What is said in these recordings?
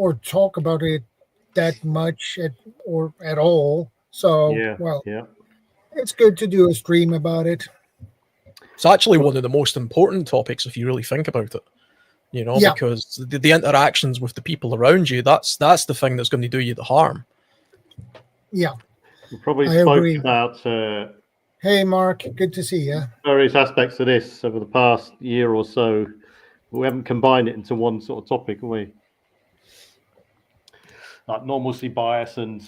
or talk about it that much or at all. So, Yeah, well, yeah. it's good to do a stream about it. It's actually one of the most important topics if you really think about it. Yeah. Because the interactions with the people around you, that's the thing that's going to do you the harm. Yeah, We probably I spoke agree. about Hey, Mark, good to see you. various aspects of this over the past year or so. We haven't combined it into one sort of topic, have we? Like normalcy bias and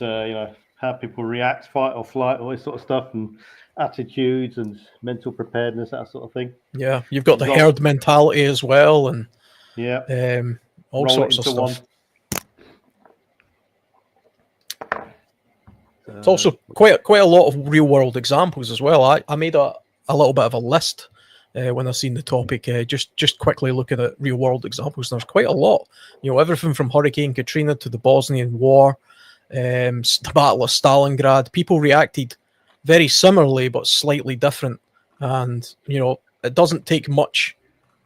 how people react, fight or flight, all this sort of stuff, and attitudes and mental preparedness, that sort of thing. Yeah, you've got the herd mentality as well, and all Roll sorts it of into stuff. It's one. also quite a lot of real world examples as well. I made a little bit of a list when I seen the topic, just quickly looking at real world examples. There's quite a lot, everything from Hurricane Katrina to the Bosnian War, the Battle of Stalingrad. People reacted very similarly but slightly different, and it doesn't take much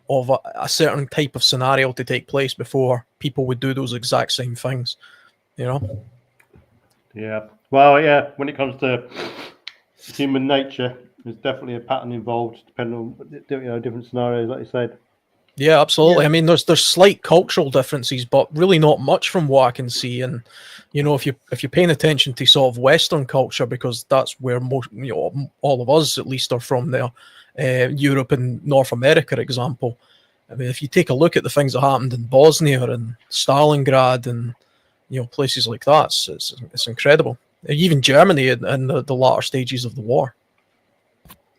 of a certain type of scenario to take place before people would do those exact same things. Yeah. Well, yeah. When it comes to human nature, there's definitely a pattern involved, depending on different scenarios, like you said. Yeah, absolutely. Yeah. I mean, there's slight cultural differences, but really not much from what I can see. And if you're paying attention to sort of Western culture, because that's where most all of us at least are from there, Europe and North America, for example. I mean, if you take a look at the things that happened in Bosnia and Stalingrad and places like that, it's incredible. Even Germany in the latter stages of the war,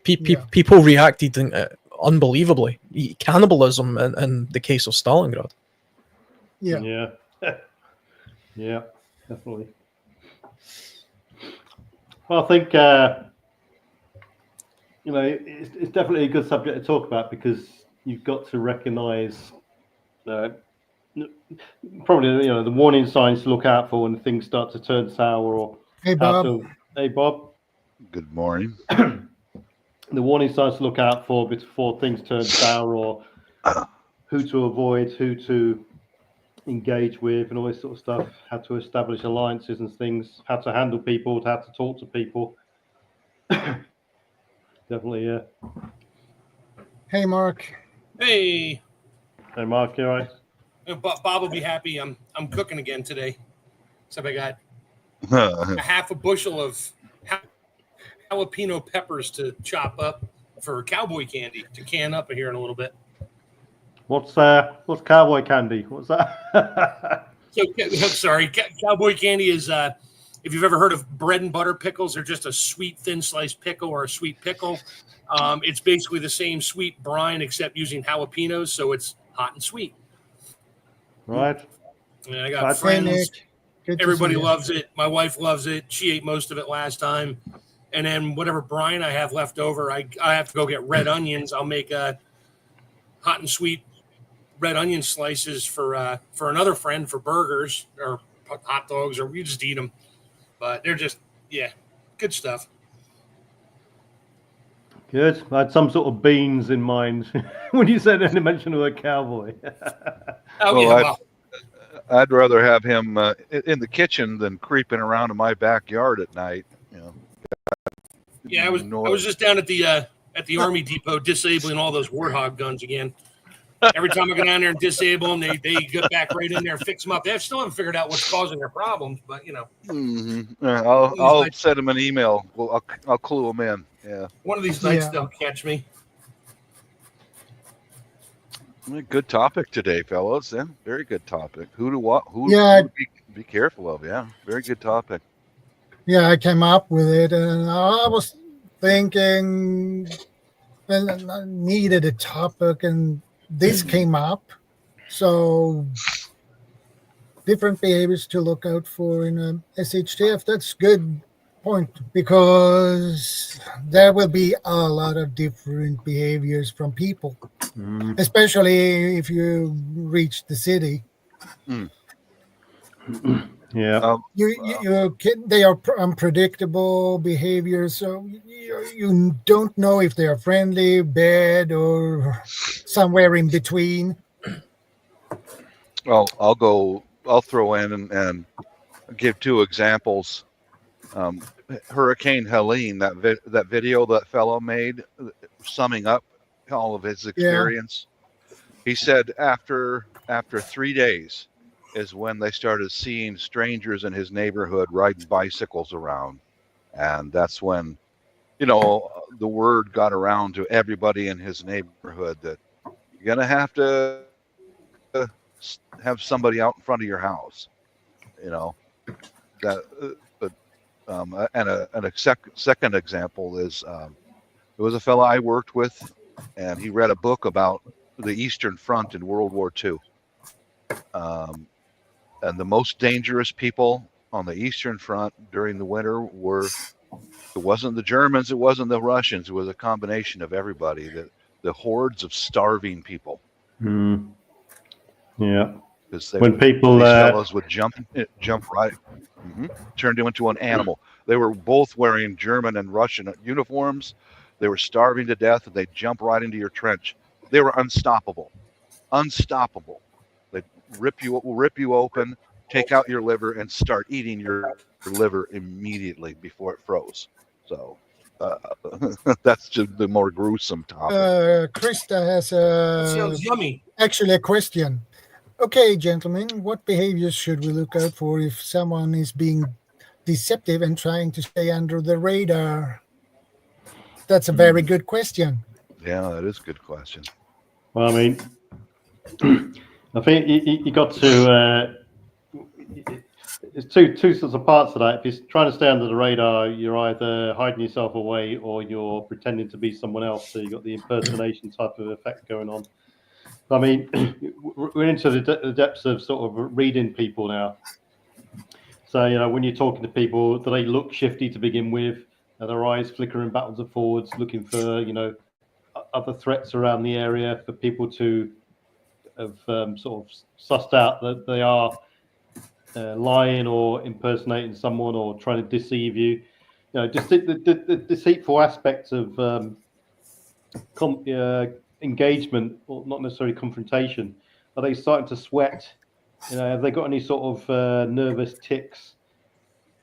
people reacted unbelievably. Cannibalism in the case of Stalingrad. Yeah. Yeah, definitely. Well, I think it's definitely a good subject to talk about, because you've got to recognise probably the warning signs to look out for when things start to turn sour, or Hey, Bob. Hey, Bob. Good morning. The warning signs to look out for before things turn sour, or who to avoid, who to engage with, and all this sort of stuff. How to establish alliances and things. How to handle people. How to talk to people. Definitely, yeah. Hey, Mark. Hey. Hey, Mark, you all right? Bob will be happy. I'm cooking again today. So I got a half a bushel of jalapeno peppers to chop up for cowboy candy to can up here in a little bit. What's cowboy candy? What's that? Sorry, cowboy candy is if you've ever heard of bread and butter pickles, they're just a sweet thin sliced pickle or a sweet pickle. It's basically the same sweet brine except using jalapenos, so it's hot and sweet. Right. And I got friends. Everybody you. loves it. My wife loves it. She ate most of it last time. And then whatever brine I have left over, I have to go get red onions. I'll make a hot and sweet red onion slices for another friend for burgers or hot dogs, or we just eat them. But they're just, good stuff. Good. I had some sort of beans in mind when you said the mention of a cowboy. I'd rather have him in the kitchen than creeping around in my backyard at night. Yeah, I was just down at the Army Depot disabling all those Warthog guns again. Every time I go down there and disable them, they get back right in there and fix them up. They still haven't figured out what's causing their problems, but Mm-hmm. I'll send them an email. Well, I'll clue them in. Yeah. One of these nights they'll catch me. Good topic today, fellas. Yeah, very good topic. Who to be careful of. Yeah, very good topic. Yeah, I came up with it, and I was thinking, well, I needed a topic, and this came up. So, different behaviors to look out for in a SHTF. That's good point, because there will be a lot of different behaviors from people, especially if you reach the city. Yeah. They are unpredictable behaviors, so you don't know if they are friendly, bad, or somewhere in between. Well, I'll go I'll throw in and give two examples. Hurricane Helene, that video that fellow made, summing up all of his experience. He said after 3 days is when they started seeing strangers in his neighborhood riding bicycles around, and that's when, you know, the word got around to everybody in his neighborhood that you're gonna have to have somebody out in front of your house, you know. That, but and a second example is there was a fellow I worked with, and he read a book about the Eastern Front in World War II. And the most dangerous people on the Eastern Front during the winter it wasn't the Germans, it wasn't the Russians, it was a combination of everybody, the hordes of starving people. Yeah. Because when people these fellows would jump right, turned into an animal. They were both wearing German and Russian uniforms. They were starving to death, and they'd jump right into your trench. They were unstoppable. They'd rip you open, take out your liver, and start eating your liver immediately before it froze. So that's just the more gruesome topic. Krista has That sounds yummy. actually a question. Okay, gentlemen, what behaviors should we look out for if someone is being deceptive and trying to stay under the radar? That's a very good question. Yeah, that is a good question. Well, I mean, I think you got to. It's two sorts of parts of that. If you're trying to stay under the radar, you're either hiding yourself away or you're pretending to be someone else. So you've got the impersonation type of effect going on. I mean, we're into the depths of sort of reading people now. So, you know, when you're talking to people, do they look shifty to begin with? Are their eyes flickering backwards and forwards, looking for, you know, other threats around the area for people to have sort of sussed out that they are lying or impersonating someone or trying to deceive you? You know, just the deceitful aspects of engagement, or not necessarily confrontation. Are they starting to sweat? You know, have they got any sort of nervous tics,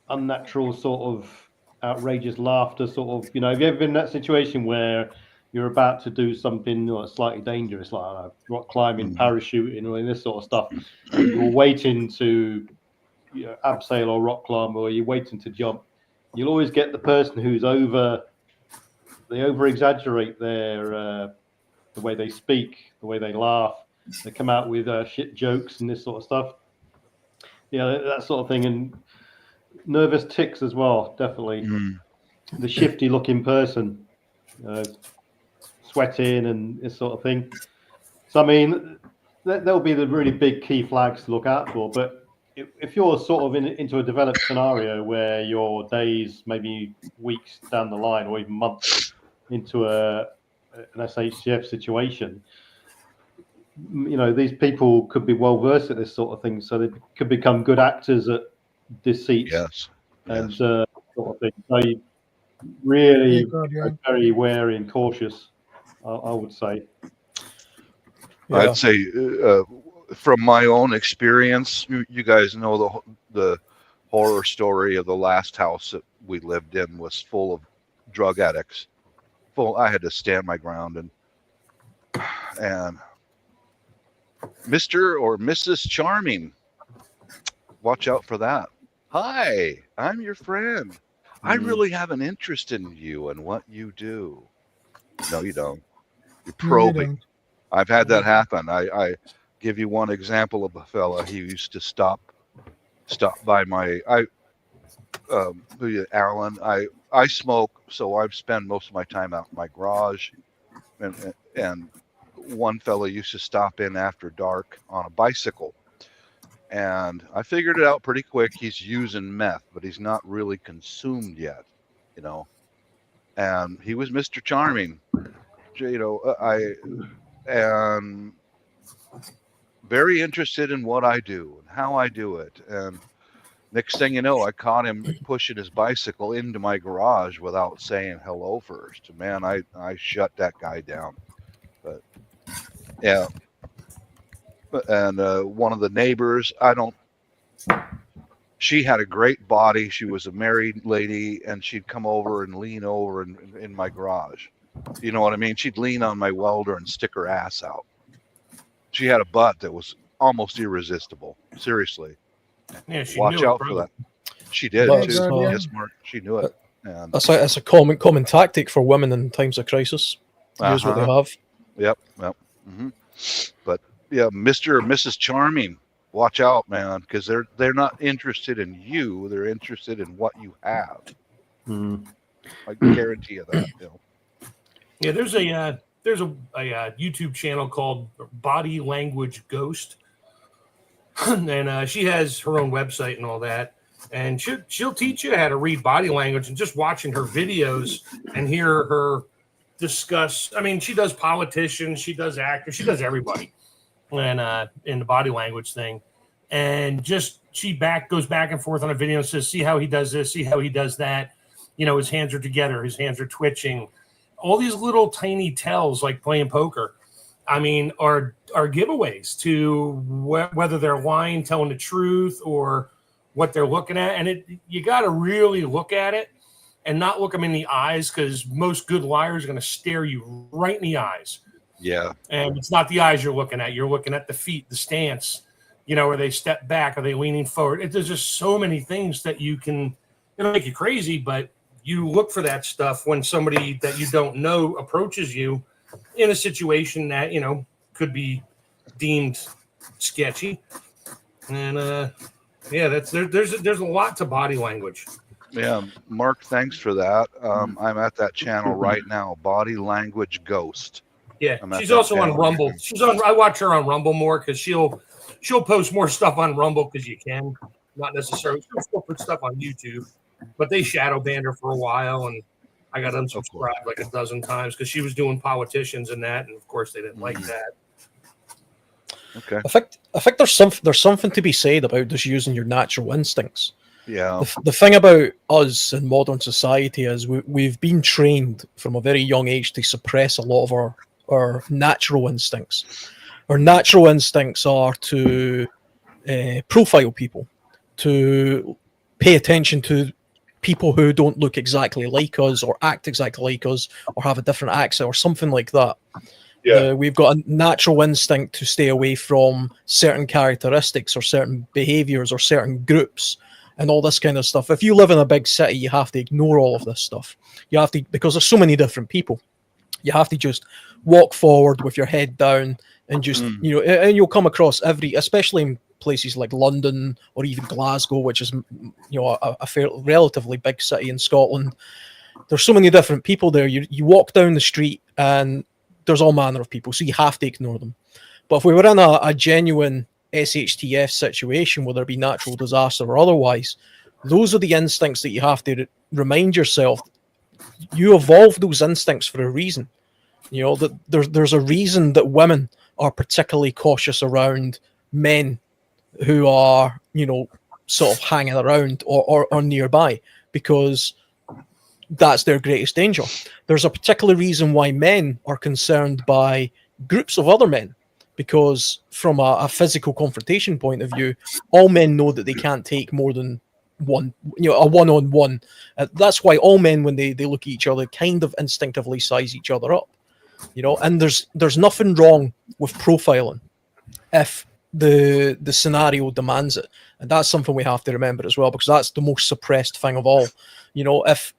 unnatural sort of outrageous laughter, sort of, you know, have you ever been in that situation where you're about to do something slightly dangerous, like rock climbing, parachuting, or this sort of stuff, and you're waiting to, you know, abseil or rock climb, or you're waiting to jump? You'll always get the person who's they over exaggerate their the way they speak, the way they laugh. They come out with shit jokes and this sort of stuff. Yeah, that sort of thing. And nervous tics as well, definitely. The shifty looking person, sweating and this sort of thing. So, I mean, there'll be the really big key flags to look out for. But if you're sort of into a developed scenario where your days, maybe weeks down the line, or even months into an SHCF situation, you know, these people could be well versed at this sort of thing, so they could become good actors at deceit. And sort of thing. So you really very wary and cautious, I would say. Yeah. I'd say from my own experience, you guys know the horror story of the last house that we lived in was full of drug addicts. I had to stand my ground, and Mr. or Mrs. Charming, watch out for that. Hi, I'm your friend. I really have an interest in you and what you do. No, you don't. You're probing. I've had that happen. I give you one example of a fella. He used to stop by my Alan. I smoke, so I spend most of my time out in my garage, and one fella used to stop in after dark on a bicycle, and I figured it out pretty quick. He's using meth, but he's not really consumed yet, you know. And he was Mr. Charming, you know. I am very interested in what I do and how I do it, and next thing you know, I caught him pushing his bicycle into my garage without saying hello first. Man, I shut that guy down. But yeah, and one of the neighbors, I don't She had a great body. She was a married lady, and she'd come over and lean over in my garage. You know what I mean? She'd lean on my welder and stick her ass out. She had a butt that was almost irresistible. Seriously. Yeah, she Watch knew out it, for brother. that. She did That's, too. yeah. Yes, Mark. She knew it. And That's a common tactic for women in times of crisis. Use what they have. Yep. Hmm. But yeah, Mr. or Mrs. Charming, watch out, man, because they're not interested in you. They're interested in what you have. Mm. I guarantee you that. You know. Yeah, there's a YouTube channel called Body Language Ghost, and she has her own website and all that. And she'll teach you how to read body language, and just watching her videos and hear her discuss. I mean, she does politicians, she does actors, she does everybody, and in the body language thing. And just she goes back and forth on a video and says, "See how he does this, see how he does that. You know, his hands are together, his hands are twitching." All these little tiny tells, like playing poker, I mean, are giveaways to whether they're lying, telling the truth, or what they're looking at. And you got to really look at it and not look them in the eyes, because most good liars are going to stare you right in the eyes. Yeah. And it's not the eyes you're looking at. You're looking at the feet, the stance, you know, are they step back? Are they leaning forward? There's just so many things that it'll make you crazy, but you look for that stuff when somebody that you don't know approaches you in a situation that, you know, could be deemed sketchy. And yeah, there's a lot to body language. Yeah, Mark, thanks for that. I'm at that channel right now, Body Language Ghost. Yeah, she's also on Rumble. I watch her on Rumble more because she'll post more stuff on Rumble because you can, not necessarily. She'll still put stuff on YouTube, but they shadow banned her for a while, and I got unsubscribed like a dozen times because she was doing politicians and that, and of course they didn't like that. Okay. I think there's something to be said about just using your natural instincts. Yeah. The thing about us in modern society is we've been trained from a very young age to suppress a lot of our natural instincts. Our natural instincts are to profile people, to pay attention to people who don't look exactly like us or act exactly like us or have a different accent or something like that. Yeah. We've got a natural instinct to stay away from certain characteristics or certain behaviors or certain groups and all this kind of stuff. If you live in a big city, you have to ignore all of this stuff. You have to, because there's so many different people, you have to just walk forward with your head down and just, you know, and you'll come across especially in places like London or even Glasgow, which is, you know, a relatively big city in Scotland. There's so many different people there. You walk down the street and there's all manner of people, so you have to ignore them. But if we were in a genuine SHTF situation, whether it be natural disaster or otherwise, those are the instincts that you have to remind yourself. You evolve those instincts for a reason. You know, that there's a reason that women are particularly cautious around men who are, you know, sort of hanging around or nearby, because that's their greatest danger. There's a particular reason why men are concerned by groups of other men, because from a physical confrontation point of view, all men know that they can't take more than one, you know, a one-on-one. That's why all men, when they look at each other, kind of instinctively size each other up, you know. And there's nothing wrong with profiling if the scenario demands it, and that's something we have to remember as well, because that's the most suppressed thing of all. You know, if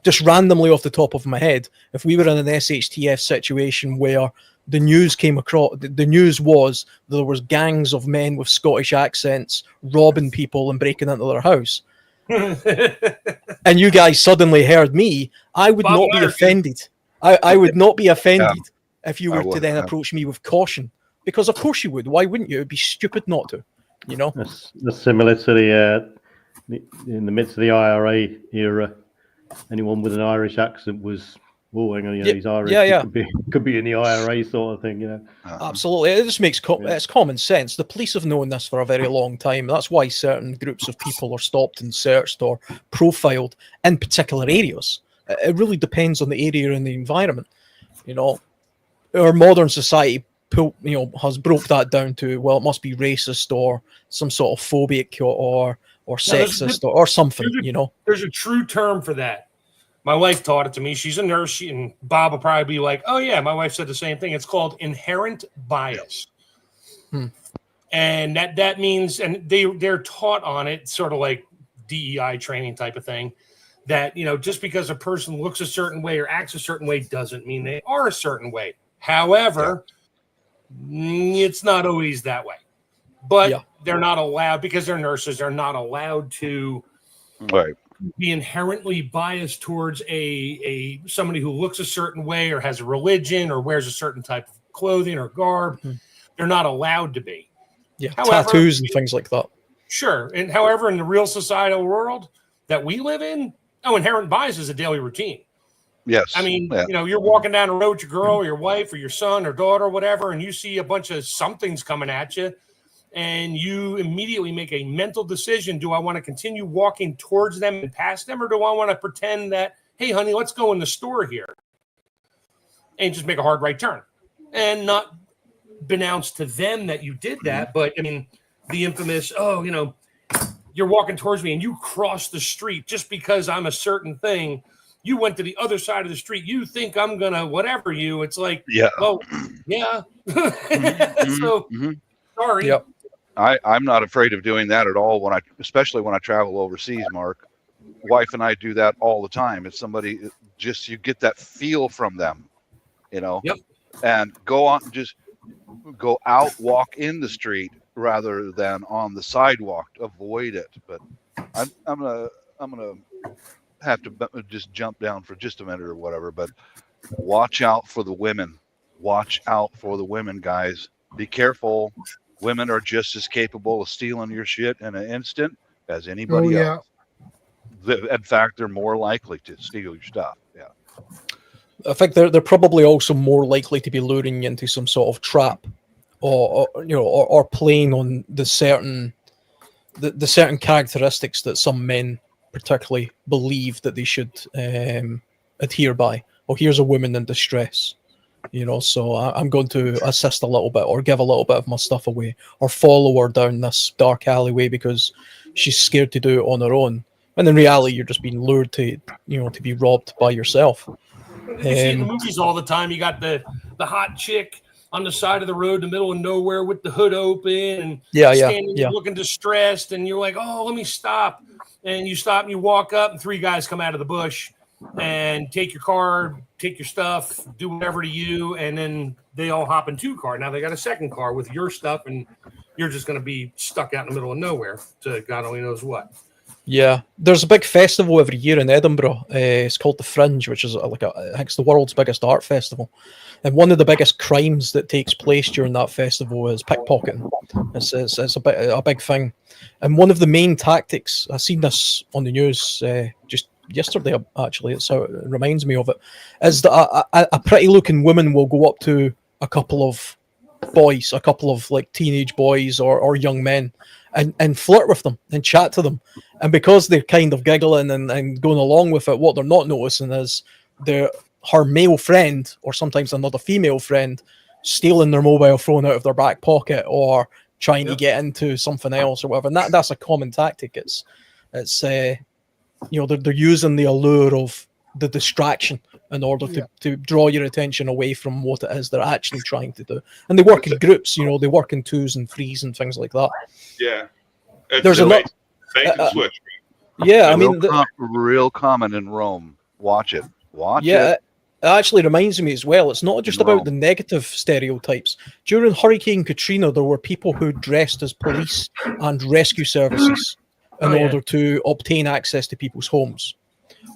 just randomly off the top of my head, if we were in an SHTF situation where the news came across, the news was there was gangs of men with Scottish accents robbing people and breaking into their house, and you guys suddenly heard me, I would not be offended. I would not be offended if you were to then approach me with caution, because of course you would. Why wouldn't you? It'd be stupid not to, you know. That's similar to the in the midst of the IRA era. Anyone with an Irish accent was, oh, hang on, you know, he's Irish. Yeah. Could be in the IRA sort of thing, you know. Absolutely, it just makes it's common sense. The police have known this for a very long time. That's why certain groups of people are stopped and searched or profiled in particular areas. It really depends on the area and the environment. You know, our modern society has broke that down to, well, it must be racist or some sort of phobic or sexist or something, There's a true term for that. My wife taught it to me. She's a nurse, and Bob will probably be like, "Oh yeah, my wife said the same thing." It's called inherent bias, and that means, and they're taught on it, sort of like DEI training type of thing. That just because a person looks a certain way or acts a certain way doesn't mean they are a certain way. However, it's not always that way. But they're not allowed, because they're nurses. They're not allowed to. Right. Be inherently biased towards a somebody who looks a certain way or has a religion or wears a certain type of clothing or garb. They're not allowed to be. However, tattoos and things like that. Sure. And however, in the real societal world that we live in, inherent bias is a daily routine. Yes. I mean, you're walking down the road with your girl or your wife or your son or daughter or whatever, and you see a bunch of somethings coming at you. And you immediately make a mental decision. Do I want to continue walking towards them and past them? Or do I want to pretend that, hey, honey, let's go in the store here and just make a hard right turn and not denounce to them that you did that. But I mean, the infamous, you're walking towards me and you cross the street just because I'm a certain thing. You went to the other side of the street. You think I'm going to whatever you. It's like, well, yeah. So sorry. Yep. I'm not afraid of doing that at all especially when I travel overseas, Mark. Wife and I do that all the time. It's somebody, just you get that feel from them, and just go out, walk in the street rather than on the sidewalk. Avoid it. But I'm gonna have to just jump down for just a minute or whatever. But watch out for the women. Watch out for the women, guys. Be careful. Women are just as capable of stealing your shit in an instant as anybody else. In fact, they're more likely to steal your stuff. Yeah. I think they're probably also more likely to be luring you into some sort of trap, or playing on the certain characteristics that some men particularly believe that they should adhere by. Well, here's a woman in distress. So I'm going to assist a little bit or give a little bit of my stuff away or follow her down this dark alleyway because she's scared to do it on her own. And in reality, you're just being lured to be robbed by yourself. You see it in the movies all the time. You got the hot chick on the side of the road in the middle of nowhere with the hood open and standing looking distressed. And you're like, oh, let me stop. And you stop and you walk up and three guys come out of the bush and take your car, take your stuff, do whatever to you, and then they all hop in two car. Now they got a second car with your stuff, and you're just going to be stuck out in the middle of nowhere to God only knows what. Yeah, there's a big festival every year in Edinburgh. It's called the Fringe, which is I think it's the world's biggest art festival. And one of the biggest crimes that takes place during that festival is pickpocketing. It's a big thing. And one of the main tactics, I've seen this on the news just yesterday, actually, so it reminds me of it, is that a pretty looking woman will go up to a couple of boys, a couple of like teenage boys or young men, and flirt with them and chat to them. And because they're kind of giggling and going along with it, what they're not noticing is her male friend, or sometimes another female friend, stealing their mobile phone out of their back pocket or trying to get into something else or whatever. And that's a common tactic. It's they're using the allure of the distraction in order to draw your attention away from what it is they're actually trying to do. And they work in groups, they work in 2s and 3s and things like that. Yeah. There's a lot. Bait and switch. Yeah, I mean, real common in Rome. Watch it. It actually reminds me as well. It's not just about the negative stereotypes. During Hurricane Katrina, there were people who dressed as police and rescue services in order to obtain access to people's homes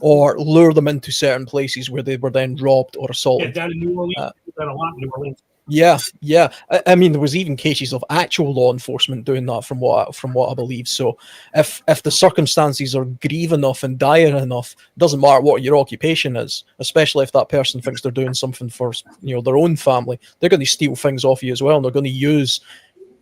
or lure them into certain places where they were then robbed or assaulted. Down in New Orleans, done a lot in New Orleans. Yeah. I mean, there was even cases of actual law enforcement doing that, from what I believe. So, if the circumstances are grave enough and dire enough, it doesn't matter what your occupation is. Especially if that person thinks they're doing something for their own family, they're going to steal things off you as well. And they're going to use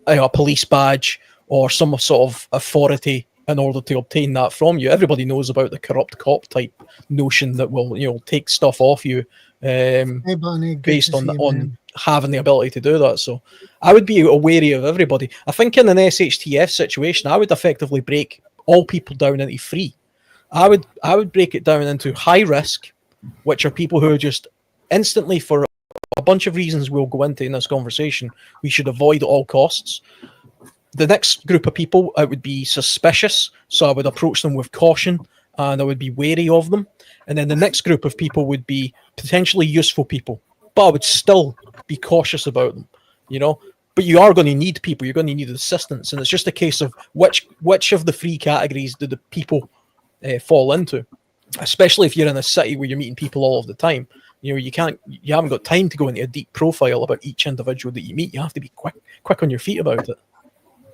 a police badge or some sort of authority in order to obtain that from you. Everybody knows about the corrupt cop type notion that will, take stuff off you Hey, Bonnie, good based to on see you, on man. having the ability to do that. So I would be wary of everybody. I think in an SHTF situation, I would effectively break all people down into three. I would break it down into high risk, which are people who are just instantly, for a bunch of reasons we'll go into in this conversation, we should avoid at all costs. The next group of people, I would be suspicious, so I would approach them with caution and I would be wary of them. And then the next group of people would be potentially useful people, but I would still be cautious about them, But you are going to need people, you're going to need assistance, and it's just a case of which of the three categories do the people fall into, especially if you're in a city where you're meeting people all of the time. You haven't got time to go into a deep profile about each individual that you meet. You have to be quick on your feet about it.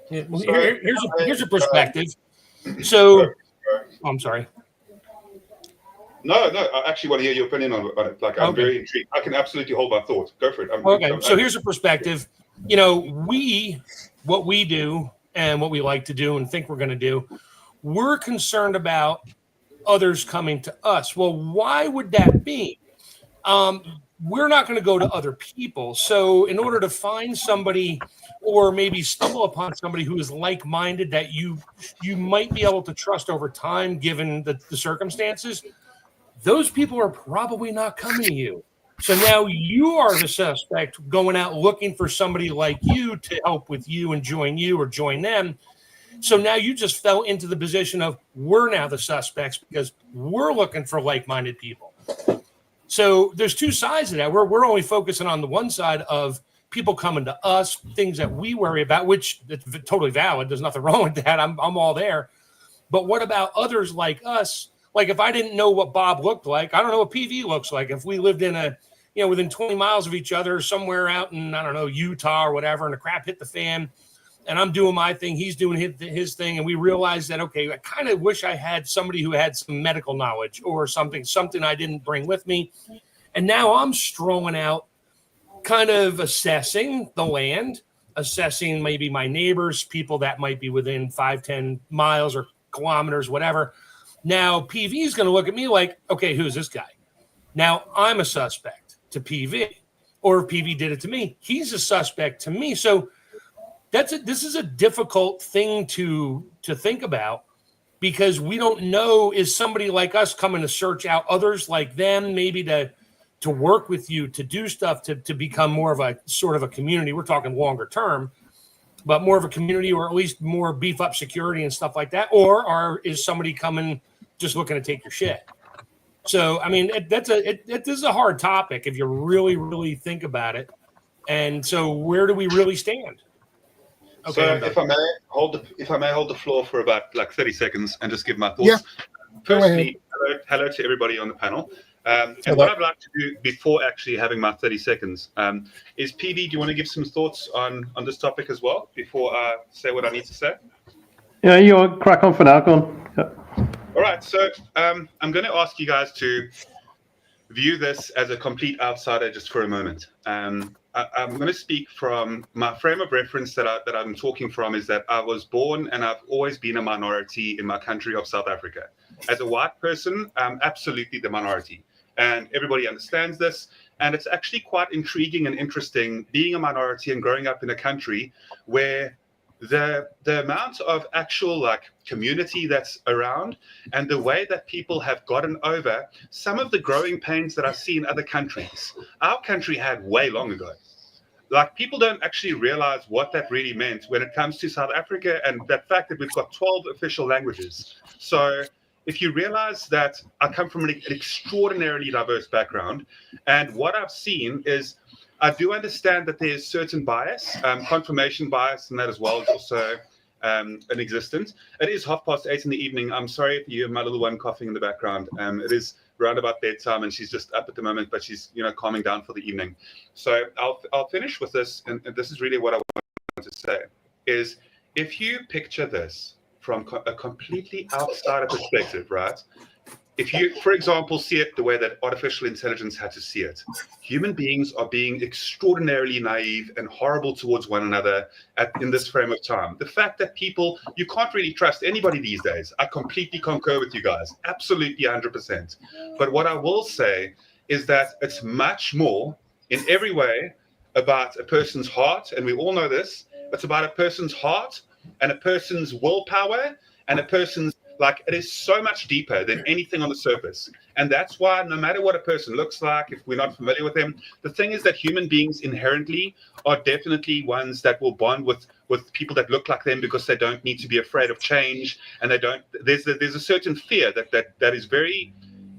Yeah, well, here's a perspective. So, I'm sorry. No, I actually want to hear your opinion on it. Like, I'm very intrigued. I can absolutely hold my thoughts. Go for it. Okay, so here's a perspective. What we do and what we like to do and think we're going to do, we're concerned about others coming to us. Well, why would that be? We're not going to go to other people. So in order to find somebody or maybe stumble upon somebody who is like-minded that you might be able to trust over time, given the circumstances, those people are probably not coming to you. So now you are the suspect going out looking for somebody like you to help with you and join you or join them. So now you just fell into the position of we're now the suspects because we're looking for like-minded people. So there's two sides of that. We're only focusing on the one side of people coming to us, things that we worry about, which is totally valid. There's nothing wrong with that. I'm all there. But what about others like us? Like if I didn't know what Bob looked like, I don't know what PV looks like. If we lived in within 20 miles of each other, somewhere out in, I don't know, Utah or whatever, and the crap hit the fan, and I'm doing my thing, he's doing his thing, and we realized that, okay, I kind of wish I had somebody who had some medical knowledge or something I didn't bring with me. And now I'm strolling out, kind of assessing the land, assessing maybe my neighbors, people that might be within 5-10 miles or kilometers, whatever. Now PV is going to look at me like, okay, who's this guy? Now I'm a suspect to PV, or if PV did it to me, he's a suspect to me. So this is a difficult thing to think about, because we don't know, is somebody like us coming to search out others like them, maybe to work with you, to do stuff, to become more of a sort of a community. We're talking longer term, but more of a community, or at least more beef up security and stuff like that. Or is somebody coming just looking to take your shit? So, I mean, this is a hard topic if you really, really think about it. And so where do we really stand? Okay, so if I may hold the floor for about like 30 seconds and just give my thoughts. Yeah. Firstly, hello to everybody on the panel. And what I'd like to do before actually having my 30 seconds is, PV, do you want to give some thoughts on this topic as well before I say what I need to say? Yeah, you crack on for now. Go on. Yep. All right, so I'm going to ask you guys to view this as a complete outsider just for a moment. I'm going to speak from my frame of reference that I'm talking from, is that I was born and I've always been a minority in my country of South Africa. As a white person, I'm absolutely the minority. And everybody understands this. And it's actually quite intriguing and interesting being a minority and growing up in a country where the amount of actual like community that's around and the way that people have gotten over some of the growing pains that I see in other countries, our country had way long ago. Like, people don't actually realize what that really meant when it comes to South Africa, and that fact that we've got 12 official languages. So if you realize that I come from an extraordinarily diverse background, and what I've seen is, I do understand that there's certain bias, confirmation bias, and that as well is also an existence. It is 8:30 in the evening. I'm sorry if you hear my little one coughing in the background. It is around about bedtime, and she's just up at the moment, but she's calming down for the evening. So I'll finish with this, and this is really what I want to say: is if you picture this from a completely outsider perspective, right? if you, for example, see it the way that artificial intelligence had to see it, human beings are being extraordinarily naive and horrible towards one another in this frame of time. The fact that people, you can't really trust anybody these days. I completely concur with you guys, absolutely 100%. But what I will say is that it's much more in every way about a person's heart, and we all know this. It's about a person's heart and a person's willpower and a person's, like, it is so much deeper than anything on the surface. And that's why no matter what a person looks like, if we're not familiar with them, the thing is that human beings inherently are definitely ones that will bond with people that look like them, because they don't need to be afraid of change, and they don't, there's a certain fear that is very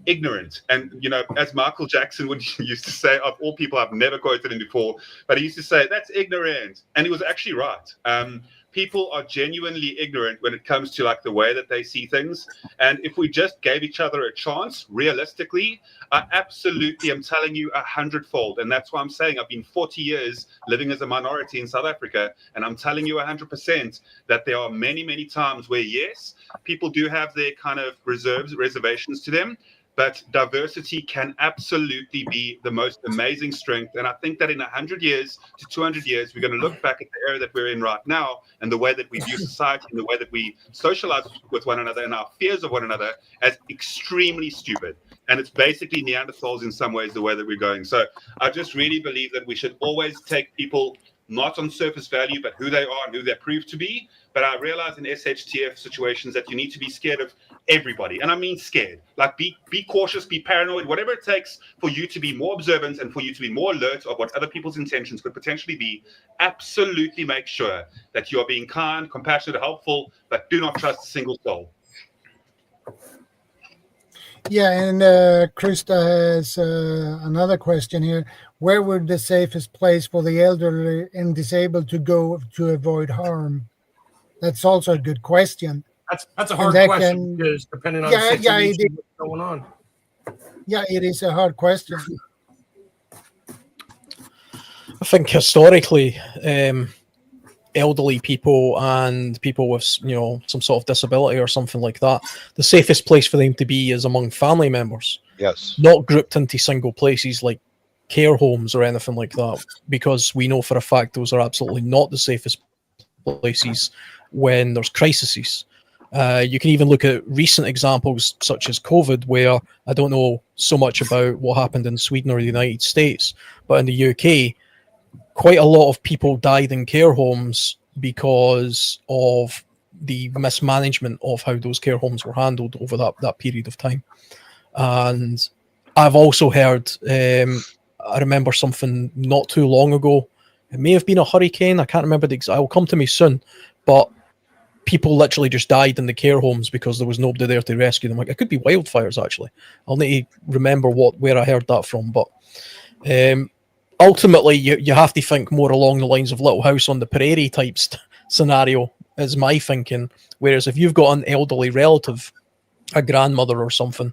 ignorant. And, you know, as Michael Jackson would used to say, of all people, I've never quoted him before, but he used to say, that's ignorant. And he was actually right. People are genuinely ignorant when it comes to, like, the way that they see things. And if we just gave each other a chance, realistically, I absolutely am telling you 100-fold. And that's why I'm saying I've been 40 years living as a minority in South Africa. And I'm telling you 100% that there are many, many times where, yes, people do have their kind of reservations to them. But diversity can absolutely be the most amazing strength. And I think that in 100 years to 200 years, we're going to look back at the era that we're in right now, and the way that we view society and the way that we socialize with one another and our fears of one another, as extremely stupid. And it's basically Neanderthals in some ways, the way that we're going. So I just really believe that we should always take people not on surface value, but who they are and who they prove to be. But I realize in SHTF situations that you need to be scared of everybody. And I mean scared. Like, be cautious, be paranoid, whatever it takes for you to be more observant and for you to be more alert of what other people's intentions could potentially be. Absolutely make sure that you are being kind, compassionate, helpful, but do not trust a single soul. Yeah, and Krista has another question here. Where would the safest place for the elderly and disabled to go to avoid harm? That's also a good question. That's a hard question, because depending on the situation what's going on. Yeah, it is a hard question. I think historically, elderly people and people with, you know, some sort of disability or something like that, the safest place for them to be is among family members. Yes. Not grouped into single places like care homes or anything like that, because we know for a fact those are absolutely not the safest places when there's crises. You can even look at recent examples such as COVID, where I don't know so much about what happened in Sweden or the United States, but in the UK, quite a lot of people died in care homes because of the mismanagement of how those care homes were handled over that period of time. And I've also heard, I remember something not too long ago, it may have been a hurricane, I can't remember the exact, it'll come to me soon, but people literally just died in the care homes because there was nobody there to rescue them. Like, it could be wildfires, actually. I'll need to remember where I heard that from. But ultimately, you have to think more along the lines of Little House on the Prairie type scenario, is my thinking. Whereas if you've got an elderly relative, a grandmother or something,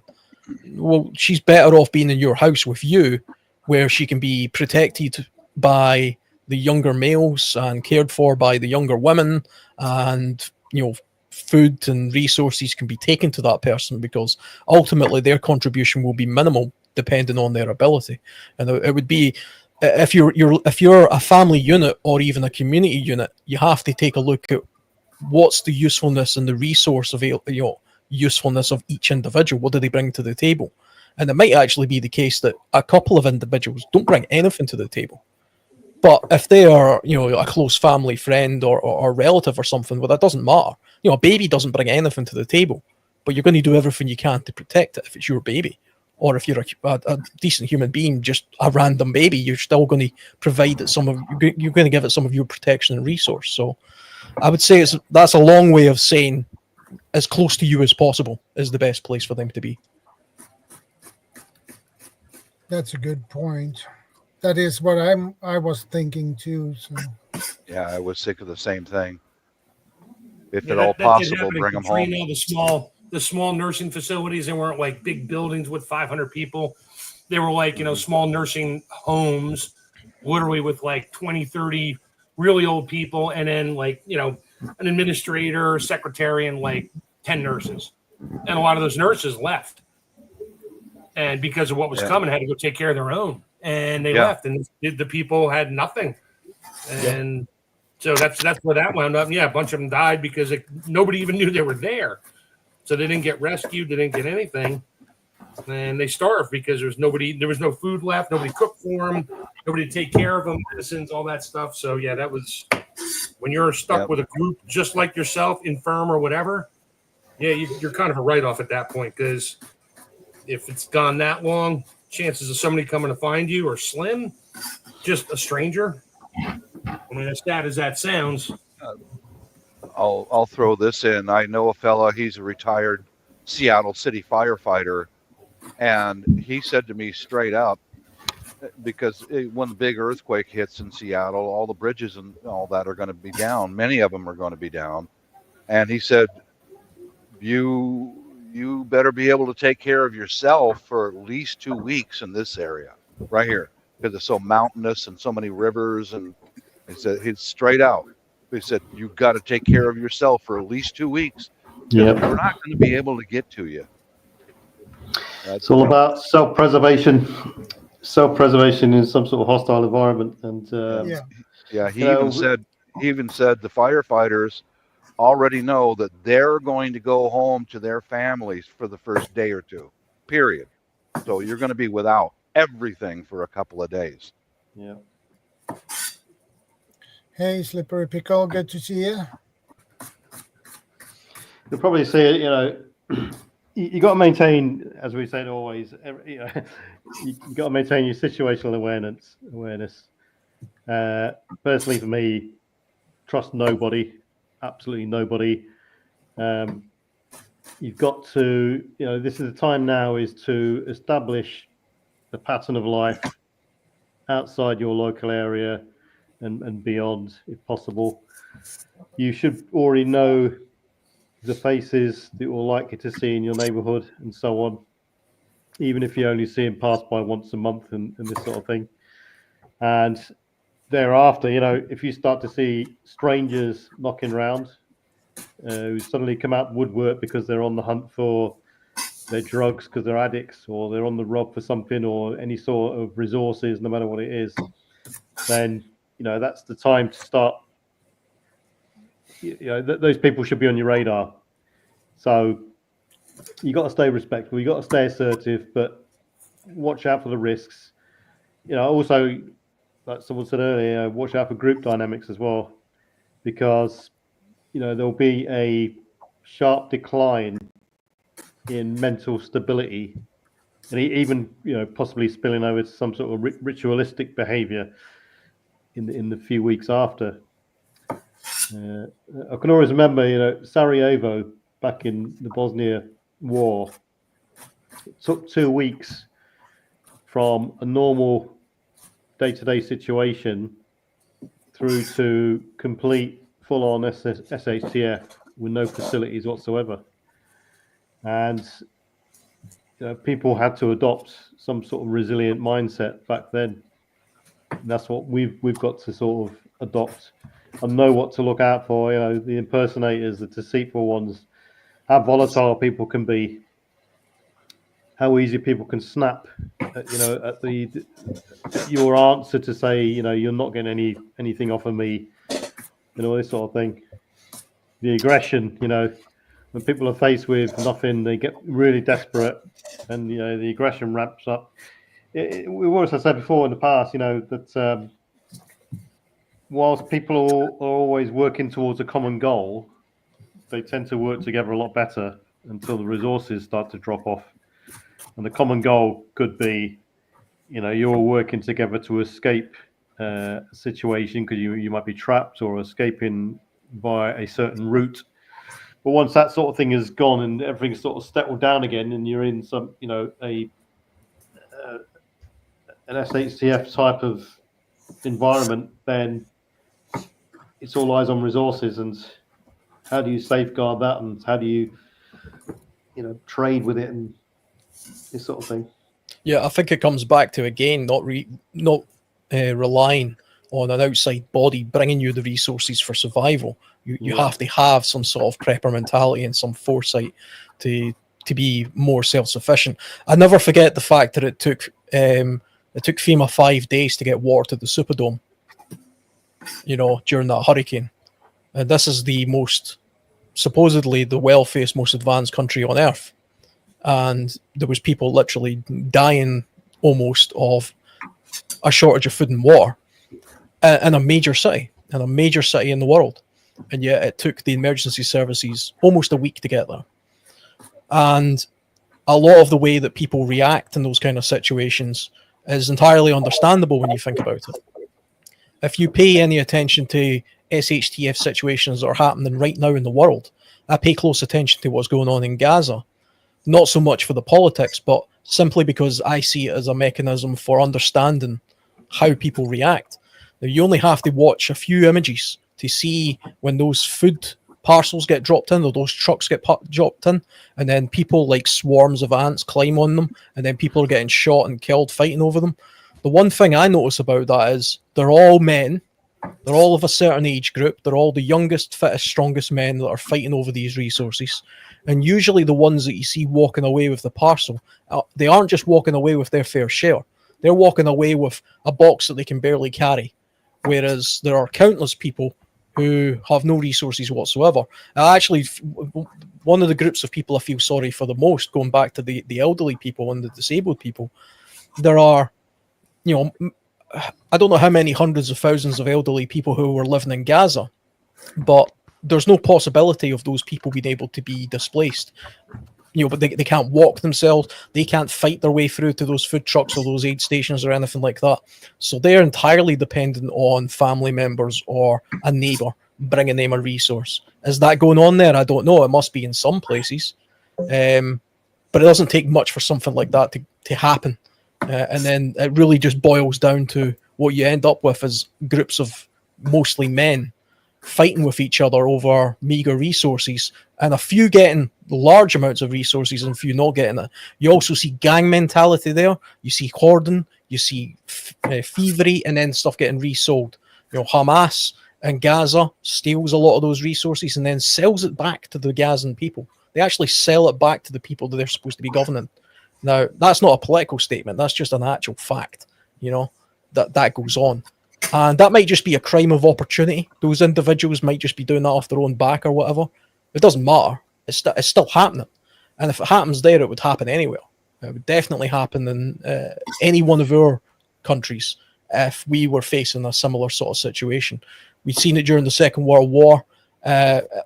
well, she's better off being in your house with you, where she can be protected by the younger males and cared for by the younger women, and, you know, food and resources can be taken to that person, because ultimately their contribution will be minimal depending on their ability. And it would be, if you're a family unit or even a community unit, you have to take a look at what's the usefulness and the resource of, you know, usefulness of each individual. What do they bring to the table? And it might actually be the case that a couple of individuals don't bring anything to the table. But if they are, you know, a close family friend or relative or something, well, that doesn't matter. You know, a baby doesn't bring anything to the table, but you're going to do everything you can to protect it if it's your baby. Or if you're a decent human being, just a random baby, you're still going to provide that you're going to give it some of your protection and resource. So I would say that's a long way of saying as close to you as possible is the best place for them to be. That's a good point. That is what I was thinking too. So. Yeah, I was sick of the same thing. If at all possible, bring them home. The small nursing facilities, they weren't like big buildings with 500 people. They were like, you know, small nursing homes, literally with like 20, 30 really old people, and then, like, you know, an administrator, secretary, and like 10 nurses. And a lot of those nurses left. and because of what was coming, had to go take care of their own, and they Yeah. left, and the people had nothing, and so that's where that wound up. And yeah, a bunch of them died because nobody even knew they were there, so they didn't get rescued, they didn't get anything, and they starved because there was no food left, nobody cooked for them, nobody to take care of them, medicines, all that stuff. So yeah, that was when you're stuck with a group just like yourself, infirm or whatever. Yeah, you're kind of a write-off at that point, because if it's gone that long, chances of somebody coming to find you are slim. Just a stranger. I mean, as sad as that sounds. I'll throw this in. I know a fella, he's a retired Seattle City firefighter, and he said to me straight up, because when the big earthquake hits in Seattle, all the bridges and all that are going to be down. Many of them are going to be down. And he said, you better be able to take care of yourself for at least 2 weeks in this area right here, because it's so mountainous and so many rivers. And he said, he's straight out. He said, you've got to take care of yourself for at least 2 weeks. Yeah. We're not going to be able to get to you. It's all about self-preservation in some sort of hostile environment. And he even said the firefighters already know that they're going to go home to their families for the first day or two, period. So you're going to be without everything for a couple of days. Yeah. Hey, Slippery Pickle, good to see you. You'll probably see it, you got to maintain, as we said always, you got to maintain your situational awareness. Personally, for me, trust nobody, absolutely nobody. You've got to, this is the time now is to establish the pattern of life outside your local area and beyond, if possible. You should already know the faces that you're likely to see in your neighborhood and so on, even if you only see them pass by once a month and this sort of thing. And thereafter, if you start to see strangers knocking around who suddenly come out woodwork because they're on the hunt for their drugs, because they're addicts, or they're on the rob for something, or any sort of resources, no matter what it is, then that's the time to start. Those people should be on your radar. So you got to stay respectful, you got to stay assertive, but watch out for the risks. Also, like someone said earlier, watch out for group dynamics as well, because there'll be a sharp decline in mental stability, and even possibly spilling over to some sort of ritualistic behavior in the few weeks after. I can always remember, Sarajevo back in the Bosnia War. It took 2 weeks from a normal day-to-day situation through to complete full-on SHTF with no facilities whatsoever. And people had to adopt some sort of resilient mindset back then. And that's what we've got to sort of adopt and know what to look out for. The impersonators, the deceitful ones, how volatile people can be, how easy people can snap at your answer to say, you're not getting anything off of me, this sort of thing. The aggression, when people are faced with nothing, they get really desperate, and the aggression ramps up. We've also said before in the past, that whilst people are always working towards a common goal, they tend to work together a lot better until the resources start to drop off. And the common goal could be, you're working together to escape a situation because you might be trapped or escaping via a certain route. But once that sort of thing is gone and everything's sort of settled down again, and you're in some, an SHTF type of environment, then it's all eyes on resources, and how do you safeguard that, and how do you, trade with it and this sort of thing. Yeah, I think it comes back to, again, not relying on an outside body bringing you the resources for survival. You have to have some sort of prepper mentality and some foresight to to be more self-sufficient. I never forget the fact that it took FEMA 5 days to get water to the Superdome, during that hurricane. And this is the supposedly the wealthiest, most advanced country on earth. And there was people literally dying almost of a shortage of food and water in a major city in the world. And yet it took the emergency services almost a week to get there. And a lot of the way that people react in those kind of situations is entirely understandable when you think about it. If you pay any attention to SHTF situations that are happening right now in the world, I pay close attention to what's going on in Gaza. Not so much for the politics, but simply because I see it as a mechanism for understanding how people react. Now, you only have to watch a few images to see when those food parcels get dropped in, or those trucks get dropped in, and then people like swarms of ants climb on them, and then people are getting shot and killed fighting over them. The one thing I notice about that is they're all men. They're all of a certain age group. They're all the youngest, fittest, strongest men that are fighting over these resources. And usually the ones that you see walking away with the parcel, they aren't just walking away with their fair share. They're walking away with a box that they can barely carry. Whereas there are countless people who have no resources whatsoever. Actually, one of the groups of people I feel sorry for the most, going back to the elderly people and the disabled people, there are, I don't know how many hundreds of thousands of elderly people who were living in Gaza, but there's no possibility of those people being able to be displaced. But they can't walk themselves. They can't fight their way through to those food trucks or those aid stations or anything like that. So they're entirely dependent on family members or a neighbour bringing them a resource. Is that going on there? I don't know. It must be in some places. But it doesn't take much for something like that to happen. And then it really just boils down to what you end up with is groups of mostly men fighting with each other over meager resources, and a few getting large amounts of resources and a few not getting it. You also see gang mentality there. You see hoarding, you see thievery, and then stuff getting resold. Hamas and Gaza steals a lot of those resources and then sells it back to the Gazan people. They actually sell it back to the people that they're supposed to be governing. Now, that's not a political statement. That's just an actual fact, that goes on. And that might just be a crime of opportunity. Those individuals might just be doing that off their own back or whatever. It doesn't matter. It's still happening. And if it happens there, it would happen anywhere. It would definitely happen in any one of our countries if we were facing a similar sort of situation. We've seen it during the Second World War,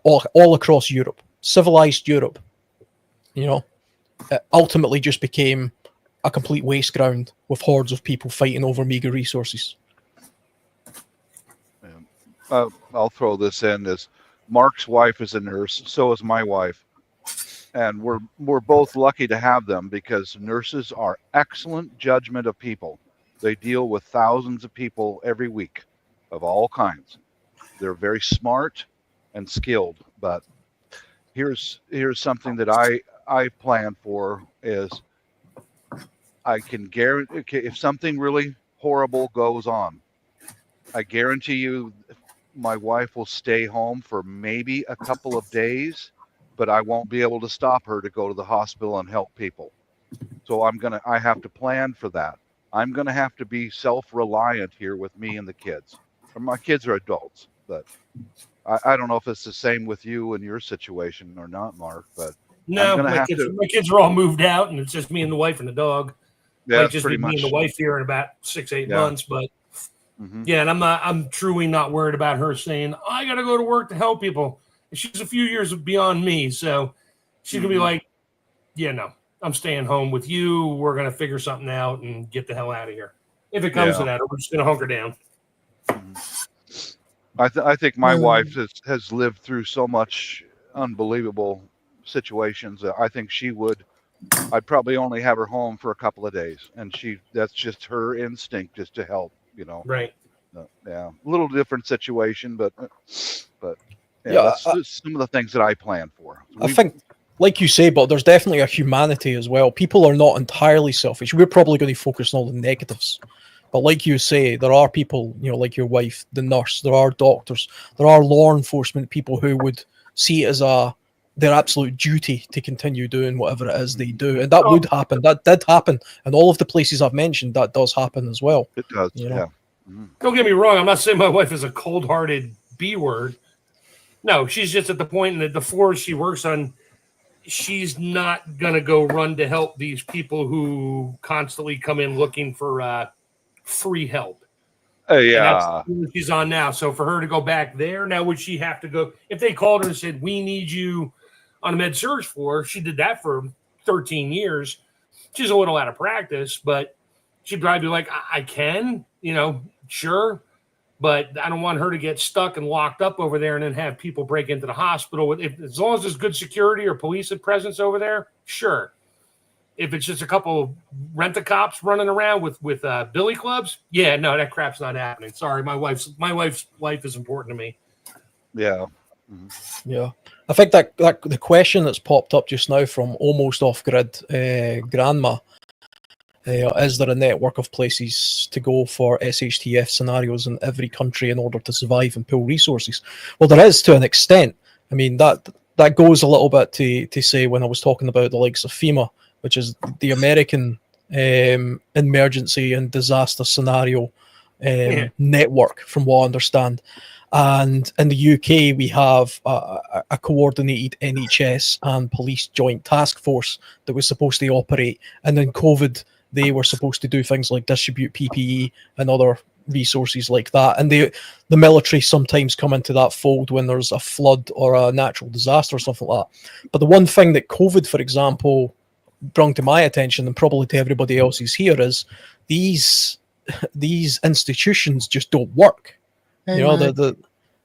all across Europe. Civilized Europe, it ultimately just became a complete waste ground with hordes of people fighting over meager resources. I'll throw this in as Mark's wife is a nurse, so is my wife, and we're both lucky to have them because nurses are excellent judgment of people. They deal with thousands of people every week of all kinds. They're very smart and skilled, but here's something that I plan for is I can guarantee if something really horrible goes on, I guarantee you my wife will stay home for maybe a couple of days, but I won't be able to stop her to go to the hospital and help people. So I have to plan for that. I'm going to have to be self-reliant here with me and the kids. My kids are adults, but I don't know if it's the same with you and your situation or not, Mark, but no, my kids are all moved out and it's just me and the wife and the dog. Yeah, might just be me and the wife here in about 6-8 months, but yeah, and I'm truly not worried about her saying, I got to go to work to help people. She's a few years beyond me, so she's going to be like, yeah, no, I'm staying home with you. We're going to figure something out and get the hell out of here. If it comes to that, or we're just going to hunker down. I think my wife has lived through so much unbelievable situations. I think I'd probably only have her home for a couple of days, and that's just her instinct, just to help. Right. Yeah, a little different situation, but that's some of the things that I plan for. I think, like you say, but there's definitely a humanity as well. People are not entirely selfish. We're probably going to focus on all the negatives, but like you say, there are people, like your wife, the nurse. There are doctors. There are law enforcement people who would see it as a their absolute duty to continue doing whatever it is they do. And that would happen. That did happen. And all of the places I've mentioned, that does happen as well. It does, You know? yeah. Mhm. Don't get me wrong. I'm not saying my wife is a cold-hearted B word. No, she's just at the point in the floors she works on. She's not going to go run to help these people who constantly come in looking for free help. Yeah. And that's what she's on now. So for her to go back there, now would she have to go? If they called her and said, we need you on a med surg floor, she did that for 13 years. She's a little out of practice, but she'd probably be like, I can, sure. But I don't want her to get stuck and locked up over there and then have people break into the hospital. As long as there's good security or police presence over there, sure. If it's just a couple rent-a-cops running around with billy clubs, yeah, no, that crap's not happening. Sorry, my wife's life is important to me. Yeah. Yeah. I think that the question that's popped up just now from almost off-grid grandma, is there a network of places to go for SHTF scenarios in every country in order to survive and pool resources? Well, there is to an extent. I mean, that goes a little bit to say when I was talking about the likes of FEMA, which is the American emergency and disaster scenario network, from what I understand. And in the UK, we have a coordinated NHS and police joint task force that was supposed to operate. And in COVID, they were supposed to do things like distribute PPE and other resources like that. And the military sometimes come into that fold when there's a flood or a natural disaster or something like that. But the one thing that COVID, for example, brought to my attention, and probably to everybody else's here, is these institutions just don't work. Hey, You know, Mike.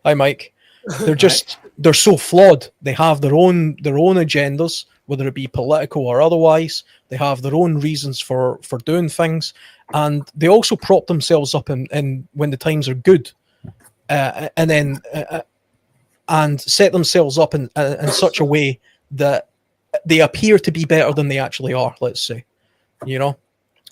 hi Mike. They're so flawed. They have their own agendas, whether it be political or otherwise. They have their own reasons for doing things, and they also prop themselves up in when the times are good, and then and set themselves up in such a way that they appear to be better than they actually are. Let's say,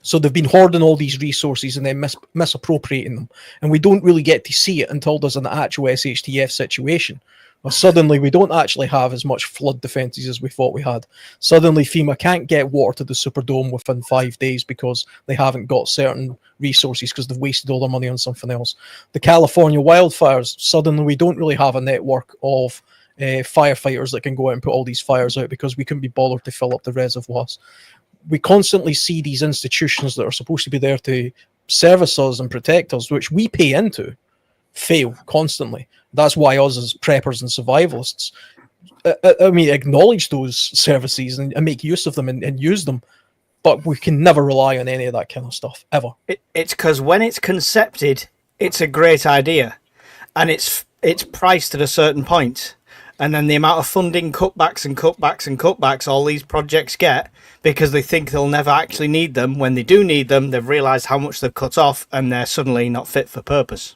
So they've been hoarding all these resources and then misappropriating them. And we don't really get to see it until there's an actual SHTF situation. Or suddenly we don't actually have as much flood defences as we thought we had. Suddenly FEMA can't get water to the Superdome within 5 days because they haven't got certain resources because they've wasted all their money on something else. The California wildfires, suddenly we don't really have a network of firefighters that can go out and put all these fires out because we couldn't be bothered to fill up the reservoirs. We constantly see these institutions that are supposed to be there to service us and protect us, which we pay into, fail constantly. That's why us as preppers and survivalists, acknowledge those services and make use of them and use them, but we can never rely on any of that kind of stuff, ever. It's because when it's concepted, it's a great idea, and it's priced at a certain point. And then the amount of funding cutbacks all these projects get because they think they'll never actually need them. When they do need them, they've realised how much they've cut off and they're suddenly not fit for purpose.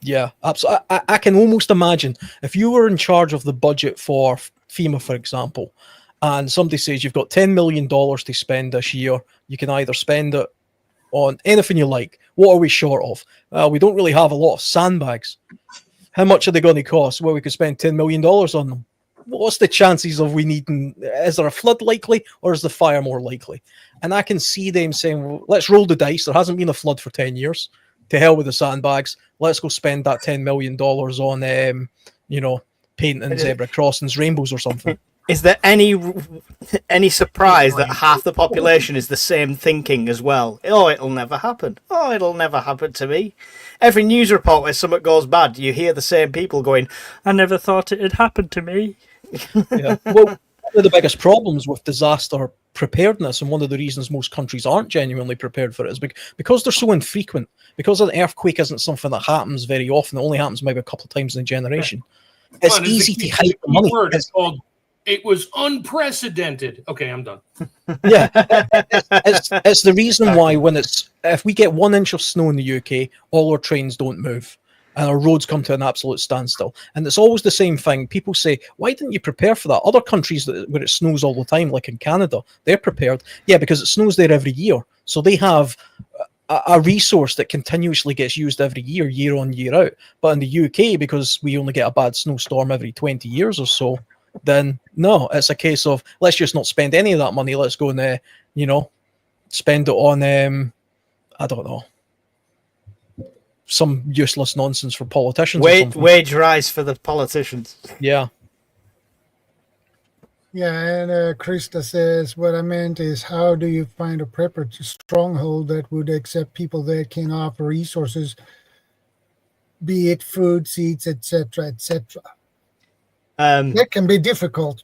Yeah, absolutely. I can almost imagine if you were in charge of the budget for FEMA, for example, and somebody says you've got $10 million to spend this year, you can either spend it on anything you like. What are we short of? We don't really have a lot of sandbags. How much are they going to cost? Well, we could spend $10 million on them. What's the chances of we needing? Is there a flood likely, or is the fire more likely? And I can see them saying, well, let's roll the dice. There hasn't been a flood for 10 years. To hell with the sandbags. Let's go spend that $10 million on, painting zebra crossings, rainbows or something. Is there any surprise that half the population is the same thinking as well? Oh, it'll never happen. Oh, it'll never happen to me. Every news report where something goes bad, you hear the same people going, I never thought it had happened to me. Yeah. Well, one of the biggest problems with disaster preparedness, and one of the reasons most countries aren't genuinely prepared for it, is because they're so infrequent. Because an earthquake isn't something that happens very often. It only happens maybe a couple of times in a generation. It's easy to hide the money. It's called, it was unprecedented. Okay, I'm done. Yeah, it's the reason why if we get 1 inch of snow in the UK, all our trains don't move and our roads come to an absolute standstill. And it's always the same thing. People say, why didn't you prepare for that? Other countries where it snows all the time, like in Canada, they're prepared. Yeah, because it snows there every year. So they have a resource that continuously gets used every year, year on, year out. But in the UK, because we only get a bad snowstorm every 20 years or so, then no, it's a case of let's just not spend any of that money. Let's go and spend it on I don't know, some useless nonsense for politicians or something. Wage rise for the politicians. Yeah. Yeah, and Krista says, what I meant is, how do you find a prepper stronghold that would accept people that can offer resources, be it food, seeds, etc., etc.? That can be difficult.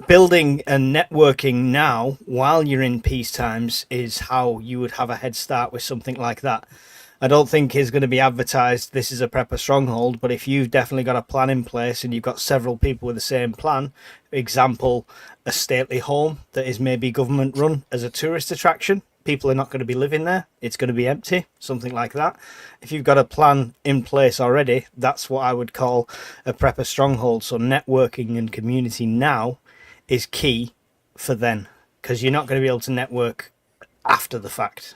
Building and networking now while you're in peace times is how you would have a head start with something like that. I don't think is going to be advertised, this is a prepper stronghold, but if you've definitely got a plan in place and you've got several people with the same plan, example, a stately home that is maybe government run as a tourist attraction, people are not going to be living there, it's going to be empty, something like that. If you've got a plan in place already, that's what I would call a prepper stronghold. So networking and community now is key for then, because you're not going to be able to network after the fact.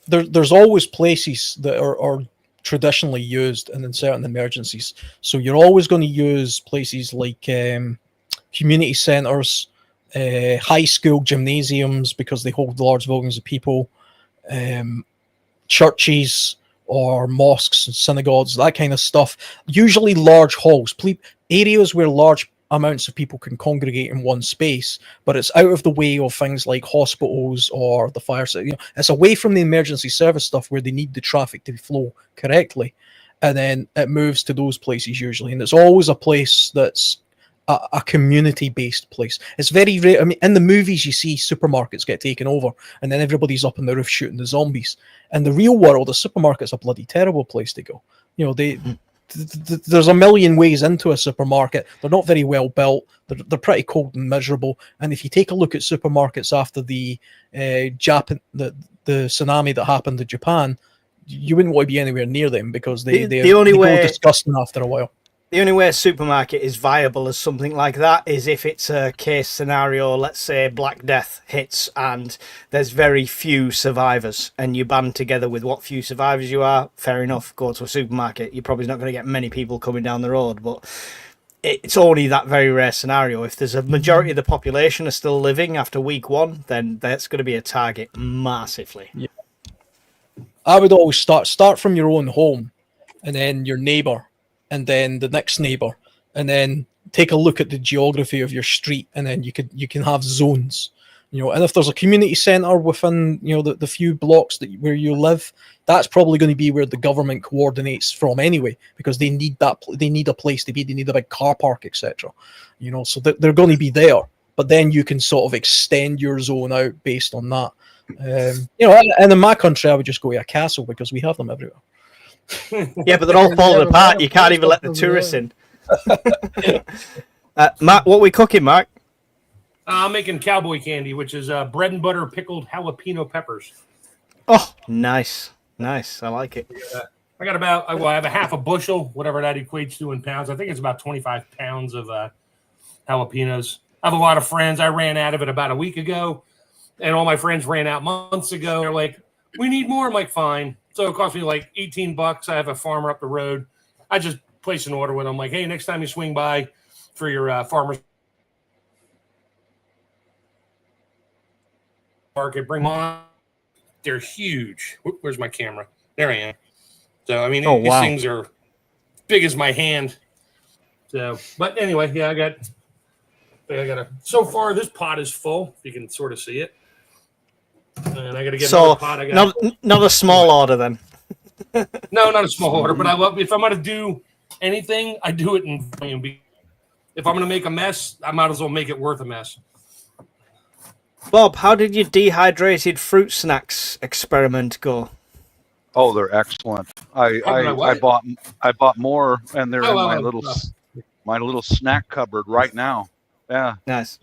There's always places that are traditionally used and in certain emergencies. So you're always going to use places like community centres, high school gymnasiums because they hold large volumes of people, churches or mosques and synagogues, that kind of stuff. Usually large halls, areas where large amounts of people can congregate in one space, but it's out of the way of things like hospitals or the fire. It's away from the emergency service stuff where they need the traffic to flow correctly, and then it moves to those places usually. And it's always a place that's a community-based place. It's very rare. I mean, in the movies, you see supermarkets get taken over, and then everybody's up on the roof shooting the zombies. In the real world, a supermarket's a bloody terrible place to go. There's a million ways into a supermarket. They're not very well built. They're pretty cold and miserable. And if you take a look at supermarkets after the tsunami that happened in Japan, you wouldn't want to be anywhere near them because they go disgusting after a while. The only way a supermarket is viable as something like that is if it's a case scenario, let's say Black Death hits and there's very few survivors and you band together with what few survivors you are, fair enough, go to a supermarket. You're probably not going to get many people coming down the road, but it's only that very rare scenario. If there's a majority of the population are still living after week one, then that's going to be a target massively. Yeah. I would always start from your own home and then your neighbour, and then the next neighbour, and then take a look at the geography of your street, and then you can have zones, and if there's a community centre within the few blocks where you live, that's probably going to be where the government coordinates from anyway, because they need a place to be, they need a big car park, etc. So they're going to be there, but then you can sort of extend your zone out based on that. And in my country, I would just go to a castle because we have them everywhere. Yeah, but they're all falling apart. You can't even let the tourists in. Mark, what are we cooking, Mark? I'm making cowboy candy, which is bread and butter pickled jalapeno peppers. Oh, nice. I like it. I got I have a half a bushel, whatever that equates to in pounds. I think it's about 25 pounds of jalapenos. I have a lot of friends. I ran out of it about a week ago, and all my friends ran out months ago. They're like, we need more. I'm like, fine. So it cost me like $18. I have a farmer up the road. I just placed an order with him. Like, hey, next time you swing by for your farmer's market, bring them on. They're huge. Where's my camera? There I am. So, I mean, these things are big as my hand. So, but anyway, yeah, I got so far this pot is full. You can sort of see it. And I got to get another pot. Not a small order then. No, not a small order. But if I'm going to do anything, I do it in volume. If I'm going to make a mess, I might as well make it worth a mess. Bob, how did your dehydrated fruit snacks experiment go? Oh, they're excellent. I bought more, and they're in my little snack cupboard right now. Yeah, nice.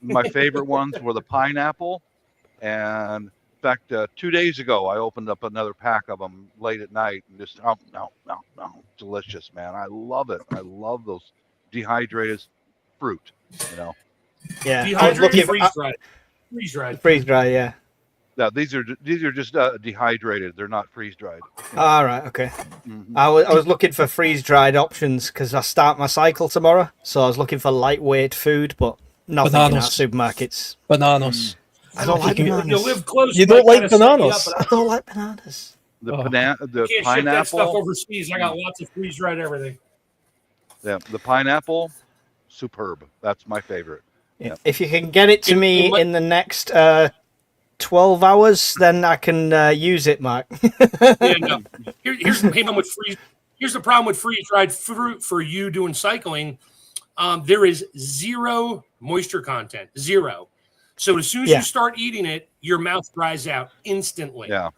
My favorite ones were the pineapple. And in fact, 2 days ago, I opened up another pack of them late at night, and just no, delicious, man. I love it. I love those dehydrated fruit. Yeah, dehydrated, freeze dried. Freeze dry, yeah. Yeah, these are just dehydrated. They're not freeze dried. All right, okay. Mhm. I was looking for freeze dried options because I start my cycle tomorrow, so I was looking for lightweight food, but nothing in our Bananas. supermarkets. Bananas. I don't like You can- bananas. You live close. You I don't like gotta set you bananas? up, I don't like bananas. The Oh. the I can't ship that stuff pineapple. overseas. I got lots of freeze dried everything. Yeah, the pineapple, superb. That's my favorite. Yeah. Yeah. If you can get it to me in the next 12 hours, then I can use it, Mark. Yeah, no. Here's the problem with freeze. Here's the problem with freeze dried fruit for you doing cycling. There is zero moisture content, zero. So as soon as Yeah. you start eating it, your mouth dries out instantly. Yeah.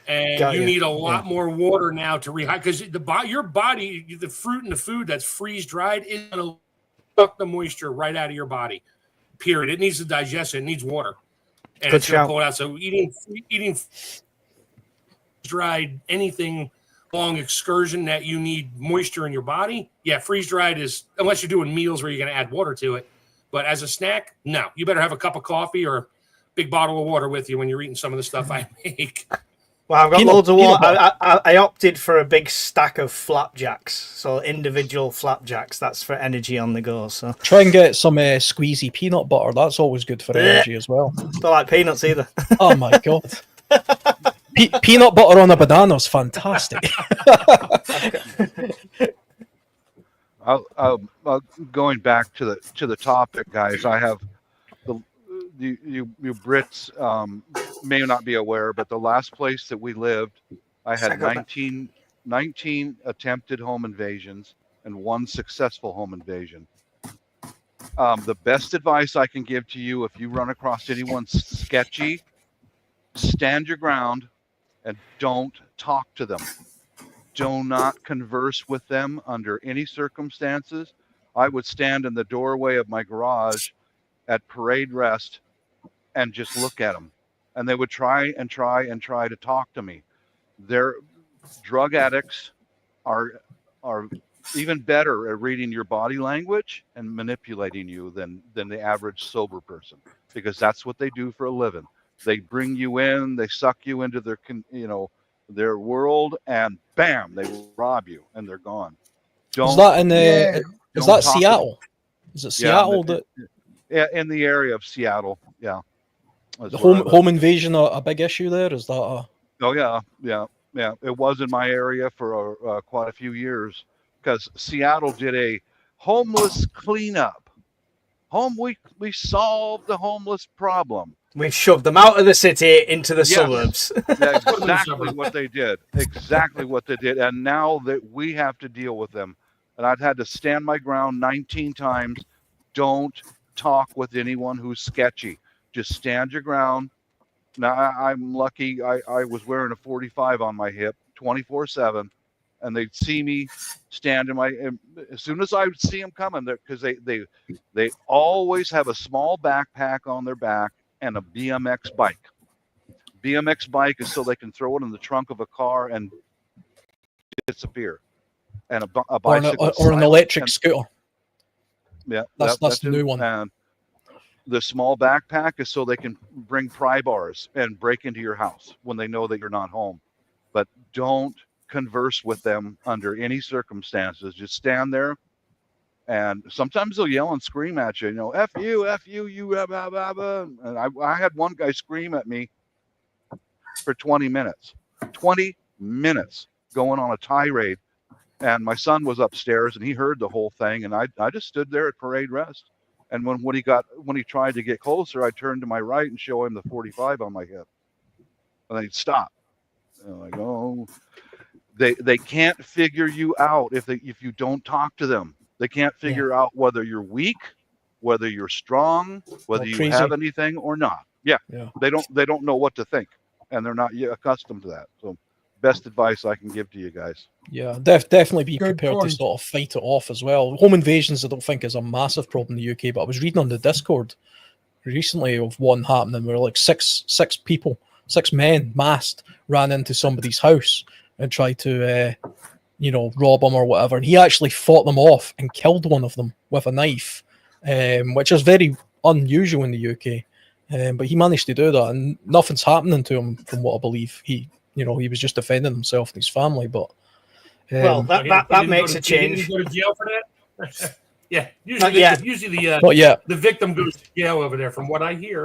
And Got you you. need a lot more water now to rehydrate because your body, the fruit and the food that's freeze dried is going to suck the moisture right out of your body. Period. It needs to digest it. It needs water, and Good it's going to shout. pull it out. So eating dried anything long excursion that you need moisture in your body, yeah, freeze dried is, unless you're doing meals where you're going to add water to it. But as a snack, no. You better have a cup of coffee or a big bottle of water with you when you're eating some of the stuff I make. Well, I've got Peanut- loads of peanut water. I opted for a big stack of flapjacks, so individual flapjacks. That's for energy on the go. So Try and get some squeezy peanut butter. That's always good for energy as well. don't like peanuts either. Oh my god. Peanut butter on a banana is fantastic. Going back to the topic, guys. I have you Brits may not be aware, but the last place that we lived, I had 19 attempted home invasions and 1 successful home invasion. The best advice I can give to you, if you run across anyone sketchy, stand your ground and don't talk to them. Do not converse with them under any circumstances. I would stand in the doorway of my garage at parade rest and just look at them. And they would try to talk to me. Their drug addicts are even better at reading your body language and manipulating you than the average sober person, because that's what they do for a living. They bring you in, they suck you into their world, and bam, they rob you and they're gone. Is that in Yeah. is Don't that talk to Seattle? Is it Seattle Yeah, in the area of Seattle. Yeah. the home invasion a big issue there? Is that a Oh yeah. It was in my area for quite a few years, because Seattle did a homeless cleanup. We solved the homeless problem. We shoved them out of the city into the Yes. suburbs. That's exactly what they did. Exactly what they did. And now that we have to deal with them, and I've had to stand my ground 19 times. Don't talk with anyone who's sketchy. Just stand your ground. Now, I'm lucky. I was wearing a 45 on my hip 24/7, and they'd see me stand as soon as I would see them coming, because they always have a small backpack on their back and a BMX bike. BMX bike is so they can throw it in the trunk of a car and disappear. And a bicycle or an electric scooter? Yeah, That's that the new too. one. And the small backpack is so they can bring pry bars and break into your house when they know that you're not home. But don't converse with them under any circumstances. Just stand there, and sometimes they'll yell and scream at you. F you, you blah, blah, blah, blah. And I had one guy scream at me for 20 minutes. 20 minutes going on a tirade. And my son was upstairs and he heard the whole thing, and I just stood there at parade rest. And when he tried to get closer, I turned to my right and show him the 45 on my hip. And he'd stop. And I'm like, oh, they can't figure you out if you don't talk to them. They can't figure out whether you're weak, whether you're strong, whether you crazy. have anything or not. Yeah. Yeah. They don't know what to think, and they're not accustomed to that. So best advice I can give to you guys. Yeah, definitely be Good prepared point. to sort of fight it off as well. Home invasions, I don't think, is a massive problem in the UK, but I was reading on the Discord recently of one happening where like six men masked ran into somebody's house and tried to rob them or whatever, and he actually fought them off and killed one of them with a knife, which is very unusual in the UK. But he managed to do that, and nothing's happening to him, from what I believe. He was just defending himself and his family. But Well, He that didn't makes go a to- he didn't change. go to jail for that. Yeah, Not yet. usually not yet. the victim goes to jail over there, from what I hear.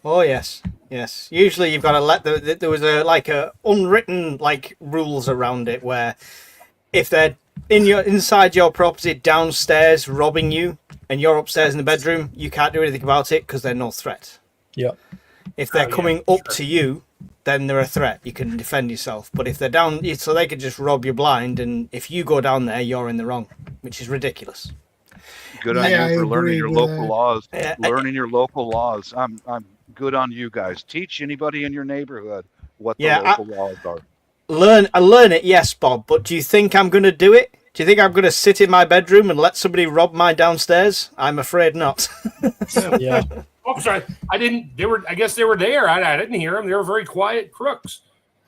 Oh yes, yes. Usually you've got to let there was a unwritten rules around it where if they're inside your property downstairs robbing you and you're upstairs in the bedroom, you can't do anything about it because they're no threat. Yeah. If they're Oh, yeah, coming up sure. to you, then they're a threat. You can defend yourself. But if they're down, so they could just rob you blind, and if you go down there, you're in the wrong, which is ridiculous. Good on Yeah, I you for learning agree your with local that. laws. Yeah, Learning your local laws. I'm good on you guys. Teach anybody in your neighborhood what the Yeah, local laws are. I learn it, yes, Bob. But do you think I'm going to do it? Do you think I'm going to sit in my bedroom and let somebody rob my downstairs? I'm afraid not. Yeah. Oh, sorry. I didn't. They were. I guess they were there. I didn't hear them. They were very quiet crooks.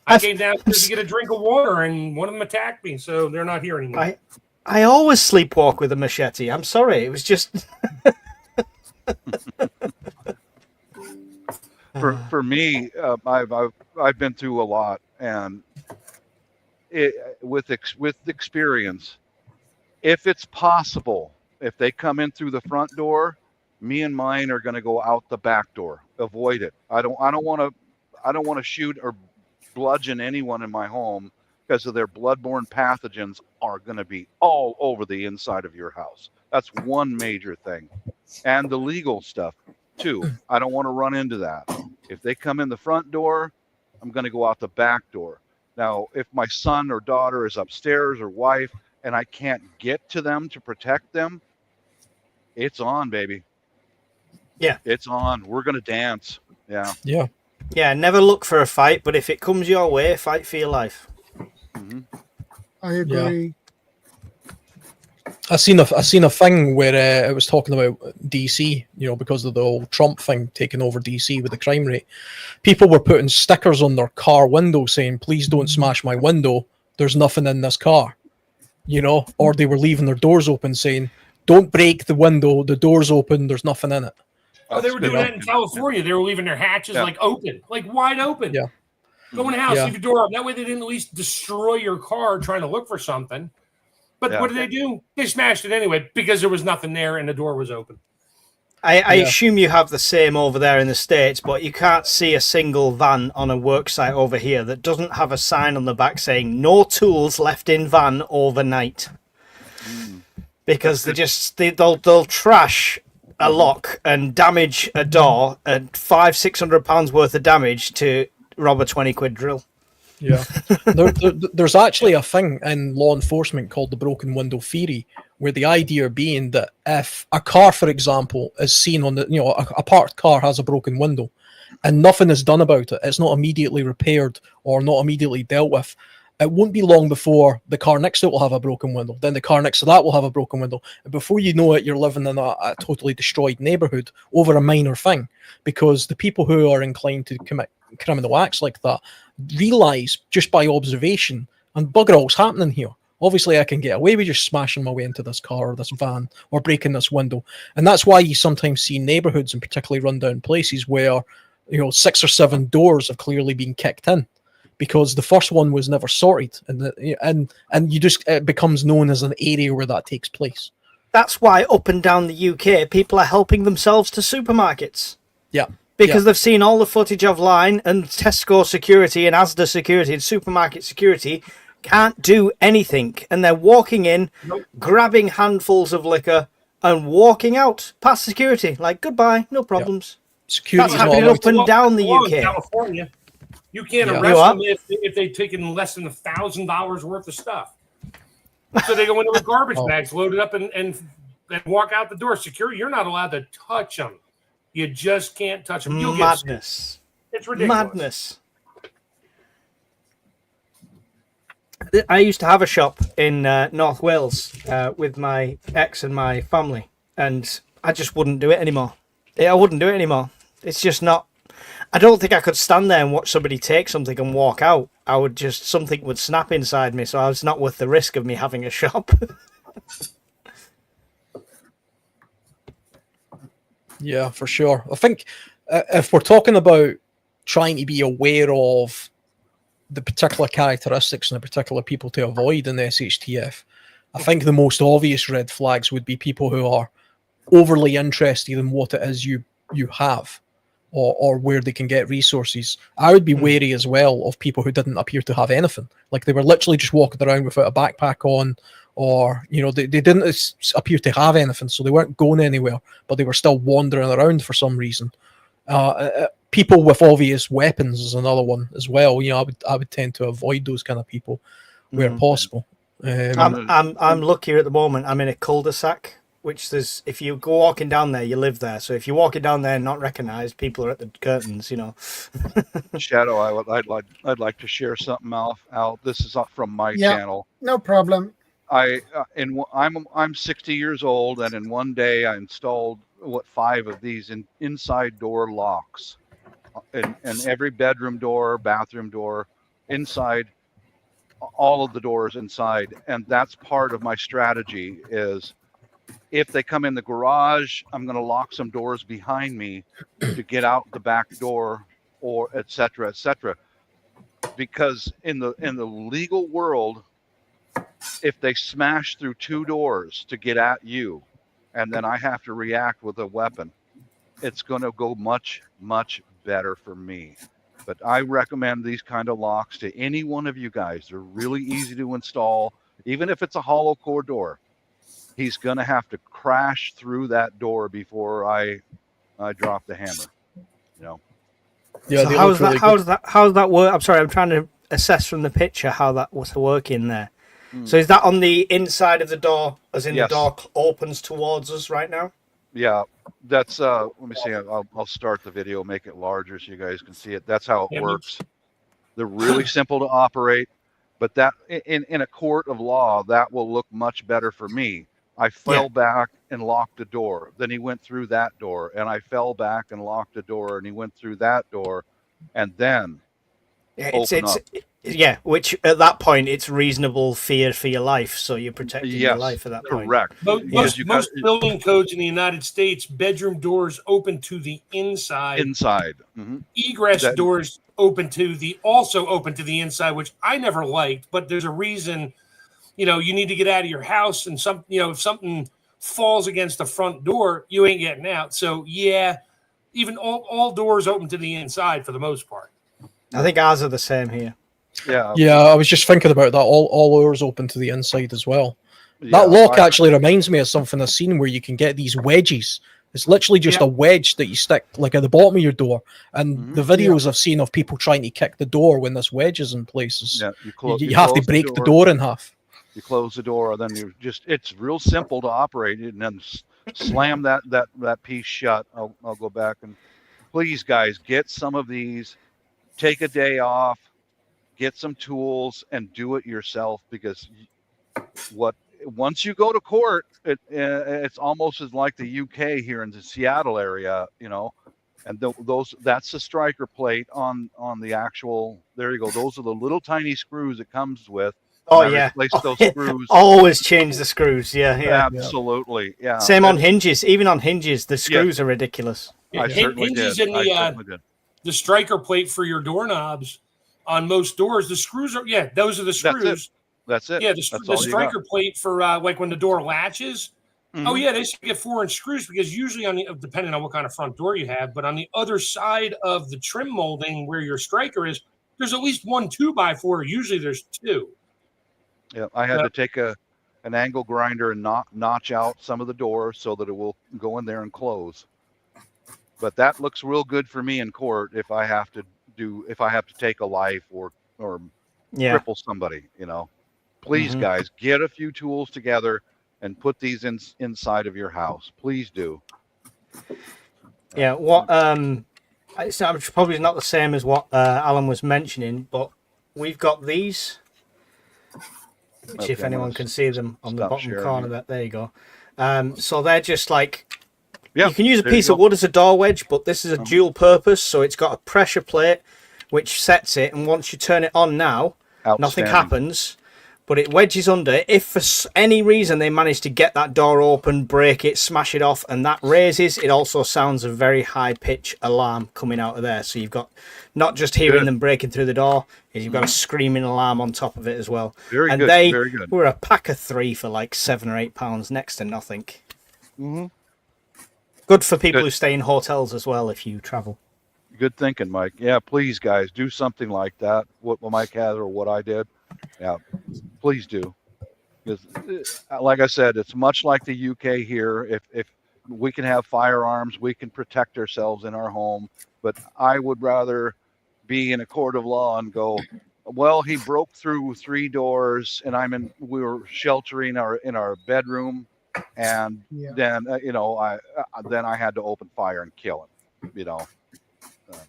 I came downstairs to get a drink of water, and one of them attacked me. So they're not here anymore. I always sleepwalk with a machete. I'm sorry. It was just. For me, I've been through a lot, and with experience, if it's possible, if they come in through the front door, me and mine are going to go out the back door. Avoid it. I don't want to shoot or bludgeon anyone in my home because of their bloodborne pathogens are going to be all over the inside of your house. That's one major thing, and the legal stuff too. I don't want to run into that. If they come in the front door, I'm going to go out the back door. Now, if my son or daughter is upstairs or wife and I can't get to them to protect them, it's on, baby. Yeah. It's on. We're going to dance. Yeah. Yeah. Yeah, never look for a fight, but if it comes your way, fight for your life. Mm-hmm. I agree. I seen a thing where it was talking about DC, because of the old Trump thing taking over DC with the crime rate. People were putting stickers on their car window saying, "Please don't smash my window. There's nothing in this car," or they were leaving their doors open saying, "Don't break the window. The door's open. There's nothing in it." Oh, they were doing that in California. They were leaving their hatches open, wide open. Yeah. Go in the house, Yeah. leave your door up. That way they didn't at least destroy your car trying to look for something. But what did they do? They smashed it anyway because there was nothing there and the door was open. I assume you have the same over there in the States, but you can't see a single van on a work site over here that doesn't have a sign on the back saying "No tools left in van overnight." Because they'll trash a lock and damage a door and £500-600 worth of damage to rob a 20 quid drill. Yeah, there's actually a thing in law enforcement called the broken window theory, where the idea being that if a car, for example, is seen on a parked car has a broken window, and nothing is done about it, it's not immediately repaired or not immediately dealt with. It won't be long before the car next to it will have a broken window. Then the car next to that will have a broken window. And before you know it, you're living in a totally destroyed neighborhood over a minor thing, because the people who are inclined to commit criminal acts like that realize just by observation, and bugger all's happening here. Obviously, I can get away with just smashing my way into this car or this van or breaking this window. And that's why you sometimes see neighborhoods, and particularly rundown places, where 6 or 7 doors have clearly been kicked in, because the first one was never sorted, and it becomes known as an area where that takes place. That's why up and down the UK, people are helping themselves to supermarkets. Yeah. Because they've seen all the footage offline, and Tesco security and Asda security and supermarket security can't do anything. And they're walking in, grabbing handfuls of liquor and walking out past security. Like, goodbye, no problems. Security That's happening up and down the In UK. California, you can't Yeah. arrest them if they've taken less than $1,000 worth of stuff. So they go into the garbage bags, load it up, and walk out the door. Security, you're not allowed to touch them. You just can't touch them. You'll Madness. It's ridiculous. Madness. I used to have a shop in North Wales with my ex and my family, and I just wouldn't do it anymore. I wouldn't do it anymore. It's just not. I don't think I could stand there and watch somebody take something and walk out. Something would snap inside me, so it's not worth the risk of me having a shop. Yeah, for sure. I think if we're talking about trying to be aware of the particular characteristics and the particular people to avoid in SHTF, I think the most obvious red flags would be people who are overly interested in what it is you have, or where they can get resources. I would be wary as well of people who didn't appear to have anything. Like they were literally just walking around without a backpack on, or they didn't appear to have anything, so they weren't going anywhere, but they were still wandering around for some reason. People with obvious weapons is another one as well. I would tend to avoid those kind of people where possible. I'm lucky at the moment. I'm in a cul-de-sac, which if you go walking down there, you live there. So if you're walking down there and not recognised, people are at the curtains. Shadow, I'd like to share something out. This is from my channel. No problem. I'm 60 years old, and in one day I installed 5 of these inside door locks, in every bedroom door, bathroom door, inside, all of the doors inside. And that's part of my strategy is, if they come in the garage, I'm going to lock some doors behind me to get out the back door, or et cetera, because in the legal world, if they smash through 2 doors to get at you, and then I have to react with a weapon, it's going to go much, much better for me. But I recommend these kind of locks to any one of you guys. They're really easy to install. Even if it's a hollow core door, he's going to have to crash through that door before I drop the hammer. Yeah. So how does that work? I'm sorry, I'm trying to assess from the picture how that was working there. So is that on the inside of the door, as in the door opens towards us right now? Yeah, that's let me see. I'll start the video, make it larger so you guys can see it. That's how it works. They're really simple to operate, but that in a court of law, that will look much better for me. I fell back and locked the door. Then he went through that door, and I fell back and locked the door, and he went through that door, and then open up. Yeah, which at that point it's reasonable fear for your life, so you're protecting your life at that point. Correct. Most building codes in the United States, bedroom doors open to the inside. Mm-hmm. Egress doors open to the inside, which I never liked, but there's a reason. You need to get out of your house, and if something falls against the front door, you ain't getting out. So even all doors open to the inside for the most part. I think ours are the same here. Yeah, I was just thinking about that. All doors open to the inside as well. That lock actually reminds me of something I've seen where you can get these wedges. It's literally just a wedge that you stick like at the bottom of your door. And the videos I've seen of people trying to kick the door when this wedge is in places, you have to break the door in half. You close the door, then it's real simple to operate it, and then slam that piece shut. I'll go back, and please, guys, get some of these. Take a day off, get some tools, and do it yourself, because once you go to court, it's almost as like the UK here in the Seattle area, and that's the striker plate on the actual. There you go. Those are the little tiny screws it comes with. Replace those screws. Always change the screws. Yeah. Absolutely. Yeah. Same on hinges. Even on hinges, the screws are ridiculous. I certainly hinges did. in the striker plate for your doorknobs on most doors. The screws are those are the screws. That's it. Yeah, the striker plate for like when the door latches. Mm-hmm. Oh yeah, they should get 4-inch screws, because usually depending on what kind of front door you have, but on the other side of the trim molding where your striker is, there's at least 1 2x4. Usually there's 2. Yeah, I had to take an angle grinder and notch out some of the doors so that it will go in there and close. But that looks real good for me in court if I have to take a life or cripple somebody. Please, guys, get a few tools together and put these inside of your house. Please do. Yeah. It's probably not the same as what Alan was mentioning, but we've got these. Which, if anyone can see them on the bottom corner, there you go. So they're just like, you can use a piece of wood as a door wedge, but this is a dual purpose. So it's got a pressure plate which sets it, and once you turn it on now, nothing happens. but it wedges under. If for any reason they manage to get that door open, break it, smash it off, and that raises, it also sounds a very high pitch alarm coming out of there. So you've got not just hearing them breaking through the door, you've got a screaming alarm on top of it as well. Very good. They Very good. were a pack of 3 for like £7 or £8, next to nothing. Mm-hmm. Good for people who stay in hotels as well if you travel. Good thinking, Mike. Yeah, please, guys, do something like that. What Mike had or what I did. Yeah, please do. Because, like I said, it's much like the UK here. If we can have firearms, we can protect ourselves in our home. But I would rather be in a court of law and go, well, he broke through 3 doors, and we were sheltering in our bedroom, and then then I had to open fire and kill him.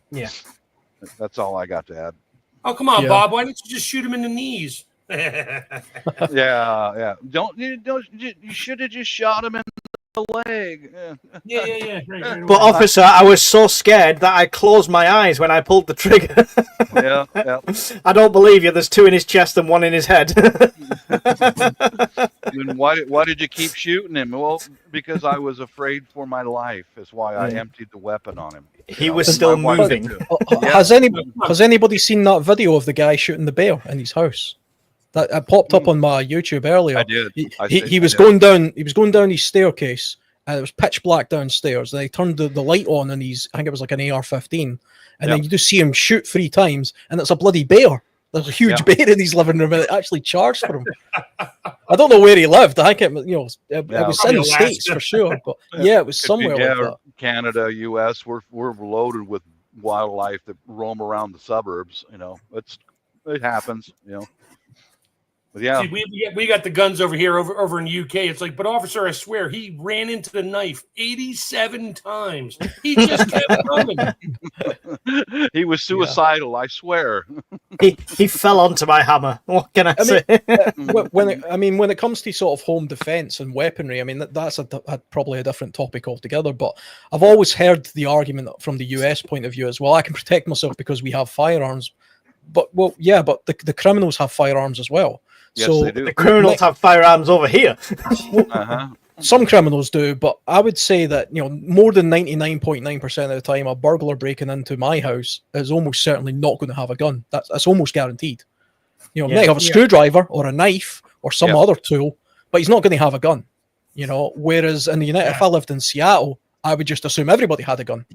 Yeah, that's all I got to add. Oh, come on, Bob. Why didn't you just shoot him in the knees? Yeah. You should have just shot him in the leg. Yeah. Right. But officer, I was so scared that I closed my eyes when I pulled the trigger. Yeah. I don't believe you. There's 2 in his chest and 1 in his head. And why did you keep shooting him? Well, because I was afraid for my life. Is why I emptied the weapon on him. He was still moving. Has anybody seen that video of the guy shooting the bear in his house? That popped up on my YouTube earlier. I did. He was going down. He was going down his staircase, and it was pitch black downstairs. And he turned the light on, and I think it was like an AR-15, and then you just see him shoot 3 times, and it's a bloody bear. There's a huge bear in his living room, and it actually charged for him. I don't know where he lived. I think it was in the States for sure, but it was somewhere like that. Canada, U.S. We're loaded with wildlife that roam around the suburbs. It happens. But yeah, see, we got the guns over here over in the UK. It's like, but officer, I swear he ran into the knife 87 times. He just kept running. He was suicidal. I swear. He fell onto my hammer. What can I say? When it comes to sort of home defense and weaponry, that's probably a different topic altogether. But I've always heard the argument from the US point of view as well. I can protect myself because we have firearms. But the criminals have firearms as well. Yes, so they do. The criminals have firearms over here. Some criminals do, but I would say that more than 99.9% of the time, a burglar breaking into my house is almost certainly not going to have a gun. That's almost guaranteed. He might have a screwdriver or a knife or some other tool, but he's not going to have a gun. Whereas in the if I lived in Seattle, I would just assume everybody had a gun.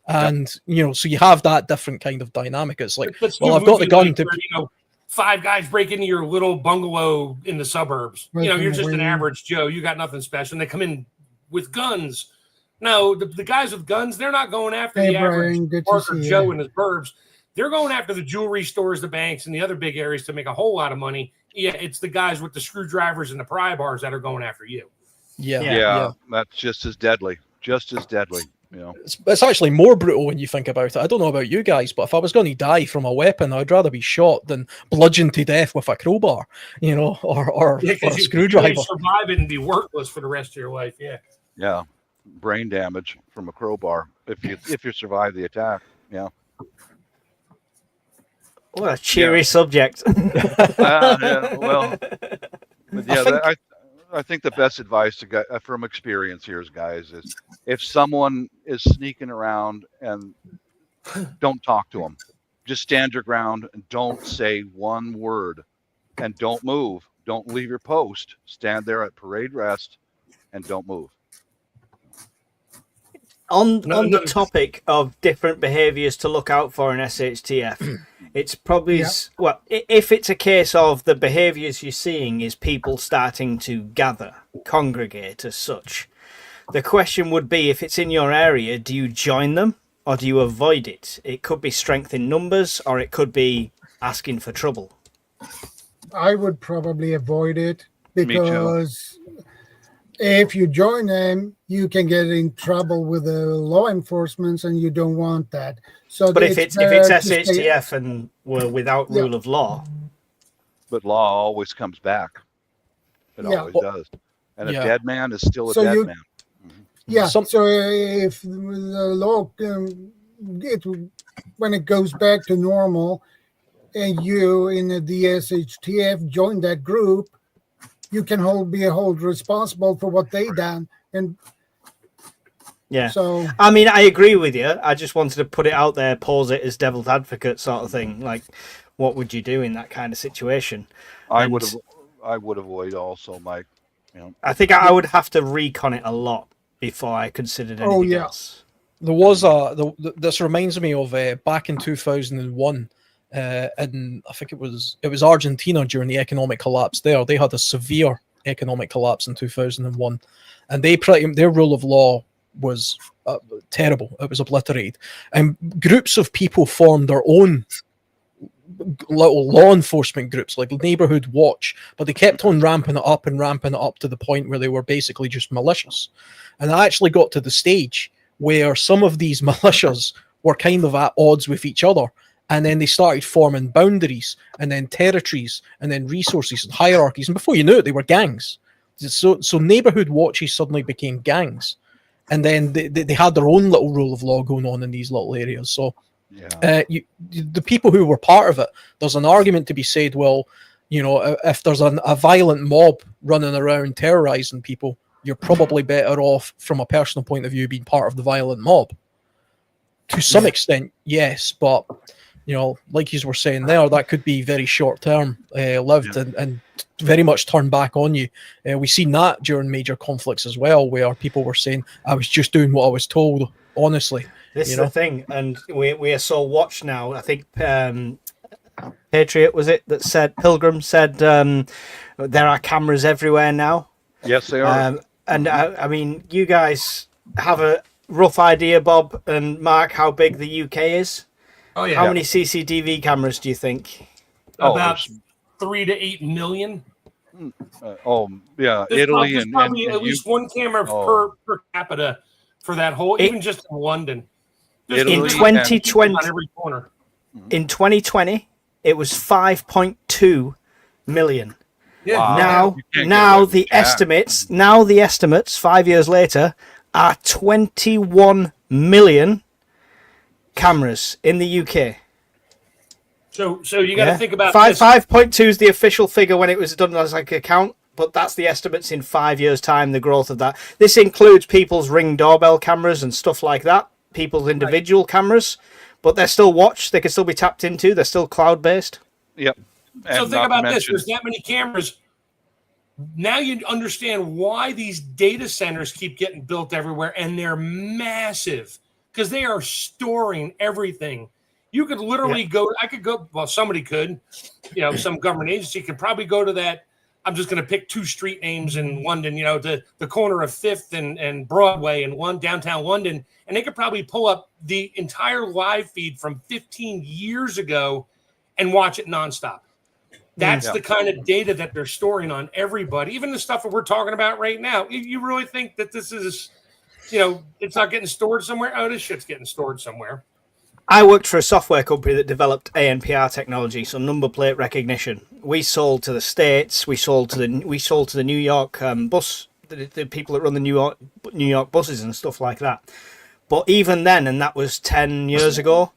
And so you have that different kind of dynamic. It's like, well, I've got the gun to. 5 guys break into your little bungalow in the suburbs. You're just an average Joe. You got nothing special. And they come in with guns. No, the guys with guns, they're not going after the average Parker Joe in his burbs. They're going after the jewelry stores, the banks, and the other big areas to make a whole lot of money. Yeah, it's the guys with the screwdrivers and the pry bars that are going after you. Yeah. That's just as deadly. It's actually more brutal when you think about it. I don't know about you guys, but if I was going to die from a weapon, I'd rather be shot than bludgeoned to death with a crowbar, or a screwdriver. You survive it and be worthless for the rest of your life. Yeah, brain damage from a crowbar if you survive the attack. Yeah. What a cheery subject. Well, I think the best advice to get from experience here, guys, is if someone is sneaking around, and don't talk to them. Just stand your ground and don't say one word, and don't move. Don't leave your post. Stand there at parade rest and don't move. On the topic of different behaviours to look out for in SHTF, it's probably if it's a case of the behaviours you're seeing is people starting to gather, congregate as such. The question would be, if it's in your area, do you join them or do you avoid it? It could be strength in numbers, or it could be asking for trouble. I would probably avoid it, because if you join them, you can get in trouble with the law enforcement, and you don't want that. So, but if it's SHTF and we're without rule of law, but law always comes back. It always does, and a dead man is still a dead man. Yeah. So if the law, when it goes back to normal, and you in the DSHTF join that group, you can be held responsible for what they done. And Yeah. so, I mean, I agree with you. I just wanted to put it out there, pose it as devil's advocate sort of thing. Like, what would you do in that kind of situation? I would avoid also, Mike. You know, I think I would have to recon it a lot before I considered anything else. There was this reminds me of back in 2001, and I think it was Argentina during the economic collapse there. They had a severe economic collapse in 2001, and their rule of law was terrible. It was obliterated, and groups of people formed their own little law enforcement groups like Neighborhood Watch, but they kept on ramping it up to the point where they were basically just malicious. And I actually got to the stage where some of these militias were kind of at odds with each other, and then they started forming boundaries and then territories and then resources and hierarchies, and before you knew it, they were gangs. So Neighborhood Watches suddenly became gangs, and then they had their own little rule of law going on in these little areas. So the people who were part of it, there's an argument to be said, well, you know, if there's a violent mob running around terrorizing people, you're probably better off from a personal point of view being part of the violent mob. To some extent, yes, but you know, like you were saying there, that could be very short term lived and very much turn back on you. We've seen that during major conflicts as well, where people were saying, I was just doing what I was told, honestly. This is the thing, and we are so watched now. I think Patriot, was it, that said, Pilgrim said, there are cameras everywhere now. Yes, they are. And I mean, you guys have a rough idea, Bob and Mark, how big the UK is? Oh, yeah. How many CCTV cameras do you think? About 3 to 8 million. Italy and probably at least one camera per capita for that whole, even just in London. In 2020, on every corner. In 2020, it was 5.2 million. Yeah. Wow. Now the estimates 5 years later are 21 million cameras in the UK. So you got to think about 5.2 is the official figure when it was done as like a count, but that's the estimates in 5 years' time, the growth of that. This includes people's Ring doorbell cameras and stuff like that, people's individual cameras, but they're still watched. They can still be tapped into. They're still cloud-based. Yep. So think about this. There's that many cameras. Now you understand why these data centers keep getting built everywhere, and they're massive because they are storing everything. You could literally go, I could go, well, somebody could, you know, some government agency could probably go to that. I'm just going to pick 2 street names in London, you know, the corner of 5th and Broadway in downtown London, and they could probably pull up the entire live feed from 15 years ago and watch it nonstop. That's the kind of data that they're storing on everybody, even the stuff that we're talking about right now. You really think that this is, you know, it's not getting stored somewhere? Oh, this shit's getting stored somewhere. I worked for a software company that developed ANPR technology, so number plate recognition. We sold to the States. We sold to the New York bus, the people that run the New York buses and stuff like that. But even then, and that was 10 years ago,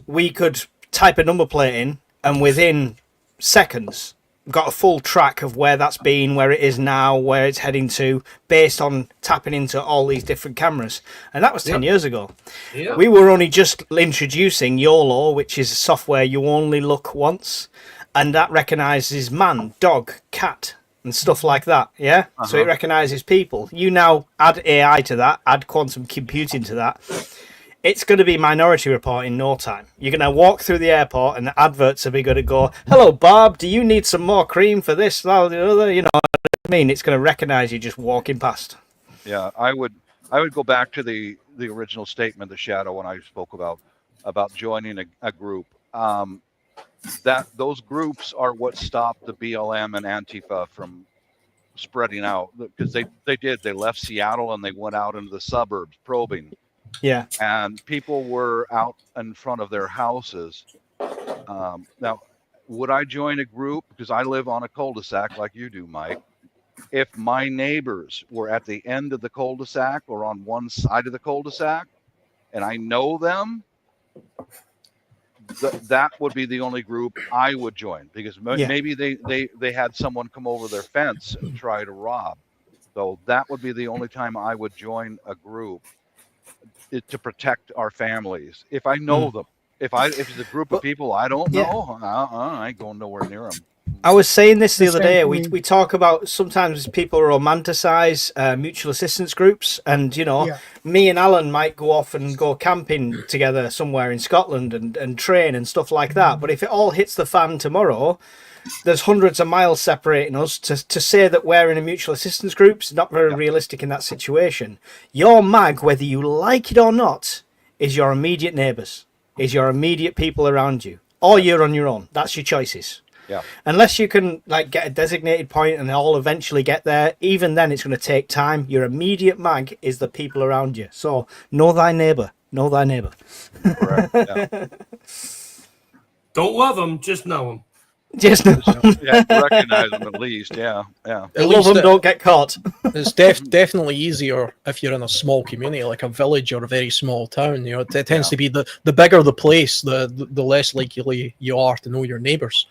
we could type a number plate in, and within seconds, got a full track of where that's been, where it is now, where it's heading to, based on tapping into all these different cameras. And that was 10 years ago. Yep. We were only just introducing YOLO, which is software you only look once, and that recognizes man, dog, cat, and stuff like that. Yeah. So it recognizes people. You now add AI to that, add quantum computing to that. It's going to be Minority Report in no time. You're going to walk through the airport and the adverts are going to go, hello, Bob, do you need some more cream for this, that, or the other? You know what I mean? It's going to recognize you just walking past. Yeah, I would go back to the original statement, the shadow, when I spoke about joining a group. That those groups are what stopped the BLM and Antifa from spreading out, because they left Seattle and they went out into the suburbs probing. Yeah. And people were out in front of their houses. Now, would I join a group? Because I live on a cul-de-sac like you do, Mike. If my neighbors were at the end of the cul-de-sac or on one side of the cul-de-sac, and I know them, that would be the only group I would join, because Yeah. maybe they had someone come over their fence and try to rob. So that would be the only time I would join a group, to protect our families. If I know them, if it's a group of people I don't Yeah. know, I ain't going nowhere near them. I was saying this the The other same day. for We me. we talk about sometimes people romanticize mutual assistance groups, and Yeah. me and Alan might go off and go camping together somewhere in Scotland and train and stuff like that. But if it all hits the fan tomorrow, there's hundreds of miles separating us. To say that we're in a mutual assistance group is not very realistic in that situation. Your mag, whether you like it or not, is your immediate neighbours, is your immediate people around you, or you're on your own. That's your choices. Yeah. Unless you can get a designated point and they'll eventually get there, even then it's going to take time. Your immediate mag is the people around you. So know thy neighbour. Know thy neighbour. Correct. Yeah. Don't love them, just know them. Just know. Yeah, recognize them at least. Yeah. Love least them, don't get caught. It's definitely easier if you're in a small community, like a village or a very small town. It tends to be the bigger the place, the less likely you are to know your neighbours.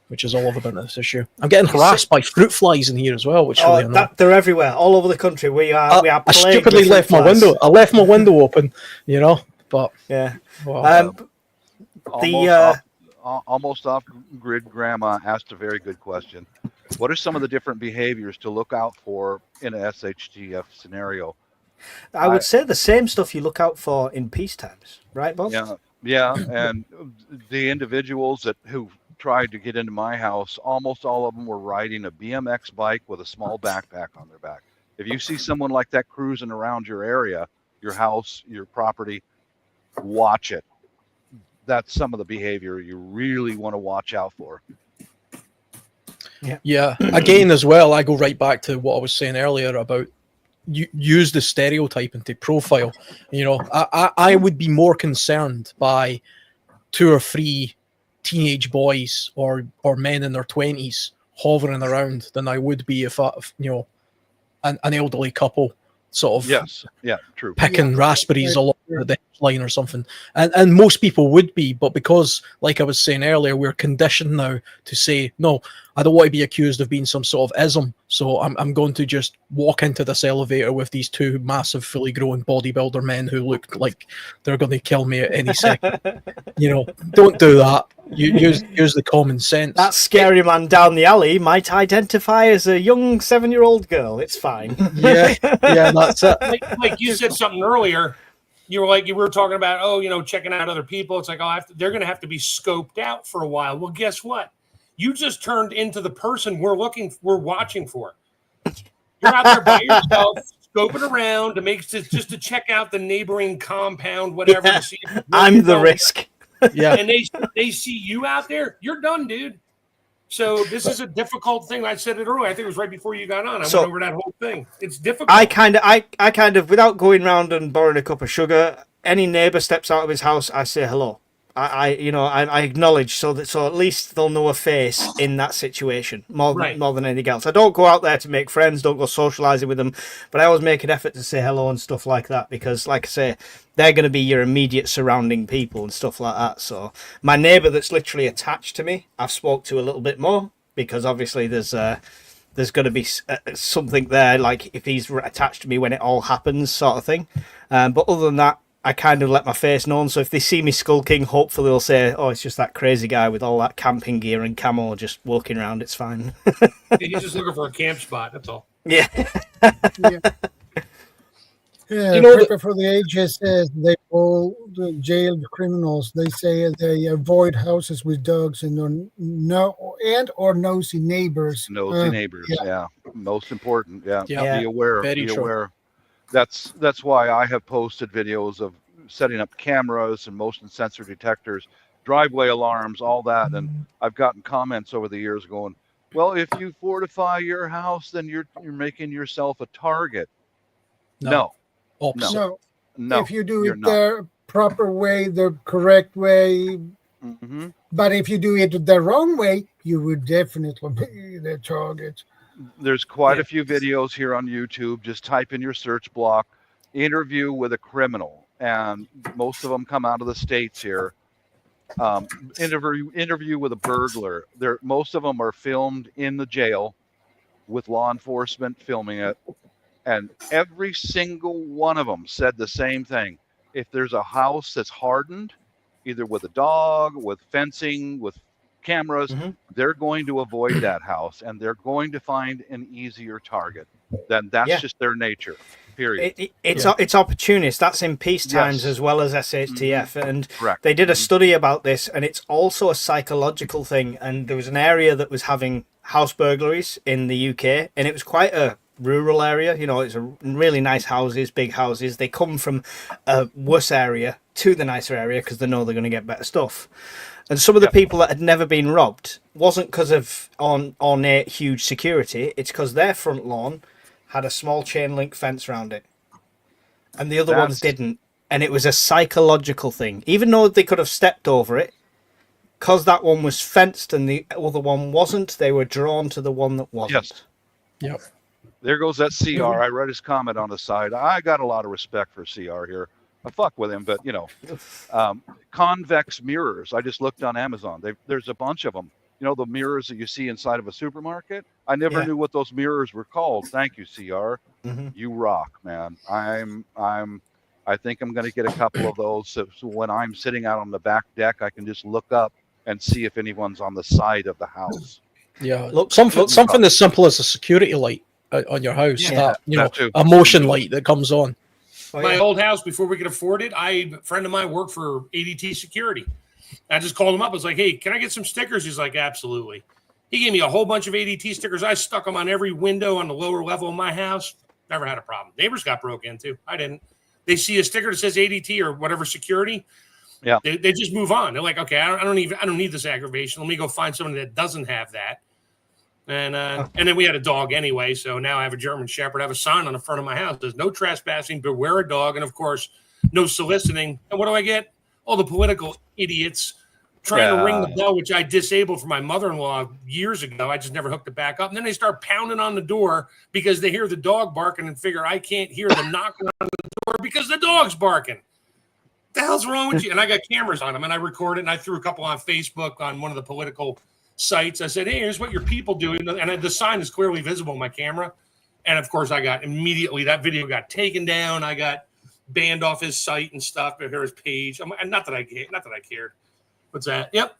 Which is all over about this issue. I'm getting harassed by fruit flies in here as well, which really annoying. They're everywhere, all over the country. We are. I stupidly left my window. I left my window open, But Yeah. well, Almost off grid grandma asked a very good question. What are some of the different behaviors to look out for in an SHTF scenario? I would say the same stuff you look out for in peace times, right, Bob? Yeah, and the individuals who tried to get into my house, almost all of them were riding a BMX bike with a small backpack on their back. If you see someone like that cruising around your area, your house, your property, watch it. That's some of the behavior you really want to watch out for. Yeah. Again, as well, I go right back to what I was saying earlier about use the stereotyping to profile. I would be more concerned by 2 or 3 teenage boys or men in their 20s hovering around than I would be if an elderly couple sort of true picking raspberries along the line or something, and most people would be, but because, like I was saying earlier, we're conditioned now to say, no, I don't want to be accused of being some sort of ism, so I'm going to just walk into this elevator with these 2 massive fully grown bodybuilder men who look like they're going to kill me at any second. Don't do that. Use the common sense. That scary man down the alley might identify as a young 7-year-old girl. It's fine. Yeah, that's it. Like you said something earlier. You were talking about, checking out other people. It's like, they're going to have to be scoped out for a while. Well, guess what? You just turned into the person we're watching for. You're out there by yourself, scoping around just to check out the neighboring compound, whatever. To see I'm the risk. Yeah. And they see you out there, you're done, dude. So this is a difficult thing. I said it earlier. I think it was right before you got on. I went over that whole thing. It's difficult. I kind of, without going round and borrowing a cup of sugar, any neighbour steps out of his house, I say hello. I acknowledge so at least they'll know a face in that situation more than anything else. I don't go out there to make friends, don't go socialising with them, but I always make an effort to say hello and stuff like that, because, like I say, they're going to be your immediate surrounding people and stuff like that. So my neighbour that's literally attached to me, I've spoke to a little bit more, because obviously there's going to be something there, like if he's attached to me when it all happens, sort of thing. But other than that, I kind of let my face known, so if they see me skulking, hopefully they'll say, oh, it's just that crazy guy with all that camping gear and camo just walking around, it's fine. He's just looking for a camp spot, that's all. Yeah. Prepper for the Ages says they all the jailed criminals. They say they avoid houses with dogs and or nosy neighbors. Nosy neighbors, most important. Yeah. Be aware. Very be true. aware. That's why I have posted videos of setting up cameras and motion sensor detectors, driveway alarms, all that. And I've gotten comments over the years going, well, if you fortify your house, then you're making yourself a target. No. Opposite. No. If you do it the proper way, the correct way, but if you do it the wrong way, you would definitely be the target. There's quite a few videos here on YouTube. Just type in your search block, interview with a criminal, and most of them come out of the States here. interview with a burglar. Most of them are filmed in the jail with law enforcement filming it, and every single one of them said the same thing. If there's a house that's hardened, either with a dog, with fencing, with cameras, they're going to avoid that house, and they're going to find an easier target. Then that's just their nature. Period. It's opportunist. That's in peace times as well as SHTF. And they did a study about this, and it's also a psychological thing. And there was an area that was having house burglaries in the UK, and it was quite a rural area. You know, it's a really nice houses, big houses. They come from a worse area to the nicer area because they know they're going to get better stuff. And some of the people that had never been robbed wasn't because of ornate huge security. It's because their front lawn had a small chain link fence around it, and the other ones didn't. And it was a psychological thing. Even though they could have stepped over it, because that one was fenced and the other one wasn't, they were drawn to the one that wasn't. Yes. Yep. There goes that CR. I read his comment on the side. I got a lot of respect for CR here. I fuck with him, but you know, convex mirrors. I just looked on Amazon. There's a bunch of them. You know, the mirrors that you see inside of a supermarket? I never knew what those mirrors were called. Thank you, CR. You rock, man. I think I'm going to get a couple of those. So when I'm sitting out on the back deck, I can just look up and see if anyone's on the side of the house. Yeah. Something as simple as a security light on your house. Yeah, a motion light that comes on. My old house, before we could afford it, a friend of mine worked for ADT Security. I just called him up. I was like, hey, can I get some stickers? He's like, absolutely. He gave me a whole bunch of ADT stickers. I stuck them on every window on the lower level of my house. Never had a problem. Neighbors got broke into. I didn't. They see a sticker that says ADT or whatever security. Yeah. They just move on. They're like, okay, I don't need this aggravation. Let me go find someone that doesn't have that. And then we had a dog anyway. So now I have a German Shepherd. I have a sign on the front of my house. There's no trespassing, beware a dog. And of course, no soliciting. And what do I get? All the political idiots trying to ring the bell, which I disabled for my mother-in-law years ago. I just never hooked it back up. And then they start pounding on the door because they hear the dog barking and figure I can't hear the knock on the door because the dog's barking. What the hell's wrong with you? And I got cameras on them, and I recorded, and I threw a couple on Facebook on one of the political sites. I said, hey, here's what your people do. And the sign is clearly visible in my camera. And, of course, I got immediately that video got taken down. I got banned off his site and stuff, or his page. Not that I cared. What's that? Yep.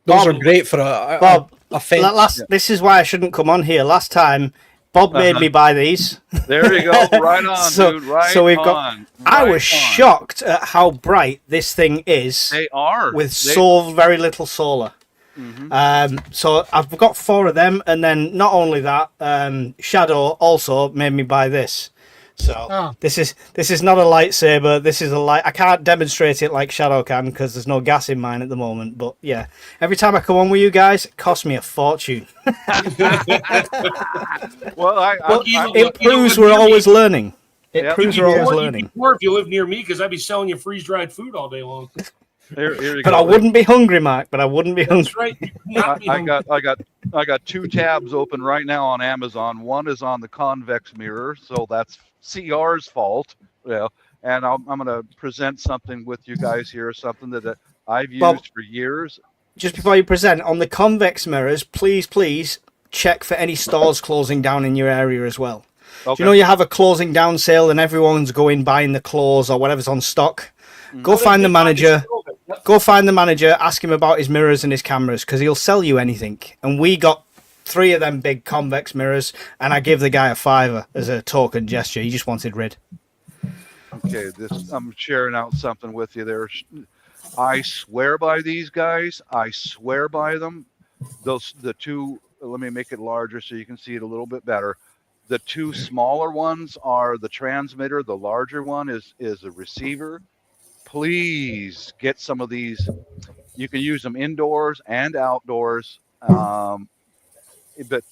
Those are great for a fence. This is why I shouldn't come on here. Last time, Bob made me buy these. There you go. Right on, dude. Right so we've on. Got. I was shocked at how bright this thing is. They are with so very little solar. So I've got 4 of them, and then not only that, Shadow also made me buy this. So this is not a lightsaber. This is a light. I can't demonstrate it like Shadow can because there's no gas in mine at the moment. But yeah, every time I come on with you guys, it costs me a fortune. Well, it proves we're always learning. It proves we're always learning. Or if you live near me, because I'd be selling you freeze-dried food all day long. But I wouldn't be hungry, Mark. But I wouldn't be hungry. Right. I got 2 tabs open right now on Amazon. One is on the convex mirror, so that's CR's fault. And I'm going to present something with you guys here, something that I've used for years. Just before you present, on the convex mirrors, please check for any stores closing down in your area as well. Okay. Do you know you have a closing down sale and everyone's going buying the clothes or whatever's on stock? Go find the manager. Go find the manager, ask him about his mirrors and his cameras because he'll sell you anything. And we got 3 of them big convex mirrors, and I give the guy a $5 as a token gesture. He just wanted rid. Okay, I'm sharing out something with you there. I swear by these guys. I swear by them. The 2. Let me make it larger so you can see it a little bit better. The 2 smaller ones are the transmitter. The larger one is a receiver. Please get some of these. You can use them indoors and outdoors. But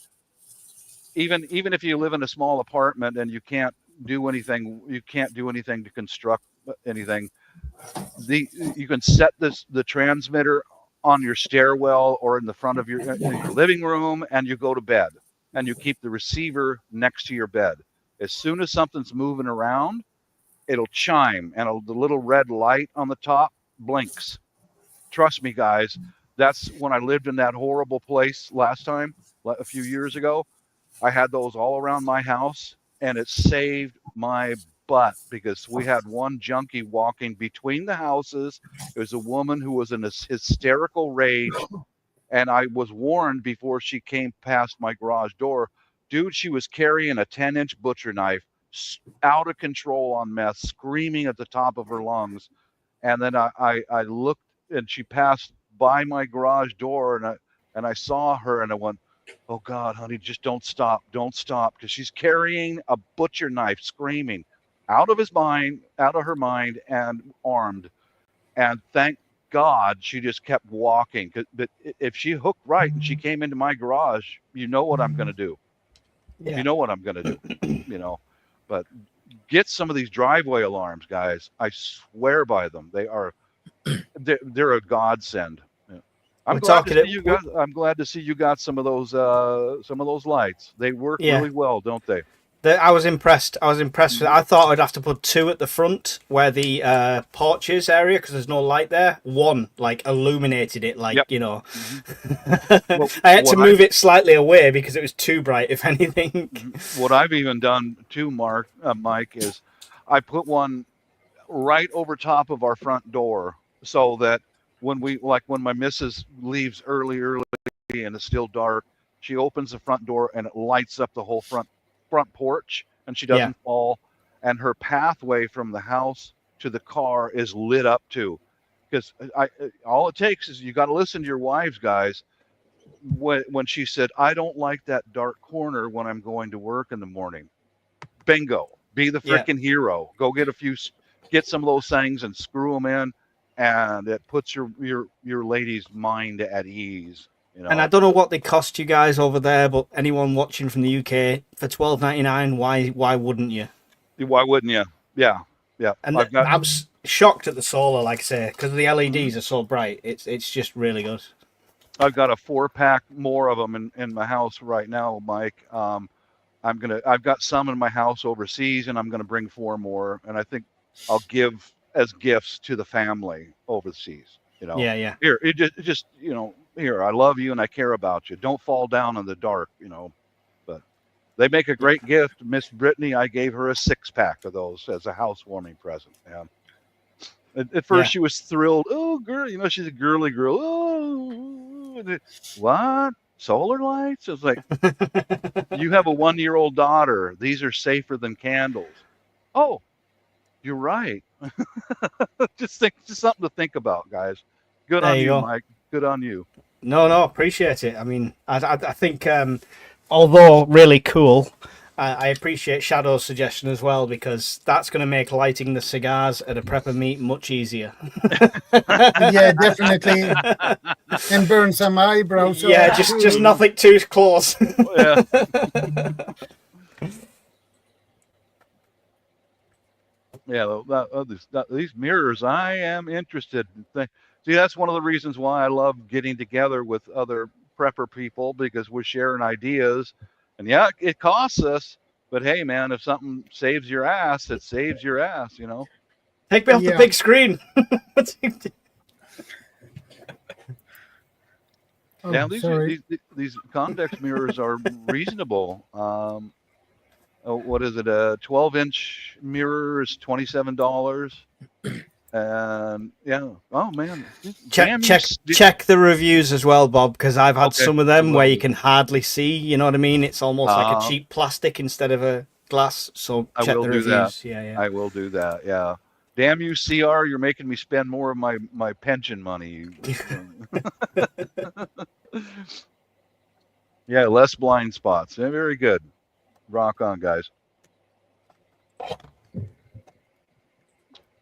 even if you live in a small apartment and you can't do anything to construct anything, you can set the transmitter on your stairwell or in the front of your living room, and you go to bed, and you keep the receiver next to your bed. As soon as something's moving around, it'll chime, and the little red light on the top blinks. trust me, guys, that's when I lived in that horrible place last time, a few years ago. I had those all around my house, and it saved my butt because we had one junkie walking between the houses. It was a woman who was in a hysterical rage, and I was warned before she came past my garage door. Dude, she was carrying a 10-inch butcher knife, out of control on meth, screaming at the top of her lungs. And then I looked, and she passed by my garage door, and I saw her, and I went, oh God, honey, just don't stop, because she's carrying a butcher knife, screaming, out of her mind, and armed. And thank God she just kept walking. But if she hooked right and she came into my garage, you know what I'm going to do. Yeah. You know what I'm going to do. But get some of these driveway alarms, guys. I swear by them. They're a godsend. I'm glad to see you got some of those lights. They work really well, don't they? I was impressed. I thought I'd have to put 2 at the front where the porch is area because there's no light there. 1 like illuminated it, like yep. Well, I had to move it slightly away because it was too bright. If anything, what I've even done too, Mike, is I put one right over top of our front door so that when my missus leaves early and it's still dark, she opens the front door and it lights up the whole front porch, and she doesn't fall, and her pathway from the house to the car is lit up too. Because all it takes is you got to listen to your wives, guys. When she said, I don't like that dark corner when I'm going to work in the morning. Bingo. Be the freaking hero. Go get some of those things and screw them in, and it puts your lady's mind at ease. And I don't know what they cost you guys over there, but anyone watching from the UK, for $12.99, why wouldn't you? Why wouldn't you? Yeah. And I'm shocked at the solar, like I say, because the LEDs are so bright. It's just really good. I've got a 4-pack more of them in my house right now, Mike. I've got some in my house overseas, and I'm gonna bring 4 more, and I think I'll give as gifts to the family overseas. Yeah. Here, it just here, I love you and I care about you. Don't fall down in the dark, But they make a great gift. Miss Brittany, I gave her a 6-pack of those as a housewarming present. Yeah. At first, she was thrilled. Oh, girl, she's a girly girl. Oh, what? Solar lights? It's like, you have a 1-year-old daughter. These are safer than candles. Oh, you're right. just something to think about, guys. Good on you, Mike. Good on you. No, appreciate it. I mean, I think, although really cool, I appreciate Shadow's suggestion as well, because that's going to make lighting the cigars at a prepper meet much easier. Yeah, definitely. And burn some eyebrows. Yeah, just nothing too close. Yeah. Yeah, these mirrors, I am interested. See, that's one of the reasons why I love getting together with other prepper people, because we're sharing ideas. And yeah, it costs us, but hey, man, if something saves your ass, it saves your ass, Take me off the big screen. These convex mirrors are reasonable. What is it? A 12-inch mirror is $27. And oh man, check the reviews as well, Bob, because I've had some of them where you can hardly see. You know what I mean? It's almost like a cheap plastic instead of a glass. So check the reviews. That. Yeah. I will do that. Yeah. Damn you, CR! You're making me spend more of my pension money. Yeah, less blind spots. Yeah, very good. Rock on, guys.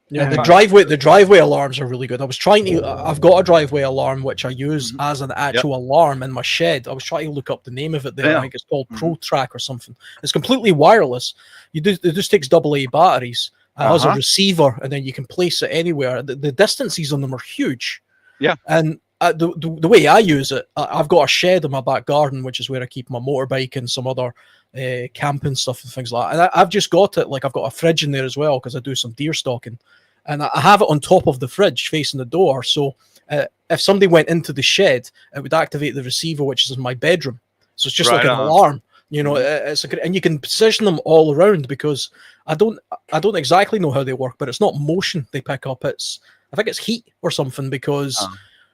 Yeah, the driveway alarms are really good. I've got a driveway alarm which I use as an actual alarm in my shed. I was trying to look up the name of it there. I think it's called ProTrack or something. It's completely wireless. It just takes AA batteries. It has a receiver, and then you can place it anywhere. The distances on them are huge. Yeah. And the way I use it, I've got a shed in my back garden, which is where I keep my motorbike and some other camping stuff and things like that. And I've just got it, like I've got a fridge in there as well because I do some deer stalking. And I have it on top of the fridge facing the door. So if somebody went into the shed, it would activate the receiver, which is in my bedroom. So it's just Right like an on. alarm. You know, it's and you can position them all around, because I don't exactly know how they work, but it's not motion they pick up. I think it's heat or something, because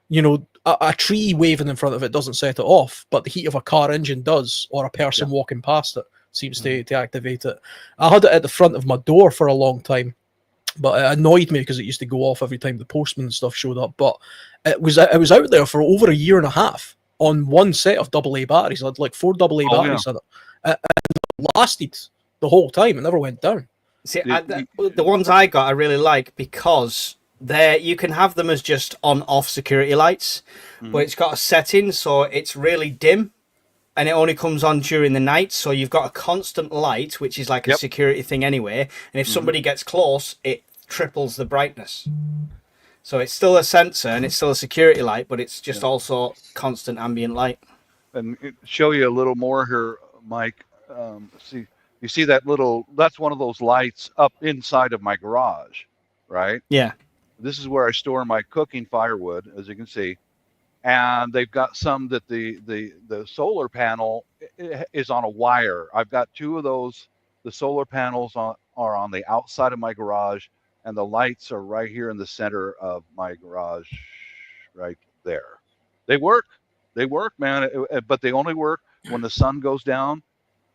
you know, a tree waving in front of it doesn't set it off, but the heat of a car engine does, or a person walking past it seems to activate it. I had it at the front of my door for a long time, but it annoyed me because it used to go off every time the postman and stuff showed up. But it was out there for over a year and a half on one set of AA batteries. I had like 4 AA batteries in it. It lasted the whole time. It never went down. See, the ones I got I really like, because you can have them as just on-off security lights, but it's got a setting so it's really dim, and it only comes on during the night. So you've got a constant light, which is like a security thing anyway. And if somebody gets close, it triples the brightness. So it's still a sensor and it's still a security light, but it's just also constant ambient light. And show you a little more here, Mike. See, you see that little? That's one of those lights up inside of my garage, right? Yeah. This is where I store my cooking firewood, as you can see. And they've got some that the solar panel is on a wire. I've got 2 of those. The solar panels are on the outside of my garage, and the lights are right here in the center of my garage, right there. They work, man. But they only work when the sun goes down.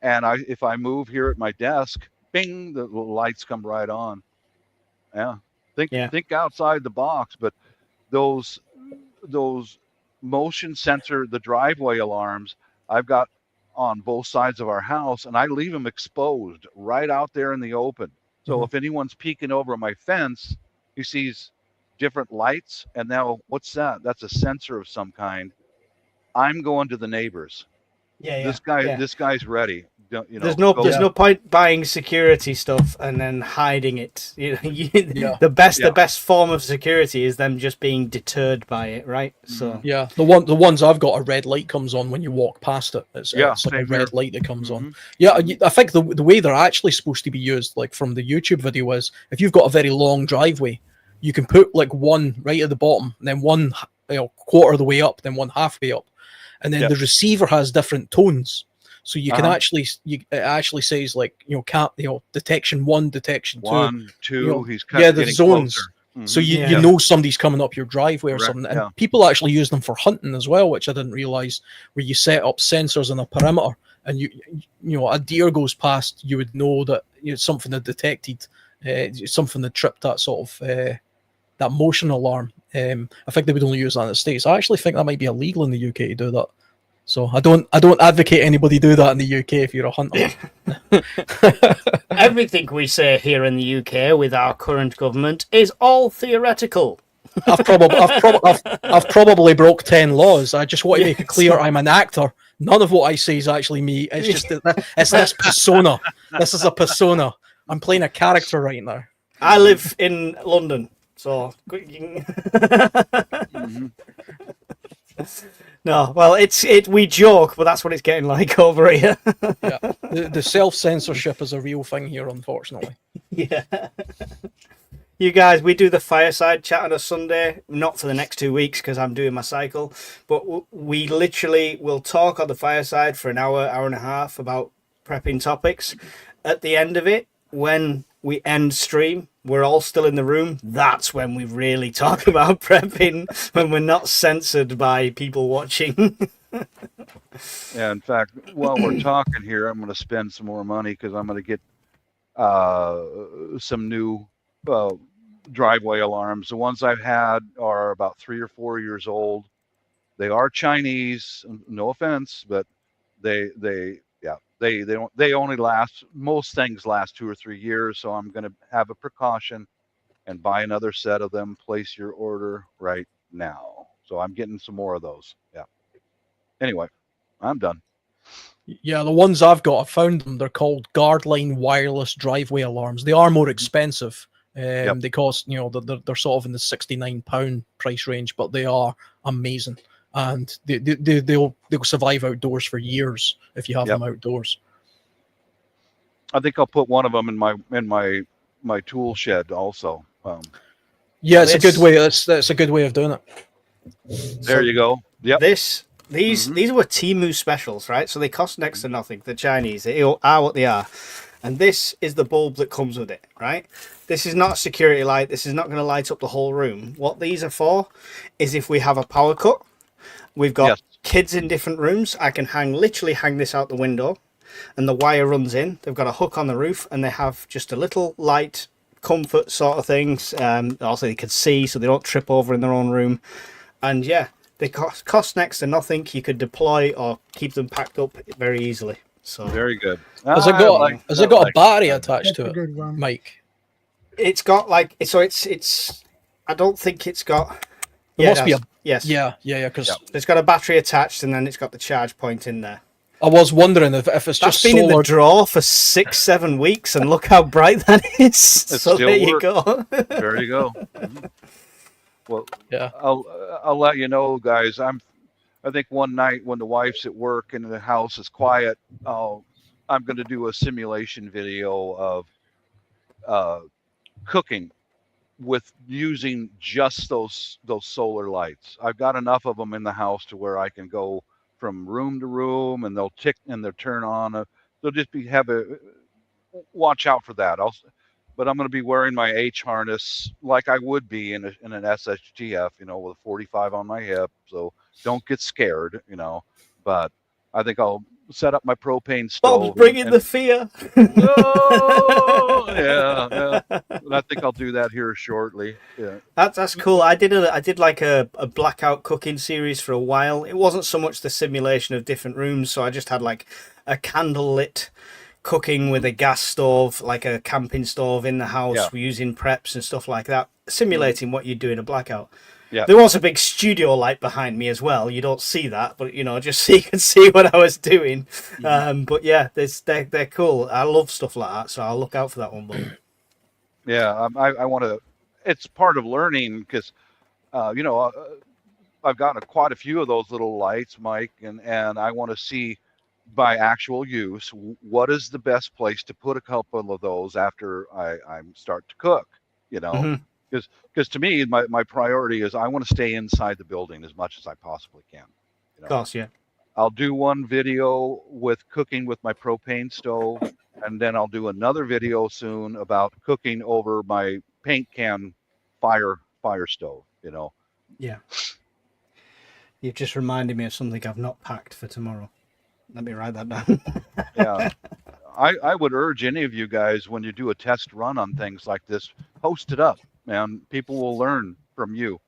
And if I move here at my desk, bing, the lights come right on. Yeah. Think outside the box. But those motion sensor, the driveway alarms, I've got on both sides of our house, and I leave them exposed right out there in the open. So if anyone's peeking over my fence, he sees different lights, and now what's that? That's a sensor of some kind. I'm going to the neighbors. This guy's ready. There's no point buying security stuff and then hiding it. The best form of security is them just being deterred by it, right? So the ones I've got, a red light comes on when you walk past it. It's like a red light that comes on. Yeah, I think the way they're actually supposed to be used, like from the YouTube video, is if you've got a very long driveway, you can put like one right at the bottom, and then one quarter of the way up, then one halfway up, and then the receiver has different tones. So you can it actually says like detection 1, detection 2. 1, 2. He's the zones. So you know somebody's coming up your driveway or something. And people actually use them for hunting as well, which I didn't realize. Where you set up sensors on a perimeter, and a deer goes past, you would know that something had detected, something that tripped that sort of that motion alarm. I think they would only use that in the States. I actually think that might be illegal in the UK to do that. So I don't advocate anybody do that in the UK if you're a hunter. Everything we say here in the UK with our current government is all theoretical. I've probably broke 10 laws. I just want to make it clear I'm an actor. None of what I say is actually me. It's just it's this persona. This is a persona. I'm playing a character right now. I live in London, so. No, well, we joke, but that's what it's getting like over here. The self-censorship is a real thing here, unfortunately. Yeah. You guys, we do the fireside chat on a Sunday, not for the next 2 weeks because I'm doing my cycle, but we literally will talk on the fireside for an hour and a half about prepping topics. At the end of it, when we end stream, we're all still in the room. That's when we really talk about prepping, when we're not censored by people watching. Yeah, in fact, while we're talking here, I'm going to spend some more money because I'm going to get some new driveway alarms. The ones I've had are about 3 or 4 years old. They are Chinese, no offense, but they only last, most things last 2 or 3 years. So I'm going to have a precaution and buy another set of them. Place your order right now. So I'm getting some more of those. Yeah. Anyway, I'm done. Yeah, the ones I've got, I found them. They're called Guardline wireless driveway alarms. They are more expensive. They cost, they're sort of in the £69 price range, but they are amazing. And they'll survive outdoors for years if you have them outdoors. I think I'll put one of them in my tool shed also. It's a good way. That's a good way of doing it. There you go. Yep. These were Temu specials, right? So they cost next to nothing. The Chinese, they are what they are. And this is the bulb that comes with it, right? This is not a security light. This is not going to light up the whole room. What these are for is if we have a power cut, we've got kids in different rooms. I can literally hang this out the window and the wire runs in. They've got a hook on the roof and they have just a little light comfort sort of things. Also, they can see so they don't trip over in their own room. And yeah, they cost next to nothing. You could deploy or keep them packed up very easily. So very good. Has it got a battery attached to That's a it, good one. Mike? it's got like it's. I don't think it's got. There must be a yes. yeah. Because It's got a battery attached and then it's got the charge point in there. I was wondering if it's That's just been in the solar. draw for 6-7 weeks, and look how bright that is. So still there you works. go. There you go. Mhm. Well, Yeah. I'll let you know, guys. I think one night when the wife's at work and the house is quiet, I'm going to do a simulation video of cooking with using just those solar lights. I've got enough of them in the house to where I can go from room to room, and they'll tick and they'll turn on. They'll just watch out for that. But I'm going to be wearing my H harness like I would be in an SHTF, with a 45 on my hip. So don't get scared, But I think I'll set up my propane stove. Bob's bringing the fear. Oh, yeah. And I think I'll do that here shortly. Yeah. That's cool. I did like a blackout cooking series for a while. It wasn't so much the simulation of different rooms, so I just had like a candle lit cooking with a gas stove, like a camping stove in the house. Yeah. We're using preps and stuff like that, simulating what you do in a blackout. Yeah. There was a big studio light behind me as well. You don't see that, but just so you can see what I was doing. But yeah, they're cool. I love stuff like that, so I'll look out for that one. But Yeah, I want to. It's part of learning because, I've gotten quite a few of those little lights, Mike, and I want to see by actual use what is the best place to put a couple of those after I start to cook. Because to me, my priority is I want to stay inside the building as much as I possibly can. of course, yeah. I'll do one video with cooking with my propane stove, and then I'll do another video soon about cooking over my paint can fire stove. Yeah. You've just reminded me of something I've not packed for tomorrow. Let me write that down. Yeah. I would urge any of you guys, when you do a test run on things like this, post it up, man. People will learn from you.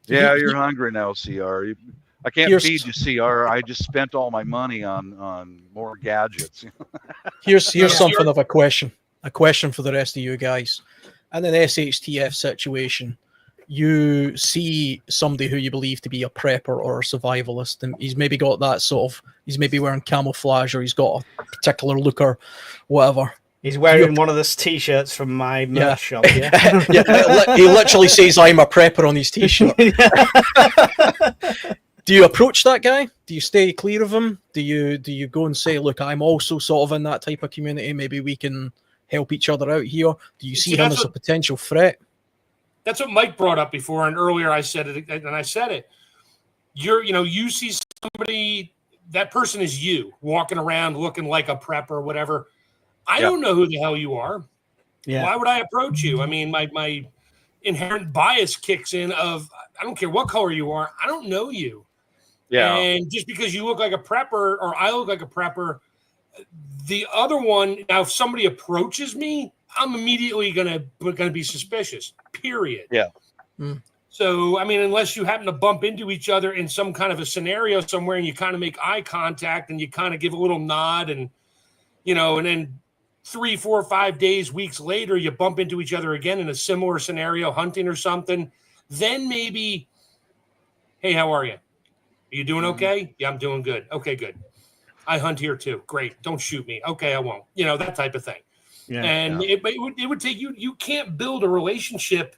Yeah, you're hungry now, CR. I can't feed you, CR. I just spent all my money on more gadgets. Here's something of a question for the rest of you guys. In an SHTF situation, you see somebody who you believe to be a prepper or a survivalist, and he's maybe got that he's maybe wearing camouflage, or he's got a particular look or whatever. He's wearing one of those t-shirts from my merch shop. Yeah. He literally says, "I'm a prepper" on his t-shirt. Do you approach that guy? Do you stay clear of him? Do you go and say, "Look, I'm also sort of in that type of community. Maybe we can help each other out here"? Do you see him as a potential threat? That's what Mike brought up before, and earlier I said it, and I said it. You see somebody, that person is you, walking around looking like a prepper or whatever. I don't know who the hell you are. Yeah. Why would I approach you? I mean, my inherent bias kicks in of, I don't care what color you are, I don't know you. Yeah. And just because you look like a prepper or I look like a prepper, the other one, now if somebody approaches me, I'm immediately gonna be suspicious. Period. Yeah. So I mean, unless you happen to bump into each other in some kind of a scenario somewhere, and you kind of make eye contact, and you kind of give a little nod, and and then 3, 4, 5 days, weeks later, you bump into each other again in a similar scenario, hunting or something. Then maybe, hey, how are you? Are you doing okay? Yeah, I'm doing good. Okay, good. I hunt here too. Great. Don't shoot me. Okay, I won't. That type of thing. Yeah, and it would take you. You can't build a relationship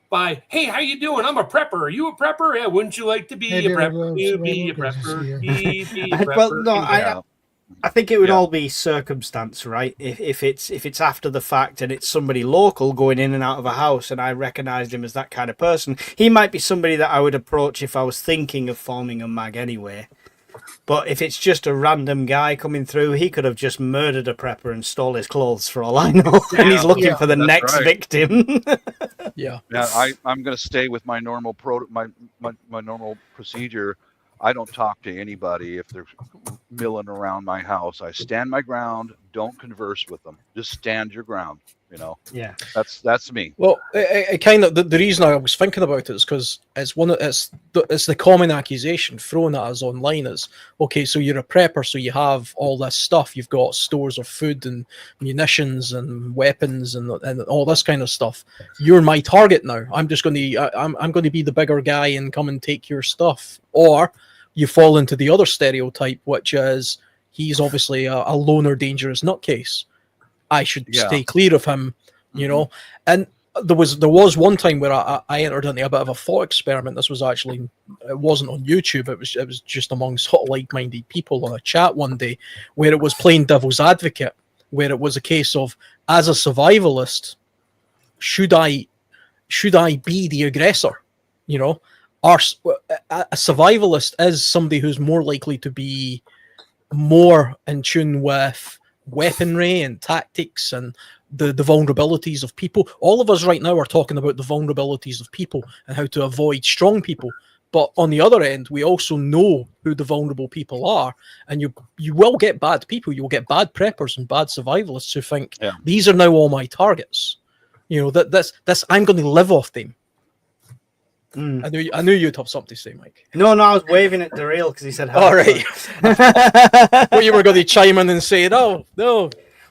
by, hey, how you doing? I'm a prepper. Are you a prepper? Yeah. Wouldn't you like to be a prepper? You be a prepper. Be a prepper. Well, no, I think it would Yeah. all be circumstance, right? If it's after the fact and it's somebody local going in and out of a house, and I recognised him as that kind of person, he might be somebody that I would approach if I was thinking of forming a mag anyway. But if it's just a random guy coming through, he could have just murdered a prepper and stole his clothes for all I know, and he's looking Yeah. for the That's next right. victim. Yeah. Yeah, I'm going to stay with my normal my normal procedure. I don't talk to anybody if they're milling around my house. I stand my ground. Don't converse with them. Just stand your ground. You know, Yeah. that's me. Well, it kind of the reason I was thinking about it is because it's the common accusation thrown at us online is, okay, so you're a prepper, so you have all this stuff. You've got stores of food and munitions and weapons and all this kind of stuff. You're my target now. I'm just going to I'm going to be the bigger guy and come and take your stuff. Or you fall into the other stereotype, which is he's obviously a loner, dangerous nutcase. I should stay clear of him, you know. And there was one time where I entered into a bit of a thought experiment. This was actually, it wasn't on YouTube. It was just among sort of like-minded people on a chat one day, where it was playing devil's advocate, where it was a case of, as a survivalist, should I be the aggressor? You know, a survivalist is somebody who's more likely to be more in tune with weaponry and tactics and the vulnerabilities of people. All of us right now are talking about the vulnerabilities of people and how to avoid strong people. But on the other end, we also know who the vulnerable people are, and you will get bad people. You will get bad preppers and bad survivalists who think these are now all my targets. You know, this I'm going to live off them. I knew you'd have something to say, Mike. No, I was waving at Daryl because he said, "All right." Well, you were going to chime in and say, "No."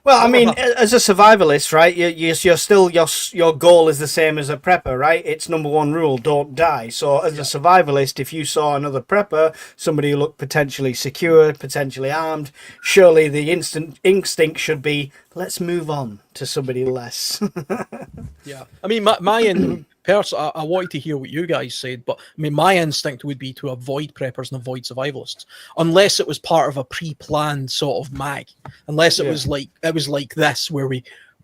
Well, I mean, as a survivalist, right? You're still your goal is the same as a prepper, right? It's number one rule: don't die. So, as a survivalist, if you saw another prepper, somebody who looked potentially secure, potentially armed, surely the instinct should be, let's move on to somebody less. Yeah, I mean, my I wanted to hear what you guys said, but I mean, my instinct would be to avoid preppers and avoid survivalists, unless it was part of a pre-planned sort of mag. Unless it was like this, where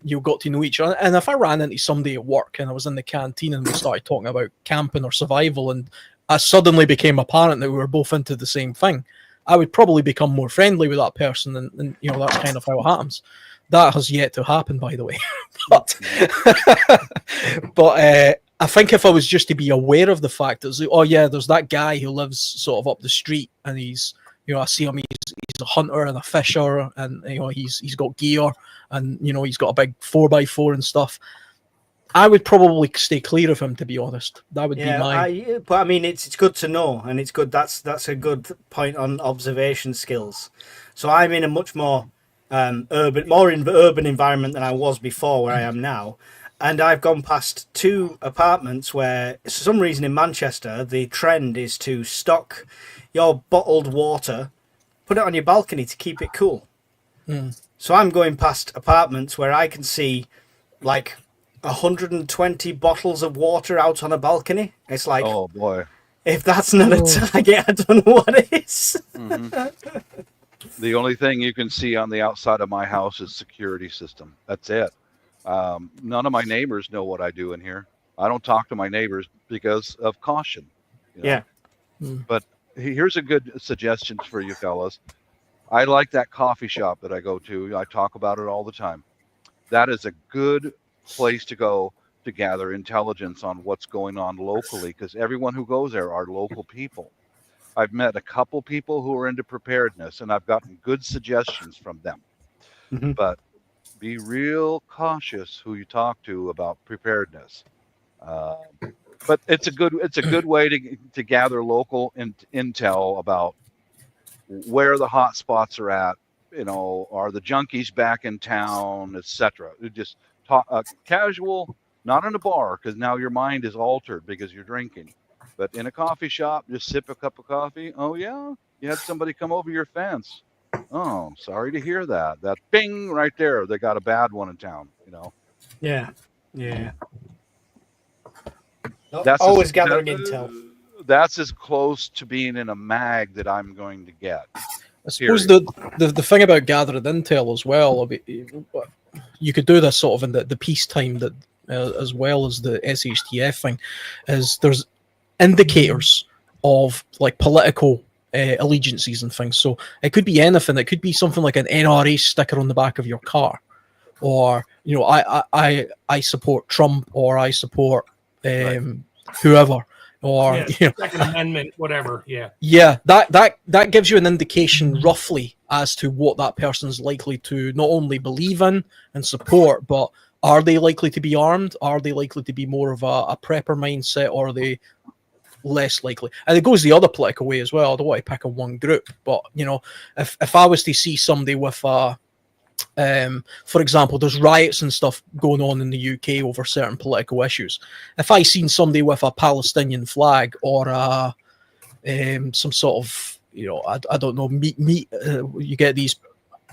you got to know each other. And if I ran into somebody at work and I was in the canteen and we started talking about camping or survival, and I suddenly became apparent that we were both into the same thing, I would probably become more friendly with that person, and you know, that's kind of how it happens. That has yet to happen, by the way. but I think if I was just to be aware of the fact that, oh yeah, there's that guy who lives sort of up the street, and he's, you know, I see him, he's a hunter and a fisher, and you know, he's got gear, and you know, he's got a big 4x4 and stuff. I would probably stay clear of him, to be honest. That would be my. But I mean, it's good to know, and it's good. That's a good point on observation skills. So I'm in a much more urban environment than I was before, where I am now. And I've gone past 2 apartments where, for some reason in Manchester, the trend is to stock your bottled water, put it on your balcony to keep it cool. So I'm going past apartments where I can see like 120 bottles of water out on a balcony. It's like, oh boy, if that's not a target, I don't know what is. The only thing you can see on the outside of my house is security system. That's it. None of my neighbors know what I do in here. I don't talk to my neighbors because of caution. You know? Yeah. But here's a good suggestion for you fellas. I like that coffee shop that I go to. I talk about it all the time. That is a good place to go to gather intelligence on what's going on locally, because everyone who goes there are local people. I've met a couple people who are into preparedness, and I've gotten good suggestions from them. But be real cautious who you talk to about preparedness. But it's a good way to gather local intel about where the hot spots are at. You know, are the junkies back in town, etc. Just talk casual, not in a bar, because now your mind is altered because you're drinking. But in a coffee shop, just sip a cup of coffee. Oh yeah, you had somebody come over your fence. Oh, sorry to hear that. That bing right there. They got a bad one in town, you know. Yeah. That's always gathering intel. That's as close to being in a mag that I'm going to get. I suppose the thing about gathering intel as well, you could do this sort of in the peacetime that as well as the SHTF thing, is there's indicators of like political allegiances and things. So it could be anything. It could be something like an NRA sticker on the back of your car, or I support Trump, or I support whoever, or Second Amendment, whatever. Yeah, that gives you an indication roughly as to what that person's likely to not only believe in and support, but are they likely to be armed? Are they likely to be more of a prepper mindset, or are they less likely? And it goes the other political way as well. I don't want to pick on one group, but if I was to see somebody with for example, there's riots and stuff going on in the UK over certain political issues. If I seen somebody with a Palestinian flag, or some sort of, I don't know, you get these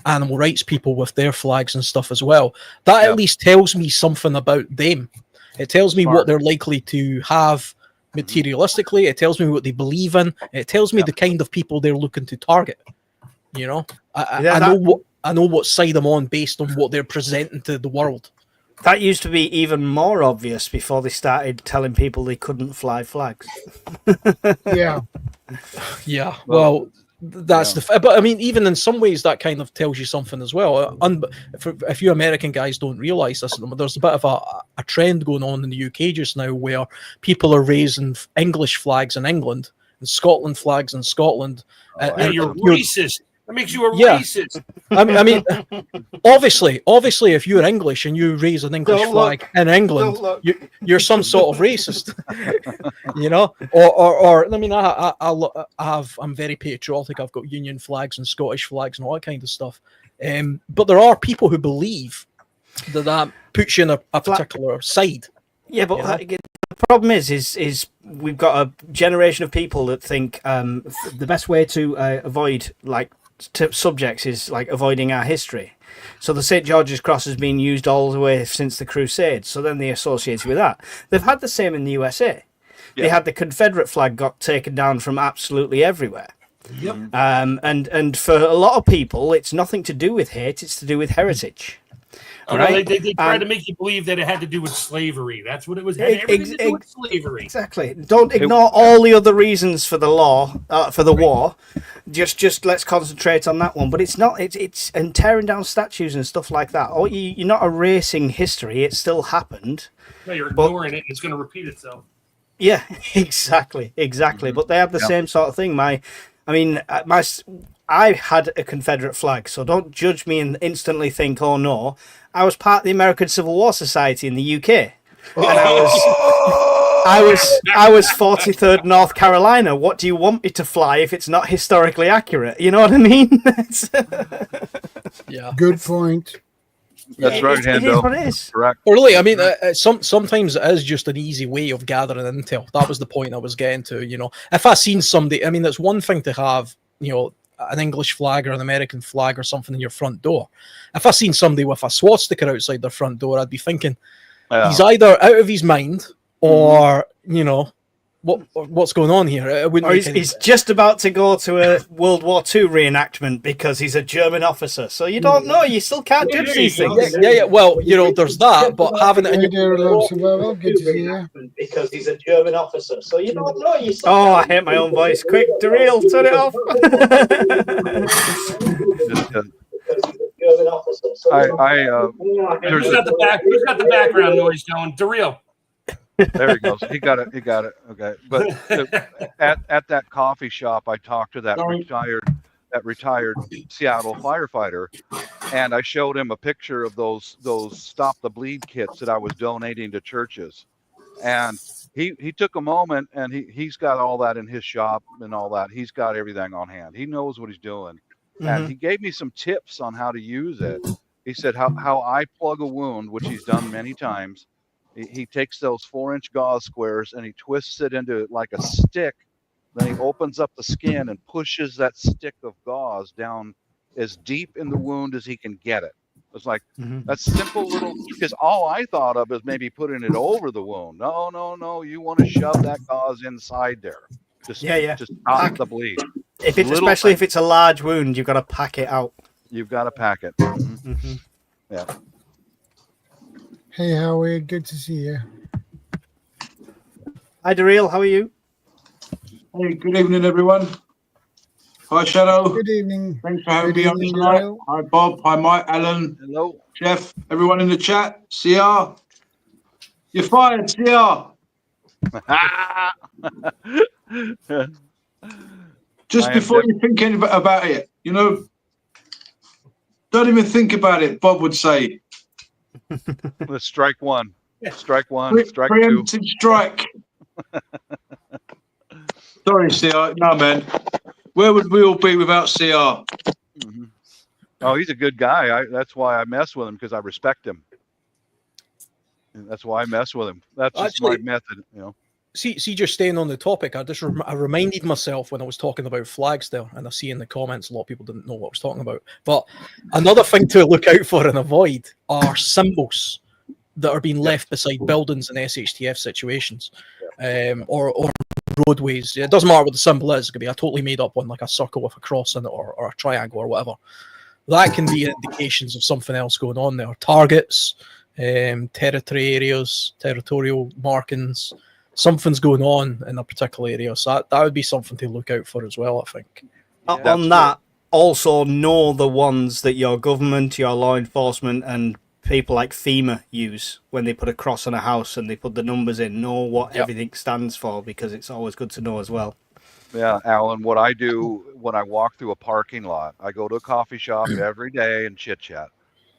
animal rights people with their flags and stuff as well. That at least tells me something about them. It tells me what they're likely to have materialistically. It tells me what they believe in. It tells me the kind of people they're looking to target. I know what side I'm on based on what they're presenting to the world. That used to be even more obvious before they started telling people they couldn't fly flags. Yeah. Yeah. Well, that's but I mean, even in some ways, that kind of tells you something as well. If you American guys don't realize this, there's a bit of a trend going on in the UK just now where people are raising English flags in England and Scotland flags in Scotland. You're racist. That makes you a racist. I mean, obviously, if you're English and you raise an English flag in England, you're some sort of racist, Or I mean, I'm very patriotic. I've got Union flags and Scottish flags and all that kind of stuff. But there are people who believe that puts you in a particular side. Yeah, but the problem is we've got a generation of people that think the best way to avoid subjects is like avoiding our history. So the St. George's Cross has been used all the way since the Crusades. So then they associate with that. They've had the same in the USA. Yeah. They had the Confederate flag got taken down from absolutely everywhere. Yep. And for a lot of people, it's nothing to do with hate. It's to do with heritage. Right? They tried to make you believe that it had to do with slavery. That's what it was. It had everything to do with slavery. Exactly. Don't ignore all the other reasons for the for the war. Just let's concentrate on that one. But it's not. It's and tearing down statues and stuff like that. Or you're not erasing history. It still happened. No, you're ignoring it. It's going to repeat itself. Yeah, exactly. But they have the same sort of thing. I had a Confederate flag, so don't judge me and instantly think, oh no. I was part of the American Civil War Society in the UK. And I was 43rd North Carolina. What do you want me to fly if it's not historically accurate? You know what I mean? Yeah. Good point. That's right, Hendo. It is what it is. Correct. Or really, I mean, sometimes it is just an easy way of gathering intel. That was the point I was getting to. If I seen somebody, I mean, it's one thing to have, an English flag or an American flag or something in your front door. If I seen somebody with a swastika outside their front door, I'd be thinking he's either out of his mind or what's going on here. He's just about to go to a World War II reenactment because he's a German officer. So you don't know. You still can't judge these things. Yeah. Well, there's that, but having it in your because he's a German officer. So you don't know. I hate my own voice. Quick, Daryl, turn it off. Who's got the background noise going? Daryl. There he goes. He got it. Okay. But at that coffee shop, I talked to that retired Seattle firefighter, and I showed him a picture of those Stop the Bleed kits that I was donating to churches. And he took a moment, and he's got all that in his shop and all that. He's got everything on hand. He knows what he's doing. Mm-hmm. And he gave me some tips on how to use it. He said how I plug a wound, which he's done many times. He takes those 4-inch gauze squares and he twists it into like a stick. Then he opens up the skin and pushes that stick of gauze down as deep in the wound as he can get it. It's like that simple little, because all I thought of is maybe putting it over the wound. No. You want to shove that gauze inside there. Just stop the bleed. If it's Little especially if things. it's a large wound, you've got to pack it out. You've got to pack it. Mhm. Mm-hmm. Yeah. Hey, Howard, good to see you. Hi, Daryl. How are you? Hey, good evening, everyone. Hi, Shadow. Good evening. Thanks for having Good me on evening, tonight. Daryl. Hi, Bob. Hi, Mike, Alan, Hello. Jeff, everyone in the chat. CR. You're fired, CR. Just I am before you think about it, don't even think about it, Bob would say. Let's strike one. Strike one. Strike two. Preemptive strike. Sorry, CR. No, man. Where would we all be without CR? Mhm. Oh, he's a good guy. That's why I mess with him, because I respect him. And that's why I mess with him. That's just Actually- my method, you know. See, just staying on the topic, I reminded myself when I was talking about flags there, and I see in the comments a lot of people didn't know what I was talking about. But another thing to look out for and avoid are symbols that are being left beside buildings in SHTF situations, or roadways. It doesn't matter what the symbol is. It could be a totally made up one, like a circle with a cross in it, or a triangle, or whatever. That can be indications of something else going on there. Targets, territory areas, territorial markings. Something's going on in a particular area, so that would be something to look out for as well, I think. On that, also know the ones that your government, your law enforcement, and people like FEMA use when they put a cross on a house and they put the numbers in. Know what everything stands for, because it's always good to know as well. Yeah, Alan, what I do when I walk through a parking lot, I go to a coffee shop every day and chit chat.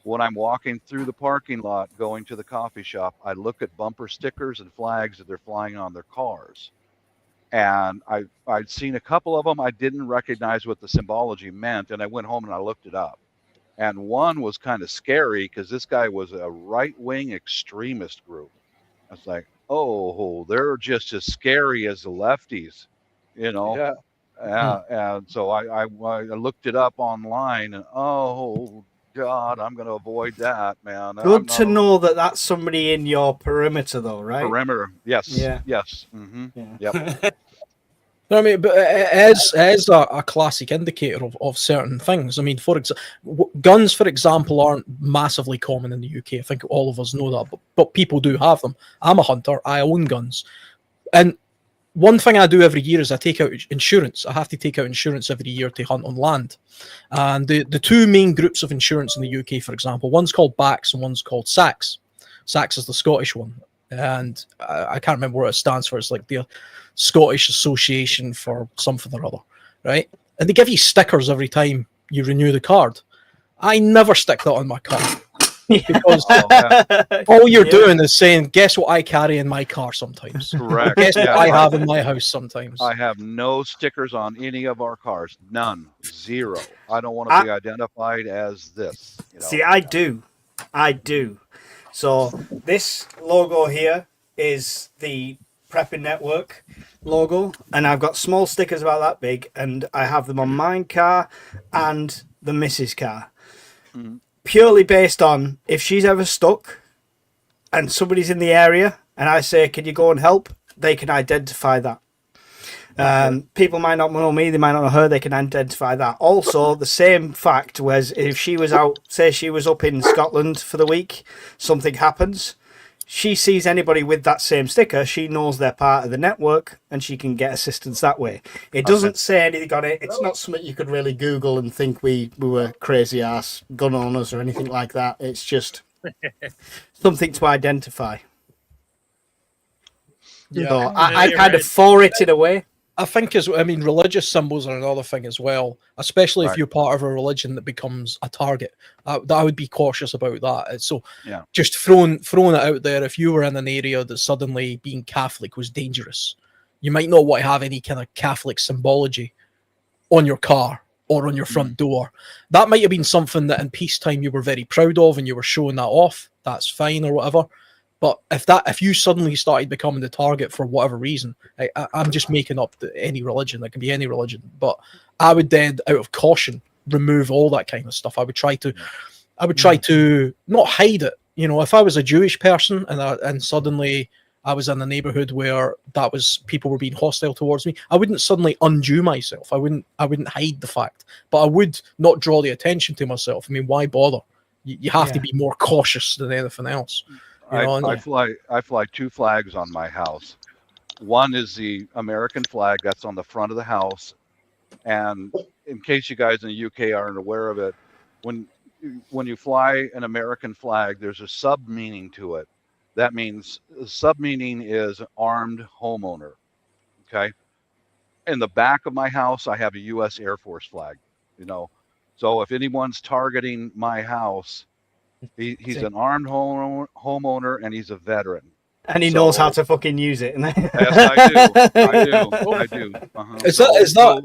When I'm walking through the parking lot going to the coffee shop, I look at bumper stickers and flags that they're flying on their cars. And I'd seen a couple of them. I didn't recognize what the symbology meant, and I went home and I looked it up. And one was kind of scary because this guy was a right-wing extremist group. I was like, oh, they're just as scary as the lefties, you know? Yeah. And so I looked it up online, and oh God, I'm going to avoid that, man. Good to know that that's somebody in your perimeter, though, right? Perimeter, yes, Yeah. yes, mm-hmm. Yeah. Yep. I mean, but it is a classic indicator of certain things. I mean, guns, for example, aren't massively common in the UK. I think all of us know that, but people do have them. I'm a hunter. I own guns. And one thing I do every year is I take out insurance. I have to take out insurance every year to hunt on land. And the two main groups of insurance in the UK, for example, one's called BACS and one's called SACS. SACS is the Scottish one. And I can't remember what it stands for. It's like the Scottish Association for something or other, right? And they give you stickers every time you renew the card. I never stick that on my car. Because all you're doing is saying, guess what I carry in my car sometimes. Correct. Guess what I have in my house sometimes. I have no stickers on any of our cars. None. Zero. I don't want to be identified as this. You know? See, I do. So this logo here is the Prepping Network logo, and I've got small stickers about that big, and I have them on my car and the missus' car. Mm-hmm. Purely based on if she's ever stuck and somebody's in the area and I say, can you go and help? They can identify that. People might not know me, they might not know her, they can identify that. Also, the same fact was if she was out, say she was up in Scotland for the week, something happens, she sees anybody with that same sticker, she knows they're part of the network and she can get assistance that way. It doesn't say anything on it. It's not something you could really Google and think we were crazy ass gun owners or anything like that. It's just something to identify. Yeah. So I kind of for it in a way. I think religious symbols are another thing as well, especially if you're part of a religion that becomes a target. I would be cautious about that. So just throwing it out there, if you were in an area that suddenly being Catholic was dangerous, you might not want to have any kind of Catholic symbology on your car or on your front door. That might have been something that in peacetime you were very proud of and you were showing that off. That's fine or whatever. But if you suddenly started becoming the target for whatever reason, I'm just making up any religion. It can be any religion. But I would then, out of caution, remove all that kind of stuff. I would try to not hide it. You know, if I was a Jewish person and suddenly I was in a neighborhood where people were being hostile towards me, I wouldn't suddenly undo myself. I wouldn't hide the fact, but I would not draw the attention to myself. I mean, why bother? You have to be more cautious than anything else. I fly two flags on my house. One is the American flag that's on the front of the house, and in case you guys in the UK aren't aware of it, when you fly an American flag, there's a sub meaning to it. That means the sub meaning is armed homeowner. Okay. In the back of my house, I have a U.S. Air Force flag. So if anyone's targeting my house, he's an armed homeowner and he's a veteran. And he knows how to fucking use it. Yes, I do. Uh-huh.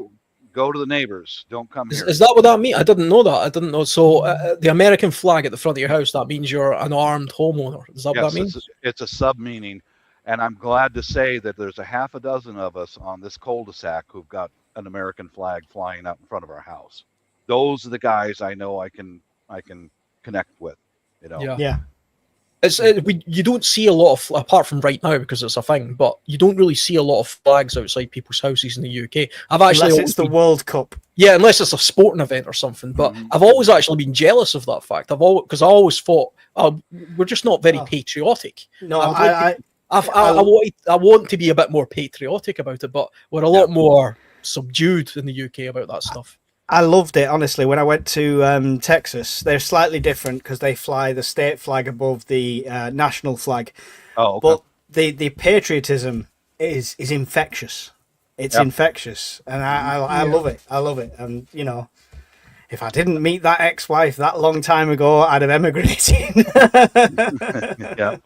Go to the neighbors. Don't come here. Is that what that means? I didn't know that. I didn't know. So the American flag at the front of your house, that means you're an armed homeowner. Is that what that means? It's a sub meaning. And I'm glad to say that there's a half a dozen of us on this cul-de-sac who've got an American flag flying out in front of our house. Those are the guys I know I can connect with. Yeah. You don't see a lot of, apart from right now because it's a thing, but you don't really see a lot of flags outside people's houses in the UK. Unless it's the World Cup. Yeah, unless it's a sporting event or something. But I've always actually been jealous of that fact. Because I always thought we're just not very patriotic. No, I want to be a bit more patriotic about it, but we're a lot more subdued in the UK about that stuff. I loved it, honestly. When I went to Texas, they're slightly different because they fly the state flag above the national flag. Oh, okay. But the patriotism is infectious. It's infectious, and I love it. I love it. And if I didn't meet that ex-wife that long time ago, I'd have emigrated. Yeah.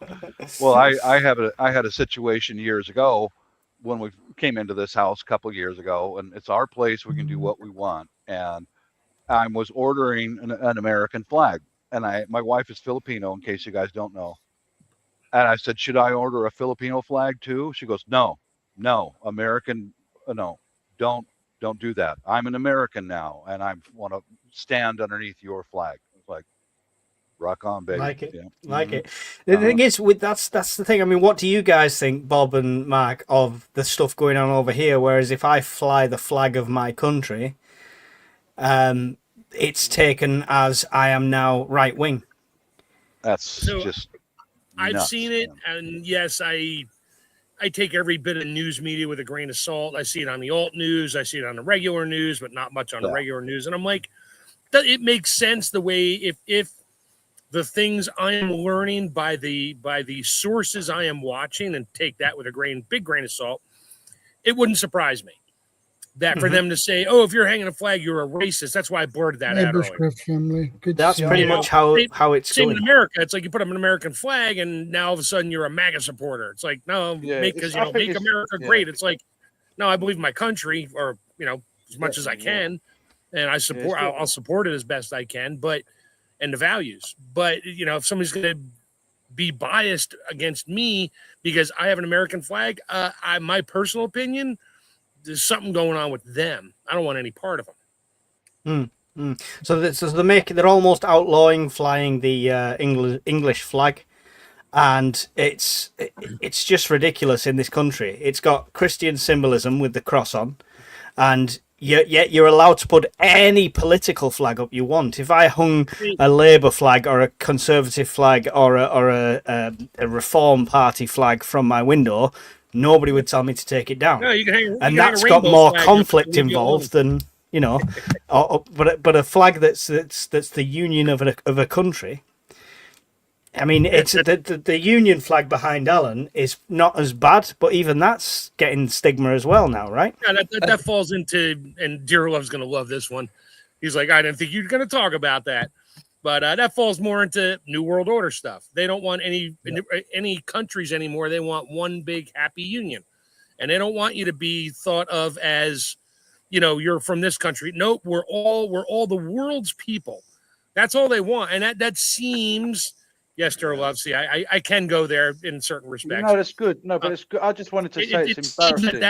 Well, I had a situation years ago when we came into this house a couple of years ago, and it's our place. We can do what we want. And I was ordering an American flag, and my wife is Filipino, in case you guys don't know. And I said, should I order a Filipino flag too? She goes, no, American, no, don't do that. I'm an American now, and I want to stand underneath your flag. It's like, rock on, baby. Like it. The thing is, that's the thing. I mean, what do you guys think, Bob and Mark, of the stuff going on over here? Whereas if I fly the flag of my country, it's taken as I am now right wing. That's just I've nuts, seen it, man. and yes, I take every bit of news media with a grain of salt. I see it on the alt news, I see it on the regular news, but not much on the regular news. And I'm like, it makes sense the way if the things I am learning by the sources I am watching, and take that with a big grain of salt, it wouldn't surprise me that for them to say, "Oh, if you're hanging a flag, you're a racist." That's why I blurted that out earlier. Family. Good That's pretty much how it's same going. in America. It's like you put up an American flag, and now all of a sudden you're a MAGA supporter. It's like, no, make America great. It's like, no, I believe in my country, or as much as I can, and I support. I'll support it as best I can, and the values. But if somebody's going to be biased against me because I have an American flag, my personal opinion, there's something going on with them. I don't want any part of them. So they're almost outlawing flying the English flag, and it's just ridiculous in this country. It's got Christian symbolism with the cross on, and yet you're allowed to put any political flag up you want. If I hung a Labour flag or a Conservative flag or a Reform Party flag from my window, nobody would tell me to take it down. No, you can hang, and that's got more conflict involved than but a flag that's the union of a country. I mean, it's the Union flag behind Ellen is not as bad, but even that's getting stigma as well now, right? Yeah, that falls into, and Dear Love's going to love this one. He's like, I didn't think you're going to talk about that, but that falls more into New World Order stuff. They don't want any countries anymore. They want one big happy union, and they don't want you to be thought of as, you're from this country. Nope, we're all the world's people. That's all they want, and that seems. Yes, Dear Love. See, I can go there in certain respects. No, that's good. No, but it's good. I just wanted to say it's embarrassing.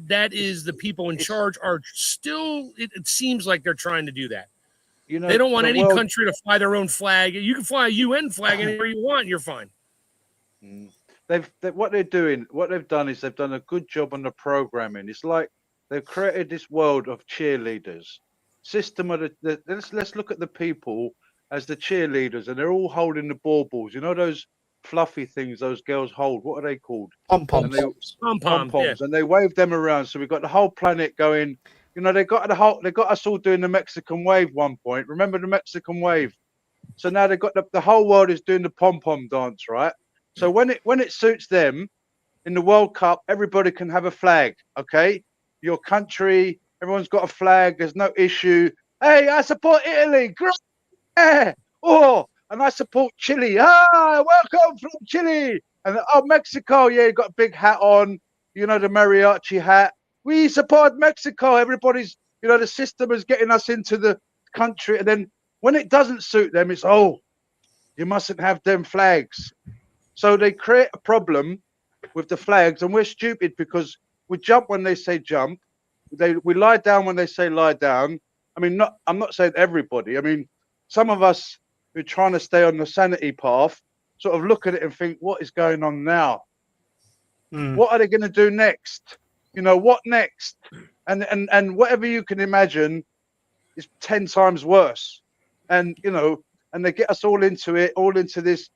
That is the people in charge are still. It seems like they're trying to do that. They don't want any country to fly their own flag. You can fly a UN flag anywhere you want. You're fine. what they've done is they've done a good job on the programming. It's like they've created this world of cheerleaders. System of let's look at the people as the cheerleaders, and they're all holding the baubles. You know those fluffy things those girls hold. What are they called? Pom poms. Pom Pom pom. Yeah. poms, and they wave them around. So we've got the whole planet going. You know, they got us all doing the Mexican wave one point. Remember the Mexican wave? So now they've got the whole world is doing the pom pom dance, right? So when it suits them in the World Cup, everybody can have a flag. Okay, your country, everyone's got a flag. There's no issue. Hey, I support Italy. Great. Yeah. Oh, and I support Chile. Ah, welcome from Chile. And oh, Mexico. Yeah, you got a big hat on. You know the mariachi hat. We support Mexico. Everybody's, you know, the system is getting us into the country. And then when it doesn't suit them, it's, oh, you mustn't have them flags. So they create a problem with the flags, and we're stupid because we jump when they say jump. We lie down when they say lie down. I mean, I'm not saying everybody. I mean, some of us who are trying to stay on the sanity path sort of look at it and think, what is going on now? What are they going to do next? You know, what next? And whatever you can imagine is 10 times worse. And, you know, and they get us all into this,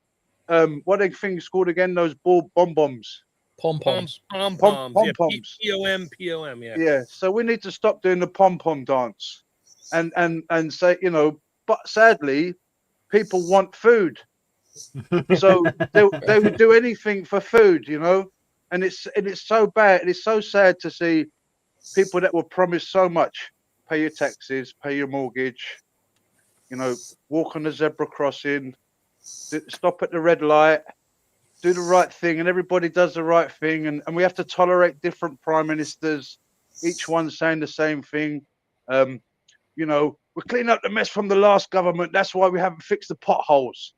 what are things called again? Those bomb bombs. Pom poms. Pom Pom poms. poms. Pom. Yeah. Yeah. So we need to stop doing the pom pom dance, and say, you know. But sadly, people want food, so they would do anything for food, you know. And it's so bad. It's so sad to see people that were promised so much: pay your taxes, pay your mortgage, you know, walk on the zebra crossing, stop at the red light, do the right thing, and everybody does the right thing, and we have to tolerate different prime ministers, each one saying the same thing. You know, we're cleaning up the mess from the last government. That's why we haven't fixed the potholes.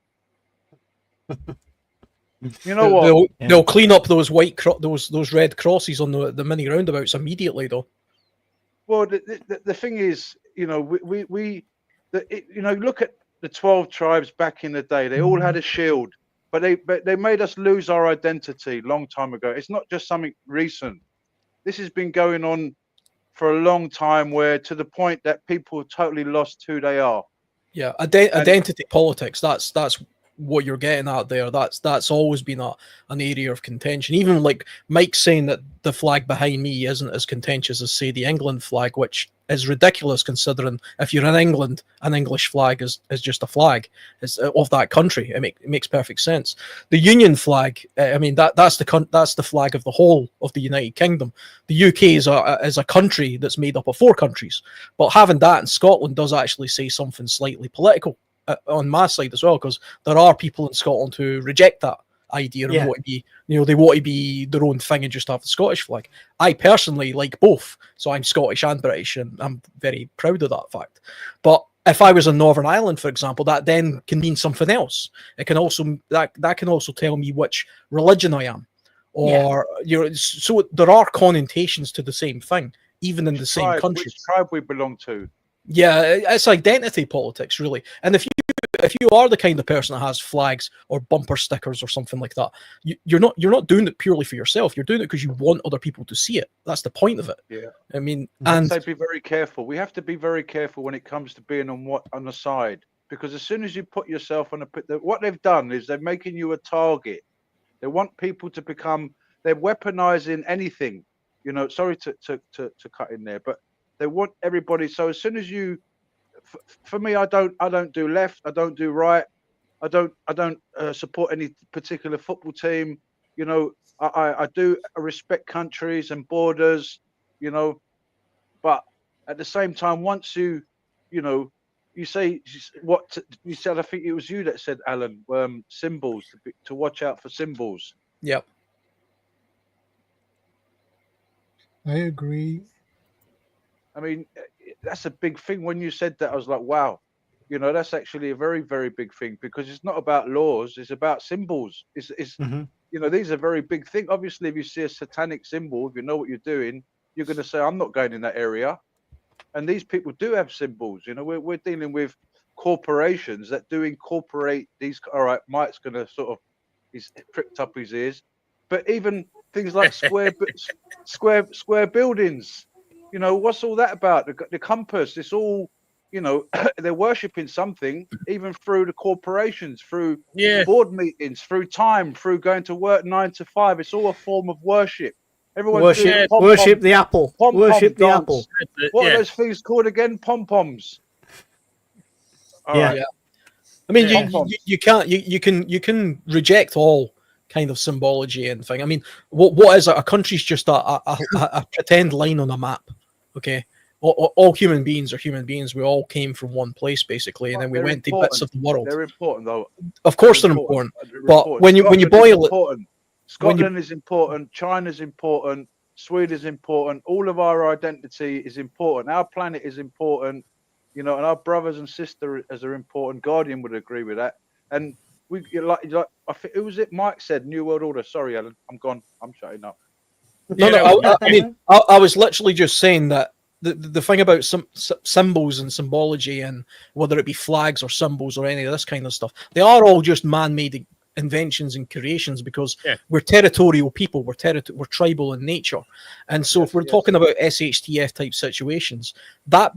You know what? They'll clean up those those red crosses on the mini roundabouts immediately, though. Well, the thing is, you know, you know, look at the 12 tribes back in the day. They all had a shield, but they made us lose our identity long time ago. It's not just something recent. This has been going on for a long time, where to the point that people totally lost who they are. Yeah, identity politics. That's what you're getting at there. That's always been an area of contention. Even like Mike saying that the flag behind me isn't as contentious as, say, the England flag, which is ridiculous considering if you're in England, an English flag is just a flag of that country. It makes perfect sense. The Union flag, I mean, that's the flag of the whole of the United Kingdom. The UK is a country that's made up of 4 countries, but having that in Scotland does actually say something slightly political on my side as well, because there are people in Scotland who reject that idea and want to be, you know, they want to be their own thing and just have the Scottish flag. I personally like both, so I'm Scottish and British, and I'm very proud of that fact. But if I was in Northern Ireland, for example, that then can mean something else. It can also that can also tell me which religion I am, or you know, so there are connotations to the same thing, even in the same country. Which tribe we belong to? Yeah, it's identity politics, really. And if you are the kind of person that has flags or bumper stickers or something like that, you're not doing it purely for yourself. You're doing it because you want other people to see it. That's the point of it. Yeah. I mean, and so be very careful. We have to be very careful when it comes to being on the side, because as soon as you put yourself on what they've done is they're making you a target. They want people to become. They're weaponizing anything. You know, sorry to cut in there, but they want everybody. So as soon as you, for me, I don't do left. I don't do right. I don't support any particular football team. You know, I do respect countries and borders. You know, but at the same time, once you know, you say what you said. I think it was you that said, Alan, symbols to watch out for symbols. Yep. I agree. I mean, that's a big thing. When you said that, I was like, wow, you know, that's actually a very, very big thing, because it's not about laws. It's about symbols. It's you know, these are very big things. Obviously, if you see a satanic symbol, if you know what you're doing, you're going to say, I'm not going in that area. And these people do have symbols. You know, we're dealing with corporations that do incorporate these. All right, Mike's going to sort of, he's pricked up his ears. But even things like square buildings, you know, what's all that about? The compass, it's all, you know, they're worshipping something, even through the corporations, through board meetings, through time, through going to work 9 to 5. It's all a form of worship. Everyone's doing the worship the apple. Worship the apple. What are those things called again? Pom-poms. All right. Yeah. I mean, you can't you can reject all kind of symbology and thing. I mean, what is it? A country's just a pretend line on a map. Okay, all human beings are human beings. We all came from one place basically, and then we went to bits of the world. They're important though. Of course, they're important. But when you boil it, Scotland is important. China's important. Swede is important. All of our identity is important. Our planet is important. You know, and our brothers and sisters are important. Guardian would agree with that. And we like I think who was it? Mike said New World Order. Sorry, Alan, I'm gone. I'm shutting up. I mean, I was literally just saying that the thing about some symbols and symbology, and whether it be flags or symbols or any of this kind of stuff, they are all just man-made inventions and creations, because we're territorial people, we're tribal in nature, and so if we're talking about SHTF type situations, that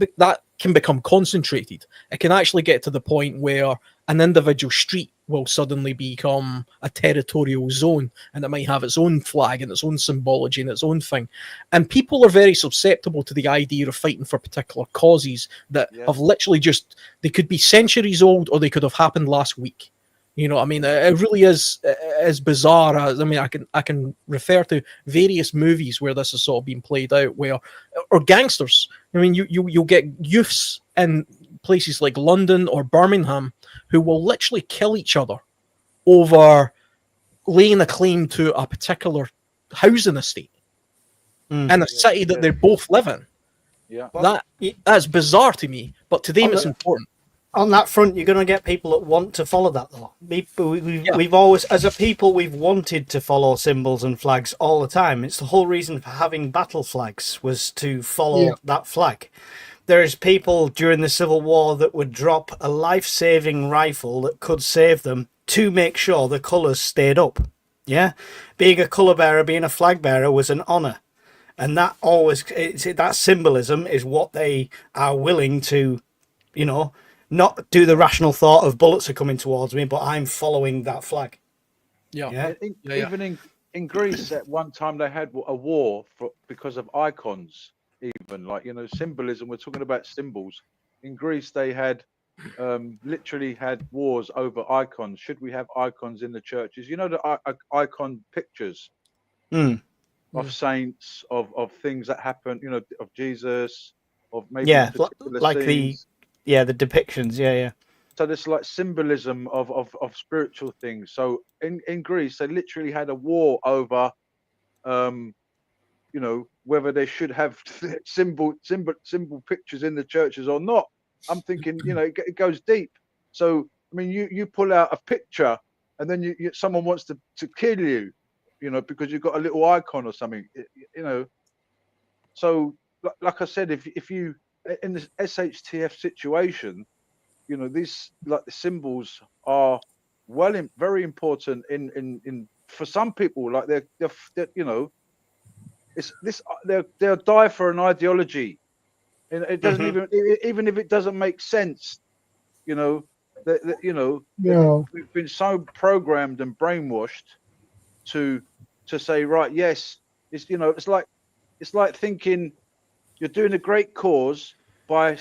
can become concentrated. It can actually get to the point where an individual street will suddenly become a territorial zone, and it might have its own flag and its own symbology and its own thing. And people are very susceptible to the idea of fighting for particular causes that have literally they could be centuries old, or they could have happened last week. You know, I mean, it really is bizarre. I mean, I can refer to various movies where this has sort of been played out, or gangsters. I mean, you'll get youths in places like London or Birmingham who will literally kill each other over laying a claim to a particular housing estate in a city that they both live in. Yeah, that's bizarre to me, but to them it's important. On that front, you're going to get people that want to follow that law. We've always, as a people, we've wanted to follow symbols and flags all the time. It's the whole reason for having battle flags, was to follow that flag. There's people during the Civil War that would drop a life-saving rifle that could save them to make sure the colours stayed up. Yeah, being a colour bearer, being a flag bearer was an honour, and that that symbolism is what they are willing to, you know, not do the rational thought of bullets are coming towards me, but I'm following that flag. Even in Greece at one time they had a war because of icons. Even like, you know, symbolism. We're talking about symbols. In Greece, they had literally had wars over icons. Should we have icons in the churches? You know, the icon pictures of saints, of things that happen. You know, of Jesus, of maybe like scenes. the depictions. So there's like symbolism of spiritual things. So in Greece, they literally had a war over, you know, whether they should have symbol pictures in the churches or not. I'm thinking, you know, it goes deep. So I mean, you pull out a picture, and then someone wants to kill you, you know, because you've got a little icon or something, you know. So like I said, if you in this SHTF situation, you know, these like the symbols are very important in for some people. Like they're you know, it's this they'll die for an ideology, and it doesn't even if it doesn't make sense, you know, you know, we've been so programmed and brainwashed to say, right, yes, it's, you know, it's like thinking you're doing a great cause by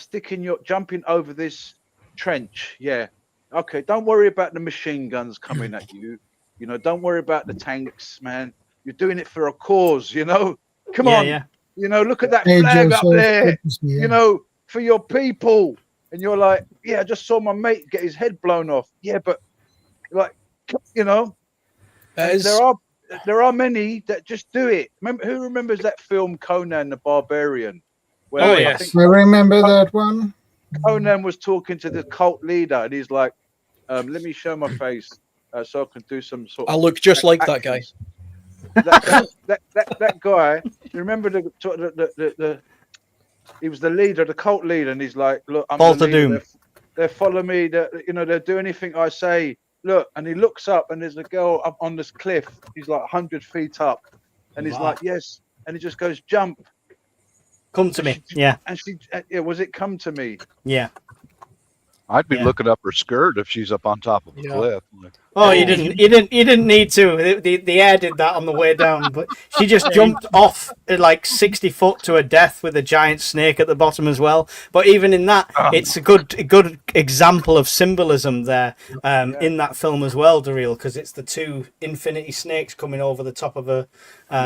jumping over this trench. Yeah, okay, don't worry about the machine guns coming at you. You know, don't worry about the tanks, man. You're doing it for a cause, you know. Come on, you know, look at that flag up there, you know, for your people. And you're like, yeah, I just saw my mate get his head blown off. Yeah, but like, you know, there are many that just do it. Who remembers that film Conan the Barbarian? Where I remember that one. Conan was talking to the cult leader, and he's like, let me show my face so I can do some sort of... I look just like that guy. That guy, you remember he was the leader, the cult leader, and he's like, look, I'm the leader. They follow me, you know, they'll do anything I say. look, and he looks up, and there's a girl up on this cliff. He's like 100 feet up, and he's Wow. like, yes, and he just goes, jump. Come to me. Yeah. And she, was it come to me? Yeah. I'd be Yeah. looking up her skirt if she's up on top of a Yeah. cliff. Like, Oh, you didn't need to. The air did that on the way down, but she just jumped off at like 60 foot to her death with a giant snake at the bottom as well. But even in that, it's a good example of symbolism there in that film as well, Daryl, because it's the two infinity snakes coming over the top of a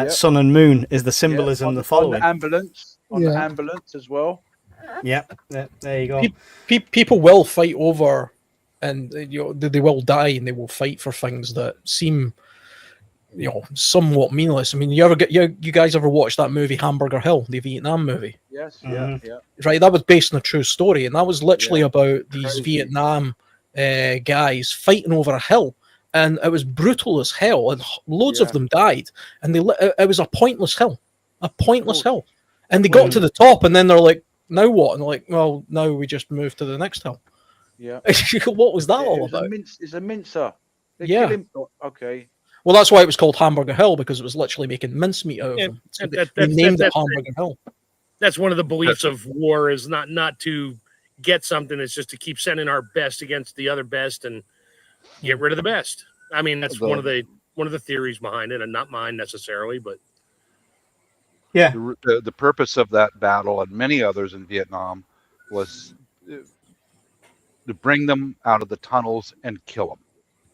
sun and moon is the symbolism on, the following. on the ambulance, the ambulance as well. Yeah, there you go. People will fight over, and they will die, and they will fight for things that seem, somewhat meaningless. I mean, you guys ever watched that movie Hamburger Hill, the Vietnam movie? Yes, Mhm. yeah. Right, that was based on a true story, and that was literally Yeah. about these Crazy. Vietnam guys fighting over a hill, and it was brutal as hell, and loads of Yeah. them died, and it was a pointless hill, course. hill, and they got to the top, and then they're like, now what? And they're like, well, now we just move to the next hill. Yeah. What was that Yeah, all about? It's a mincer. They Yeah. kill him. Oh, okay. Well, that's why it was called Hamburger Hill, because it was literally making mincemeat out of Yeah, them. So that- they that- named it that's- Hamburger Hill. That's one of the beliefs of war is not to get something. It's just to keep sending our best against the other best and get rid of the best. I mean, that's one of the theories behind it, and not mine necessarily, but Yeah. the purpose of that battle and many others in Vietnam was to bring them out of the tunnels and kill them,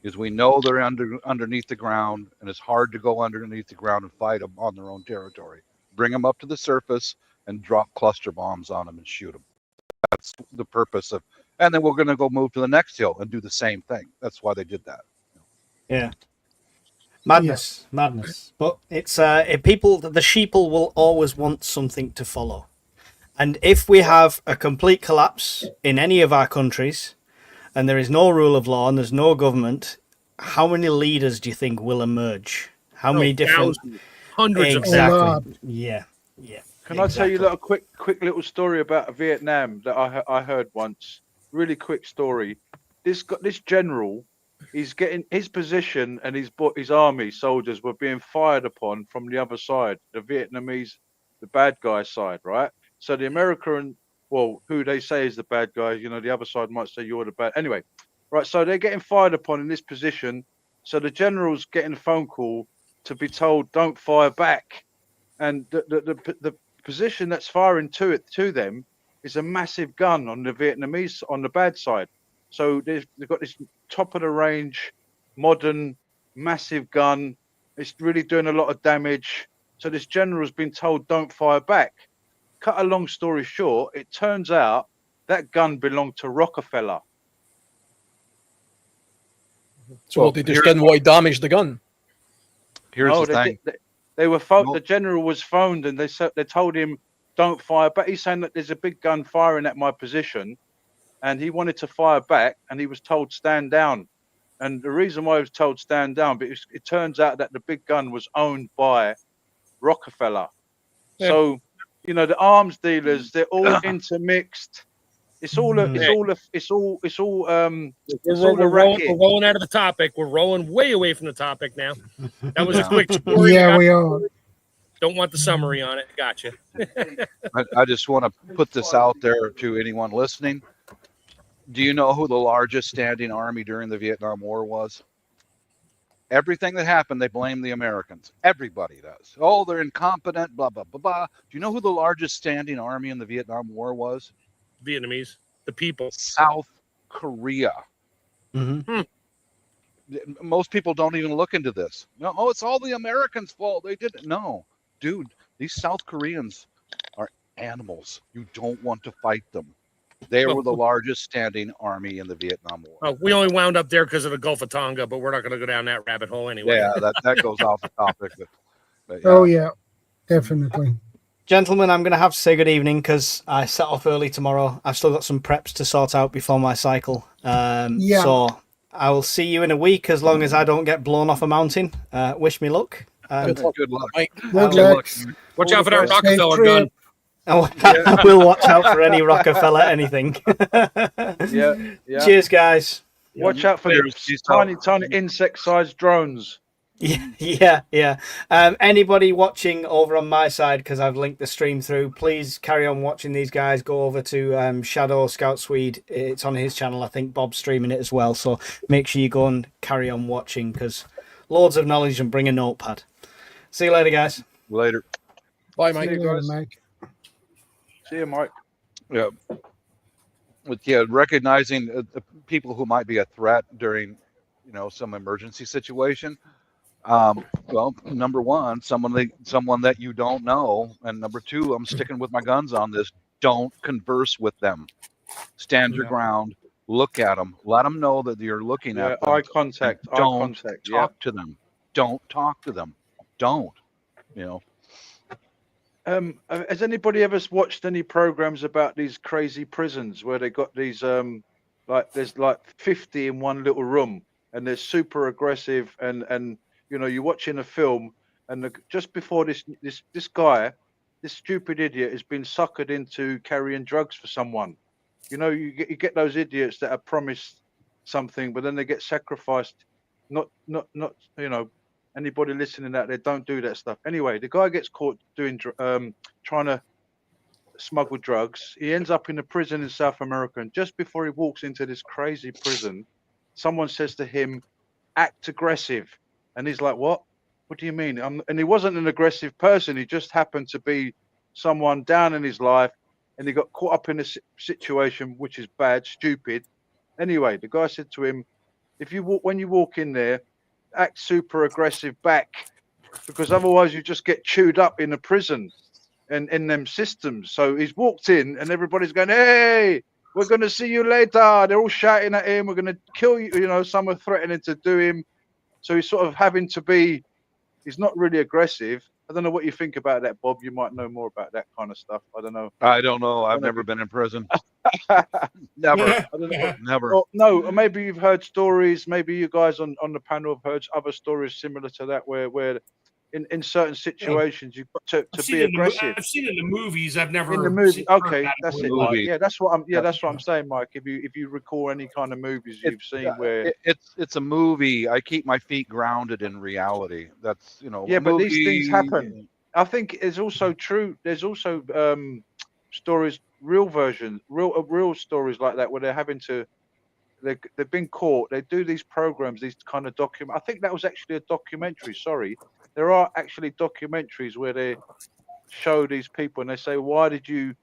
because we know they're underneath the ground, and it's hard to go underneath the ground and fight them on their own territory. Bring them up to the surface and drop cluster bombs on them and shoot them. That's the purpose of. And then we're going to go move to the next hill and do the same thing. That's why they did that. Yeah. Madness. But it's the sheeple will always want something to follow. And if we have a complete collapse in any of our countries, and there is no rule of law and there's no government, how many leaders do you think will emerge? How many different? thousands, hundreds of Exactly. A lot. Yeah. Can I tell you a quick little story about Vietnam that I heard once? Really quick story. This general, he's getting his position, and his army soldiers were being fired upon from the other side, the Vietnamese, the bad guy side, right? So the American, well, who they say is the bad guy, the other side might say you're the bad. Anyway, right? So they're getting fired upon in this position. So the general's getting a phone call to be told don't fire back, and the position that's firing to them is a massive gun on the Vietnamese on the bad side. So they've got this top of the range, modern, massive gun. It's really doing a lot of damage. So this general's been told don't fire back. Cut a long story short, it turns out that gun belonged to Rockefeller. So they just didn't want to damage the gun. Here's No, the thing. they were phoned. The general was phoned, and they told him don't fire back. He's saying that there's a big gun firing at my position, and he wanted to fire back, and he was told stand down. And the reason why he was told stand down, because it turns out that the big gun was owned by Rockefeller. Yeah. So, the arms dealers, they're all intermixed. It's all a we're racket. rolling out of the topic. We're rolling way away from the topic now. That was a quick story. Yeah, we are. Don't want the summary on it. Gotcha. I just want to put this out there to anyone listening. Do you know who the largest standing army during the Vietnam War was? Everything that happened, they blame the Americans. Everybody does. Oh, they're incompetent, blah, blah, blah, blah. Do you know who the largest standing army in the Vietnam War was? Vietnamese, the people. South Korea. Mm-hmm. Most people don't even look into this. No, it's all the Americans' fault. They didn't. No, dude, these South Koreans are animals. You don't want to fight them. They were the largest standing army in the Vietnam War. We only wound up there because of the Gulf of Tonga, but we're not going to go down that rabbit hole anyway. Yeah, that goes off the topic. But Oh yeah, definitely. Gentlemen, I'm going to have to say good evening because I set off early tomorrow. I've still got some preps to sort out before my cycle. Yeah. So I will see you in a week as long as I don't get blown off a mountain. Wish me luck. And Good luck. Good luck. Watch out for that Safe Rockefeller trip. gun. I will watch out for any Rockefeller anything. Yeah. Cheers, guys. Watch out for these tiny insect-sized drones. Yeah. Anybody watching over on my side, because I've linked the stream through, please carry on watching these guys. Go over to Shadow Scout Swede. It's on his channel. I think Bob's streaming it as well. So make sure you go and carry on watching, because loads of knowledge, and bring a notepad. See you later, guys. Later. Bye, See Mike. you later, Mike. See you, Mike. Yeah. Recognizing the people who might be a threat during, some emergency situation. Well, number one, someone that you don't know, and number two, I'm sticking with my guns on this. Don't converse with them. Stand your ground. Look at them. Let them know that you're looking at them. Eye contact. Don't talk to them. Don't talk to them. Don't. Has anybody ever watched any programs about these crazy prisons where they got these there's like 50 in one little room, and they're super aggressive, and you're watching a film, and just before this guy, this stupid idiot, has been suckered into carrying drugs for someone. You get those idiots that are promised something, but then they get sacrificed. Not anybody listening out there, don't do that stuff. Anyway, the guy gets caught doing trying to smuggle drugs. He ends up in a prison in South America, and just before he walks into this crazy prison, someone says to him, "Act aggressive," and he's like, "What? What do you mean?" And he wasn't an aggressive person. He just happened to be someone down in his life, and he got caught up in a situation which is bad, stupid. Anyway, the guy said to him, when you walk in there, act super aggressive back, because otherwise you just get chewed up in a prison and in them systems. So he's walked in, and everybody's going, "Hey, we're going to see you later." They're all shouting at him, "We're going to kill you." Some are threatening to do him. So he's sort of having to be, he's not really aggressive. I don't know what you think about that, Bob. You might know more about that kind of stuff. I don't know. I don't know. I've never been in prison. Never. I don't know. Never. Or, no, or maybe you've heard stories. Maybe you guys on the panel have heard other stories similar to that, where in certain situations you've got to be aggressive. I've seen it in the movies. I've never In the movie. seen Okay, that's it. Mike. Movie. Yeah, that's what I'm saying, Mike. If you recall any kind of movies you've seen where It's a movie. I keep my feet grounded in reality. That's yeah, but these things happen. I think it's also true. There's also stories, real stories like that, where they're having to, they've been caught. They do these programs, these kind of document. I think that was actually a documentary. Sorry, there are actually documentaries where they show these people and they say, why did you?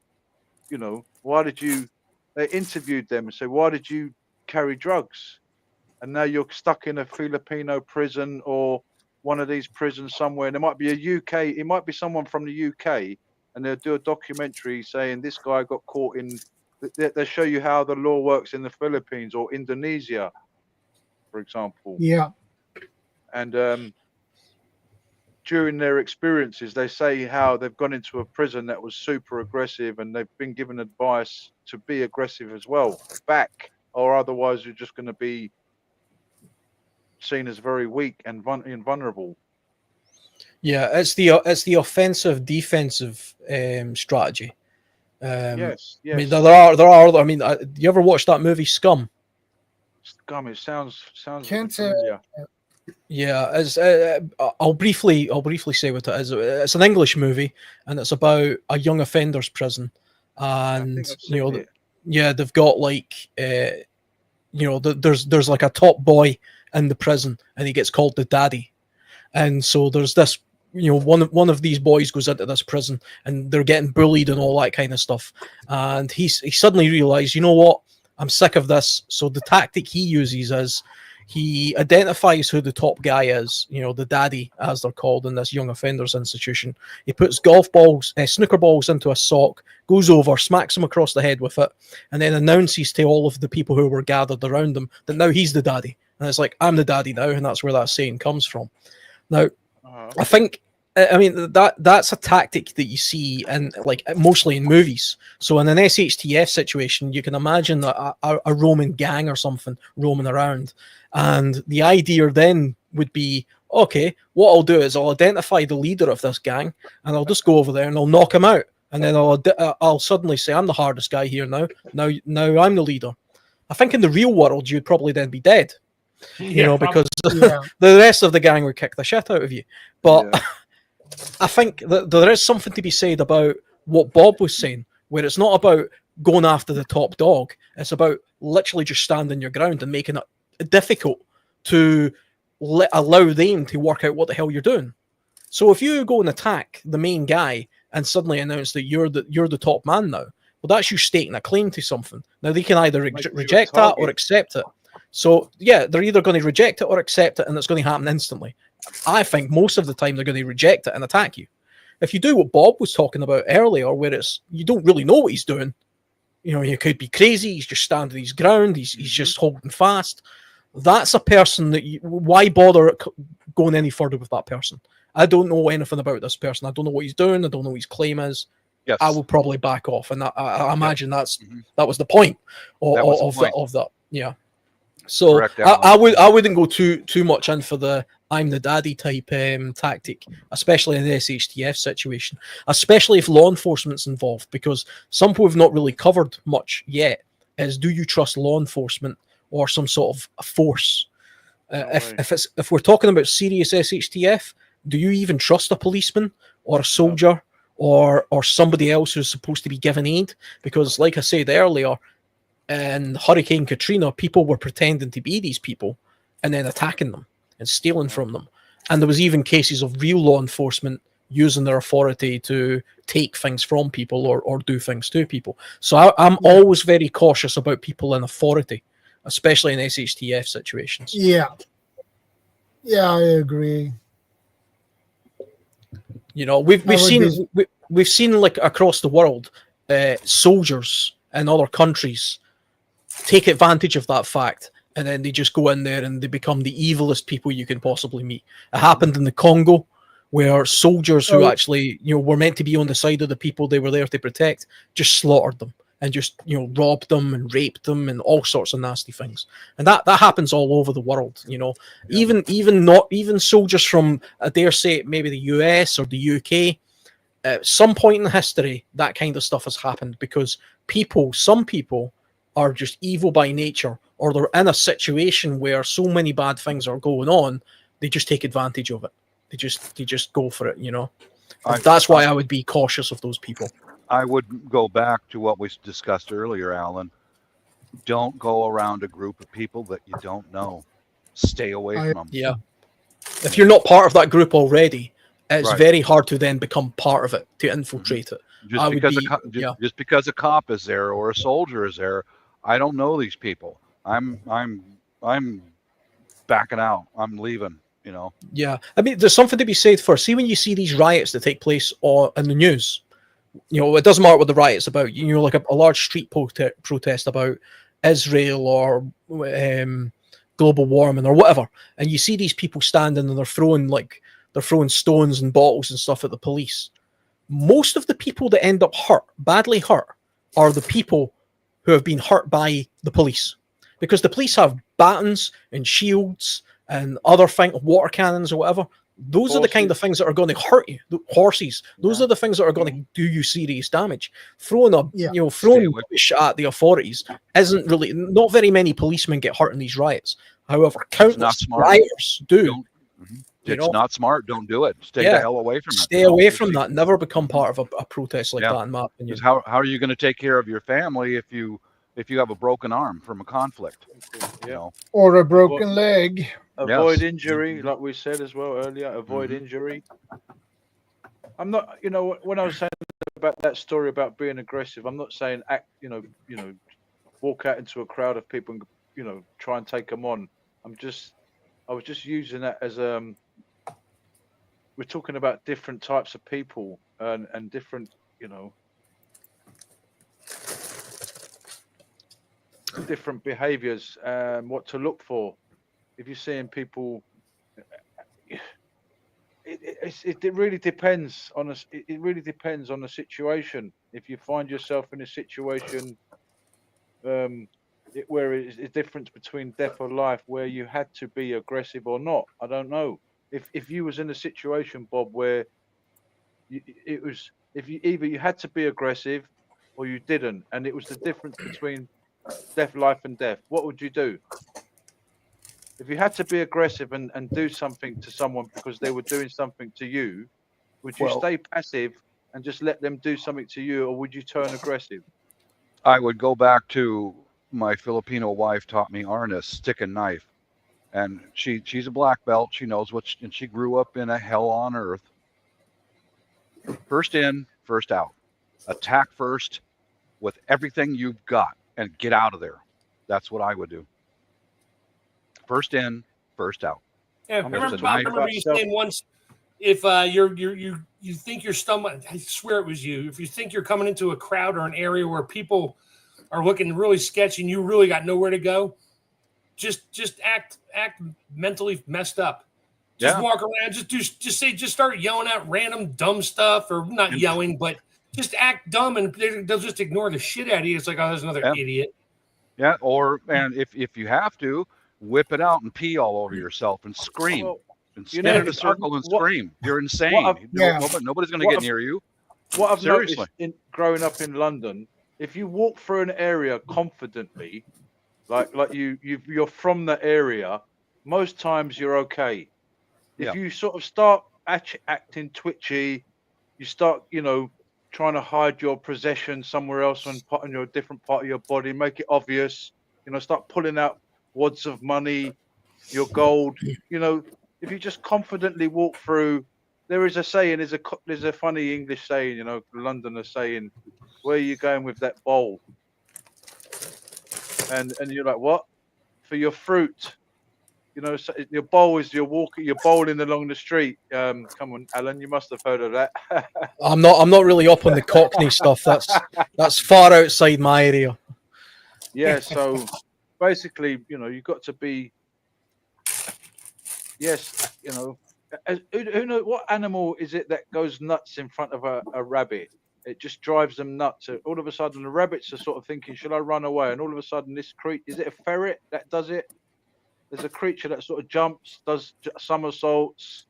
They interviewed them and say, why did you carry drugs? And now you're stuck in a Filipino prison or one of these prisons somewhere, and there might be it might be someone from the UK, and they'll do a documentary saying this guy got caught in. They show you how the law works in the Philippines or Indonesia, for example. Yeah. And during their experiences, they say how they've gone into a prison that was super aggressive, and they've been given advice to be aggressive as well, back, or otherwise you're just going to be seen as very weak and vulnerable. Yeah, it's the offensive defensive strategy. Yes. I mean, there are. I mean, you ever watch that movie Scum? Scum. It sounds Can't familiar. Yeah, as I'll briefly say what it is. It's an English movie, and it's about a young offenders prison, and they've got like there's like a top boy in the prison, and he gets called the daddy, and so there's this. One of these boys goes into this prison, and they're getting bullied and all that kind of stuff, and he suddenly realized, you know what, I'm sick of this. So the tactic he uses is he identifies who the top guy is, the daddy, as they're called in this young offenders institution. He puts snooker balls into a sock, goes over, smacks him across the head with it, and then announces to all of the people who were gathered around him that now he's the daddy. And it's like, I'm the daddy now, and that's where that saying comes from. Now, I think, that's a tactic that you see in, like, mostly in movies. So in an SHTF situation, you can imagine a Roman gang or something roaming around. And the idea then would be, okay, what I'll do is I'll identify the leader of this gang, and I'll just go over there and I'll knock him out. And then I'll suddenly say, I'm the hardest guy here now. Now I'm the leader. I think in the real world you'd probably then be dead. You know, because Yeah. the rest of the gang would kick the shit out of you. But Yeah. I think that there is something to be said about what Bob was saying, where it's not about going after the top dog. It's about literally just standing your ground and making it difficult to allow them to work out what the hell you're doing. So if you go and attack the main guy and suddenly announce that you're the top man now, well, that's you staking a claim to something. Now they can either Makes you a reject that or target. accept it. So yeah, they're either going to reject it or accept it, and it's going to happen instantly. I think most of the time they're going to reject it and attack you. If you do what Bob was talking about earlier, where it's you don't really know what he's doing, you know, he could be crazy. He's just standing his ground. He's just holding fast. That's a person that why bother going any further with that person? I don't know anything about this person. I don't know what he's doing. I don't know what his claim is. Yes. I will probably back off, and I imagine that was the point That was the point. of that. Yeah. So Correct, Alan. I wouldn't go too much in for the I'm the daddy type tactic, especially in the SHTF situation, especially if law enforcement's involved, because something we've not really covered much yet is, do you trust law enforcement or some sort of a force? If we're talking about serious SHTF, do you even trust a policeman or a soldier or somebody else who's supposed to be giving aid? Because like I said earlier, in Hurricane Katrina, people were pretending to be these people and then attacking them and stealing from them. And there was even cases of real law enforcement using their authority to take things from people or do things to people. So I'm always very cautious about people in authority, especially in SHTF situations. Yeah. Yeah, I agree. You know, we've seen like across the world, soldiers in other countries take advantage of that fact, and then they just go in there and they become the evilest people you can possibly meet. It happened in the Congo, where soldiers who actually, you know, were meant to be on the side of the people they were there to protect, just slaughtered them and just, you know, robbed them and raped them and all sorts of nasty things. And that happens all over the world, you know. Yeah. Even soldiers from, I dare say, maybe the US or the UK, at some point in history, that kind of stuff has happened because some people are just evil by nature, or they're in a situation where so many bad things are going on, they just take advantage of it. They just go for it, you know. That's why I would be cautious of those people. I would go back to what we discussed earlier, Alan. Don't go around a group of people that you don't know. Stay away from them. Yeah. If you're not part of that group already, it's very hard to then become part of it, to infiltrate it. Just because a cop is there or a soldier is there, I don't know these people. I'm backing out. I'm leaving. You know. Yeah, I mean, there's something to be said for. See, when you see these riots that take place in the news, you know, it doesn't matter what the riot's about. You know, like a large street protest about Israel or global warming or whatever, and you see these people standing and they're throwing stones and bottles and stuff at the police. Most of the people that end up badly hurt, are the people who have been hurt by the police, because the police have batons and shields and other things, water cannons or whatever. Those are the kind of things that are going to hurt you. Horses. Those are the things that are going to do you serious damage. Throwing rubbish at the authorities isn't really. Not very many policemen get hurt in these riots. However, countless rioters do. It's not smart. Don't do it. Stay the hell away from it. Stay away from that. Never become part of a protest like that, in my opinion. How are you going to take care of your family if you have a broken arm from a conflict? You know? Or a broken leg. Avoid injury, like we said as well earlier. Avoid injury. I'm not, you know, when I was saying about that story about being aggressive, I'm not saying act, you know, walk out into a crowd of people and, you know, try and take them on. I was just using that as we're talking about different types of people and different, you know, different behaviors, what to look for. If you're seeing people, it really depends on us. It really depends on the situation. If you find yourself in a situation where it's a difference between death or life, where you had to be aggressive or not, I don't know. If you was in a situation, Bob, where it was, if you either you had to be aggressive or you didn't, and it was the difference between life and death, what would you do? If you had to be aggressive and do something to someone because they were doing something to you, would you Well- stay passive and just let them do something to you, or would you turn aggressive? I would go back to my Filipino wife taught me arnis, stick and knife. And she's a black belt. She knows and she grew up in a hell on earth. First in, first out. Attack first with everything you've got and get out of there. That's what I would do. First in, first out. Yeah, I'm remember, just Bob, a remember you myself. saying once, if you think you're stumbling, I swear it was you. If you think you're coming into a crowd or an area where people are looking really sketchy and you really got nowhere to go, just act mentally messed up. Just walk around, just start yelling out random dumb stuff, or not yelling, but just act dumb, and they'll just ignore the shit out of you. It's like, oh, there's another idiot. Yeah, and if you have to, whip it out and pee all over yourself and scream. Well, and you spin know, in a circle and scream. You're insane. Yeah. Nobody's going to get near you. What I've Seriously. noticed in growing up in London, if you walk through an area confidently, like you're from the area, most times you're okay. If you sort of start acting twitchy, you start, trying to hide your possession somewhere else and put on your different part of your body, make it obvious, start pulling out wads of money, your gold, if you just confidently walk through. There is a saying, there's a funny English saying, Londoners saying, where are you going with that bowl? And you're like, what? For your fruit. So your bowl is you're bowling along the street. Come on, Alan, you must have heard of that. I'm not really up on the Cockney stuff. That's far outside my area. Yeah, so basically, you've got to be. Yes, who knows what animal is it that goes nuts in front of a rabbit? It just drives them nuts. So all of a sudden, the rabbits are sort of thinking, "Should I run away?" And all of a sudden, this creature, is it a ferret that does it? There's a creature that sort of jumps, does somersaults,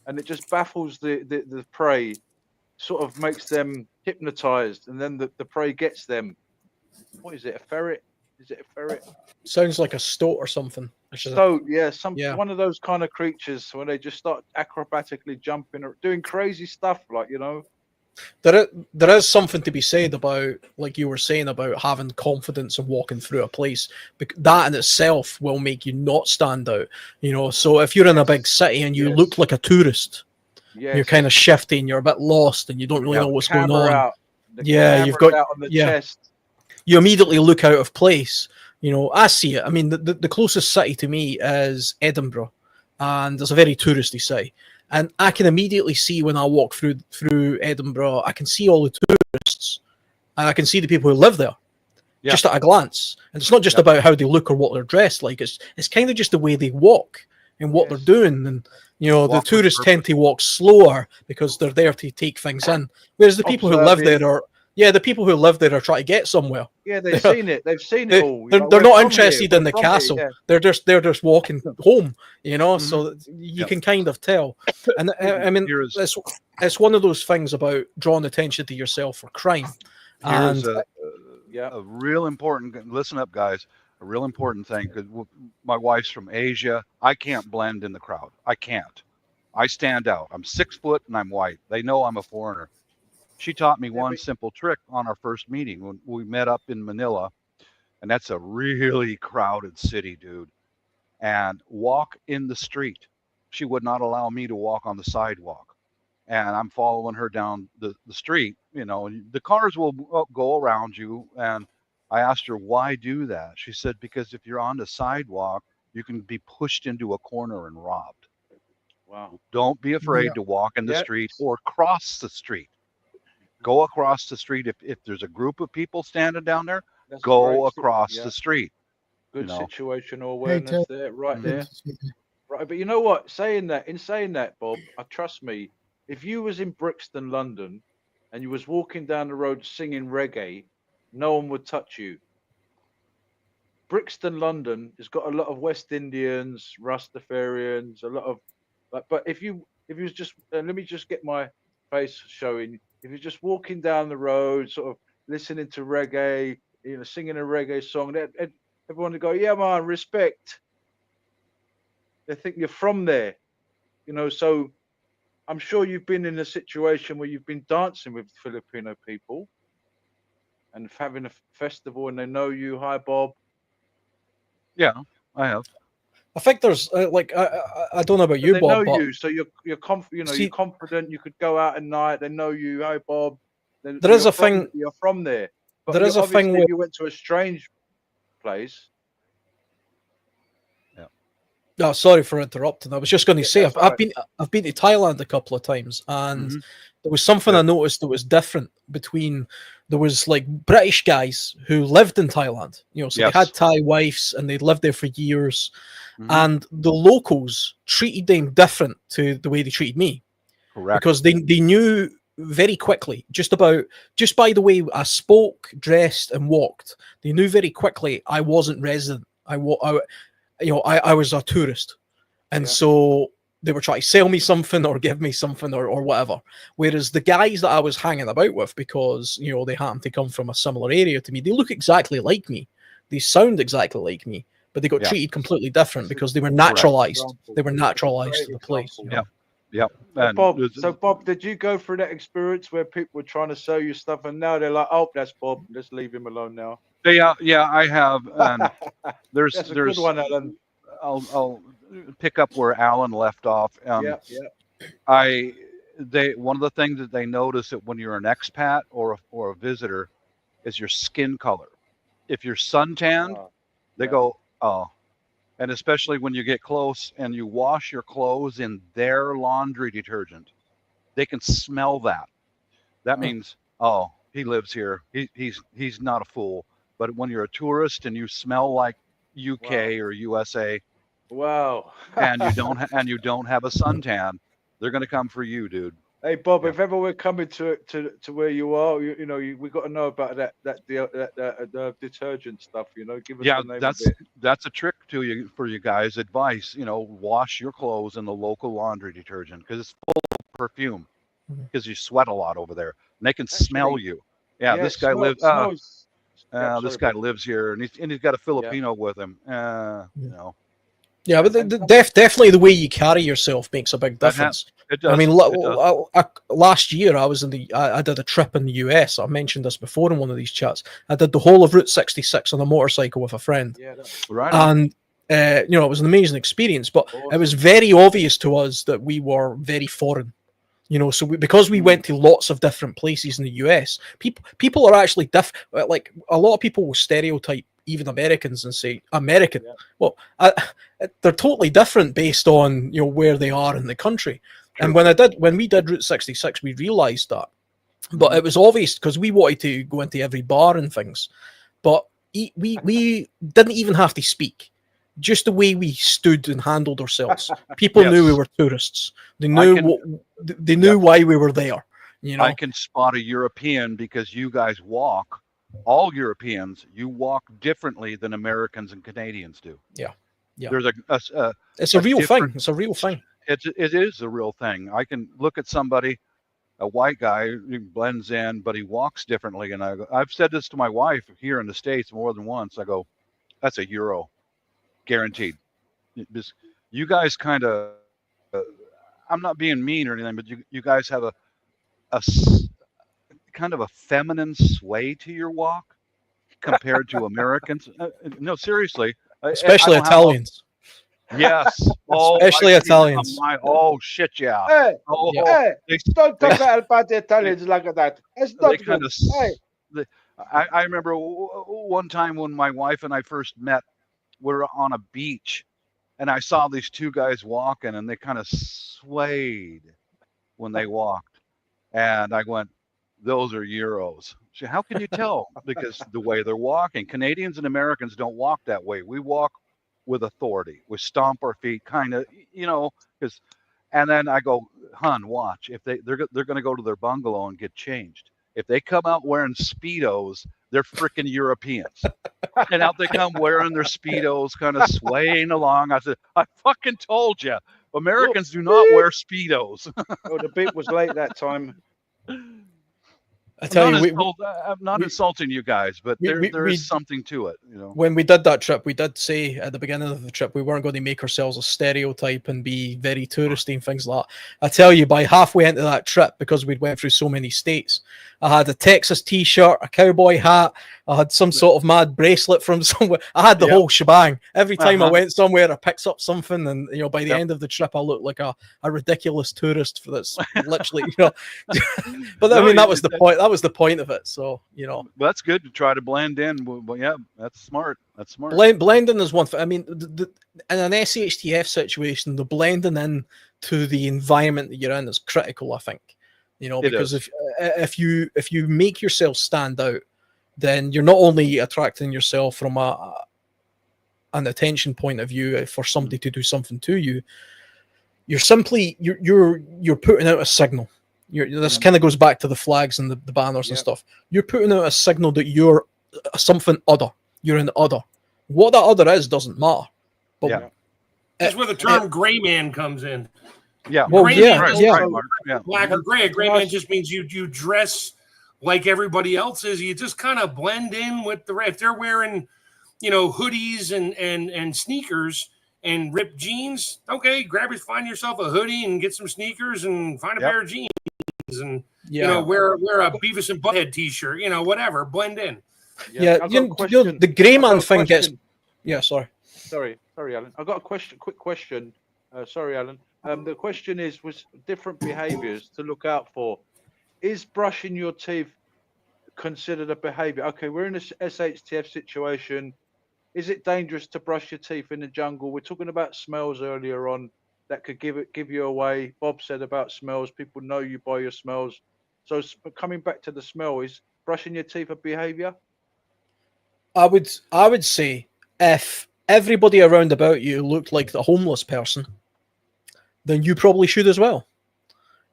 and it just baffles the prey, sort of makes them hypnotized, and then the prey gets them. What is it? A ferret? Is it a ferret? Sounds like a stoat or something. So one of those kind of creatures when they just start acrobatically jumping or doing crazy stuff, like There is something to be said about, like you were saying, about having confidence and walking through a place. That in itself will make you not stand out. So if you're in a big city and you look like a tourist, you're kind of shifty and you're a bit lost and you don't really know what's going on. You've got out on the chest. You immediately look out of place. I see it. I mean, the closest city to me is Edinburgh, and it's a very touristy city. And I can immediately see when I walk through Edinburgh, I can see all the tourists, and I can see the people who live there, just at a glance. And it's not just about how they look or what they're dressed like. It's kind of just the way they walk and what they're doing. And the tourists tend to walk slower because they're there to take things in, whereas the people who live there are. Yeah, the people who live there are trying to get somewhere. Yeah, they've seen it. They've seen it all. They're not interested in the castle. They're just walking home. So you can kind of tell. And I mean, it's one of those things about drawing attention to yourself for crime. Here's a real important. Listen up, guys. A real important thing, because my wife's from Asia. I can't blend in the crowd. I can't. I stand out. I'm 6 foot and I'm white. They know I'm a foreigner. She taught me one simple trick on our first meeting when we met up in Manila, and that's a really crowded city, dude. And walk in the street. She would not allow me to walk on the sidewalk, and I'm following her down the street. And the cars will go around you. And I asked her, why do that? She said, because if you're on the sidewalk, you can be pushed into a corner and robbed. Wow. Don't be afraid to walk in the street or cross the street. Go across the street. If there's a group of people standing down there, go across the street. Good situational awareness there, right there. Right, but you know what? Saying that, Bob, trust me, if you was in Brixton, London, and you was walking down the road singing reggae, no one would touch you. Brixton, London, has got a lot of West Indians, Rastafarians, a lot of. But if you was just, let me just get my face showing. If you're just walking down the road, sort of listening to reggae, singing a reggae song. Everyone would go, yeah, man, respect. They think you're from there, So I'm sure you've been in a situation where you've been dancing with Filipino people and having a festival, and they know you. Hi, Bob. Yeah, I have. I think there's I don't know about But you, they Bob, know but you, so you're you're see, confident. You could go out at night. They know you. Hi, Bob. there is a thing. You're from there. But There is a thing obviously, with. if you went to a strange place, Oh, sorry for interrupting. I was just going to say that's all I've right. been to Thailand a couple of times, and Mhm. there was something I noticed that was different between. There was like British guys who lived in Thailand, so they Yes. had Thai wives and they'd lived there for years, Mhm. and the locals treated them different to the way they treated me. Correct. Because they knew very quickly, just by the way I spoke, dressed, and walked, they knew very quickly I wasn't resident. I was a tourist, and so they were trying to sell me something or give me something or whatever. Whereas the guys that I was hanging about with, because they happen to come from a similar area to me, they look exactly like me, they sound exactly like me, but they got treated completely different because they were naturalized. They were naturalized to the place. Yeah. So Bob, did you go through that experience where people were trying to sell you stuff, and now they're like, "Oh, that's Bob. Let's leave him alone now." Yeah, I have. And there's That's a good one, Alan. I'll pick up where Alan left off. Yeah. One of the things that they notice that when you're an expat or a visitor is your skin color. If you're suntanned, they go, oh. And especially when you get close and you wash your clothes in their laundry detergent, they can smell that. That means, oh, he lives here. He's not a fool. But when you're a tourist and you smell like UK or USA, wow, and you don't have a suntan, they're going to come for you, dude. Hey Bob, if ever we're coming to where you are, we got to know about that detergent stuff. Give us the name of it. That's a trick for you guys. Advice, wash your clothes in the local laundry detergent because it's full of perfume. Because you sweat a lot over there, and they can smell you. Yeah, this guy lives. This guy lives here, and he's got a Filipino with him. Yeah, but definitely the way you carry yourself makes a big difference. It does. I mean, last year I did a trip in the US. I mentioned this before in one of these chats. I did the whole of Route 66 on a motorcycle with a friend. Yeah, right. And it was an amazing experience. But it was very obvious to us that we were very foreign. So because we went to lots of different places in the US, people are actually different. Like a lot of people will stereotype even Americans and say American. Yeah. Well, they're totally different based on where they are in the country. True. And when we did Route 66, we realized that. But it was obvious because we wanted to go into every bar and things, but we didn't even have to speak. Just the way we stood and handled ourselves, people knew we were tourists. They knew why we were there. I can spot a European because you guys walk. All Europeans, you walk differently than Americans and Canadians do. Yeah. There's it's a real thing. It's a real thing. It is a real thing. I can look at somebody, a white guy who blends in, but he walks differently. And I've said this to my wife here in the States more than once. I go, that's a Euro. Guaranteed. You guys kind of, I'm not being mean or anything, but you guys have a kind of a feminine sway to your walk compared to Americans. No, seriously. Especially Italians. Yes. Especially Italians. Oh, shit, yeah. Hey, don't talk about the Italians like that. It's not good. I remember one time when my wife and I first met, we were on a beach, and I saw these two guys walking, and they kind of swayed when they walked. And I went, those are Euros. So how can you tell? Because the way they're walking. Canadians and Americans don't walk that way. We walk with authority. We stomp our feet, kind of, because. And then I go, hun, watch. If they're going to go to their bungalow and get changed. If they come out wearing Speedos, they're freaking Europeans. And out they come wearing their Speedos, kind of swaying along. I said, I fucking told you, Americans do not wear Speedos. Oh, the beat was late that time. I tell you, I'm not insulting you guys, but there is something to it, you know. When we did that trip, we did say at the beginning of the trip we weren't going to make ourselves a stereotype and be very touristy and things like that. I tell you, by halfway into that trip, because we'd went through so many states, I had a Texas T-shirt, a cowboy hat, I had some sort of mad bracelet from somewhere. I had the whole shebang. Every time I went somewhere, I picked up something, and you know, by the end of the trip, I looked like a ridiculous tourist that's literally, you know. But No, I mean, that was the point. That was the point of it. So you know, Well, that's good to try to blend in. Well, yeah, that's smart. That's smart. blending is one thing. I mean, in an SHTF situation, the blending in to the environment that you're in is critical. I think, you know, because if you make yourself stand out, then you're not only attracting yourself from an attention point of view for somebody to do something to you. You're simply you're putting out a signal. This kind of goes back to the flags and the banners and stuff. You're putting out a signal that you're something other. You're an other. What that other is doesn't matter. But that's where the term "gray man" comes in. Yeah. Well, gray yeah, man yeah. Black or gray. A gray man just means you dress like everybody else is. You just kind of blend in with the rest. If they're wearing, you know, hoodies and sneakers and ripped jeans, okay, find yourself a hoodie and get some sneakers and find a pair of jeans and you know, wear a Beavis and Butthead t-shirt, you know, whatever, blend in. The gray man thing gets. Yeah, sorry, Alan. I've got a quick question. Sorry, Alan. The question was different behaviors to look out for. Is brushing your teeth considered a behavior? Okay, we're in a SHTF situation. Is it dangerous to brush your teeth in the jungle? We're talking about smells earlier on that could give you away. Bob said about smells. People know you by your smells. So coming back to the smell, is brushing your teeth a behavior? I would say if everybody around about you looked like the homeless person, then you probably should as well.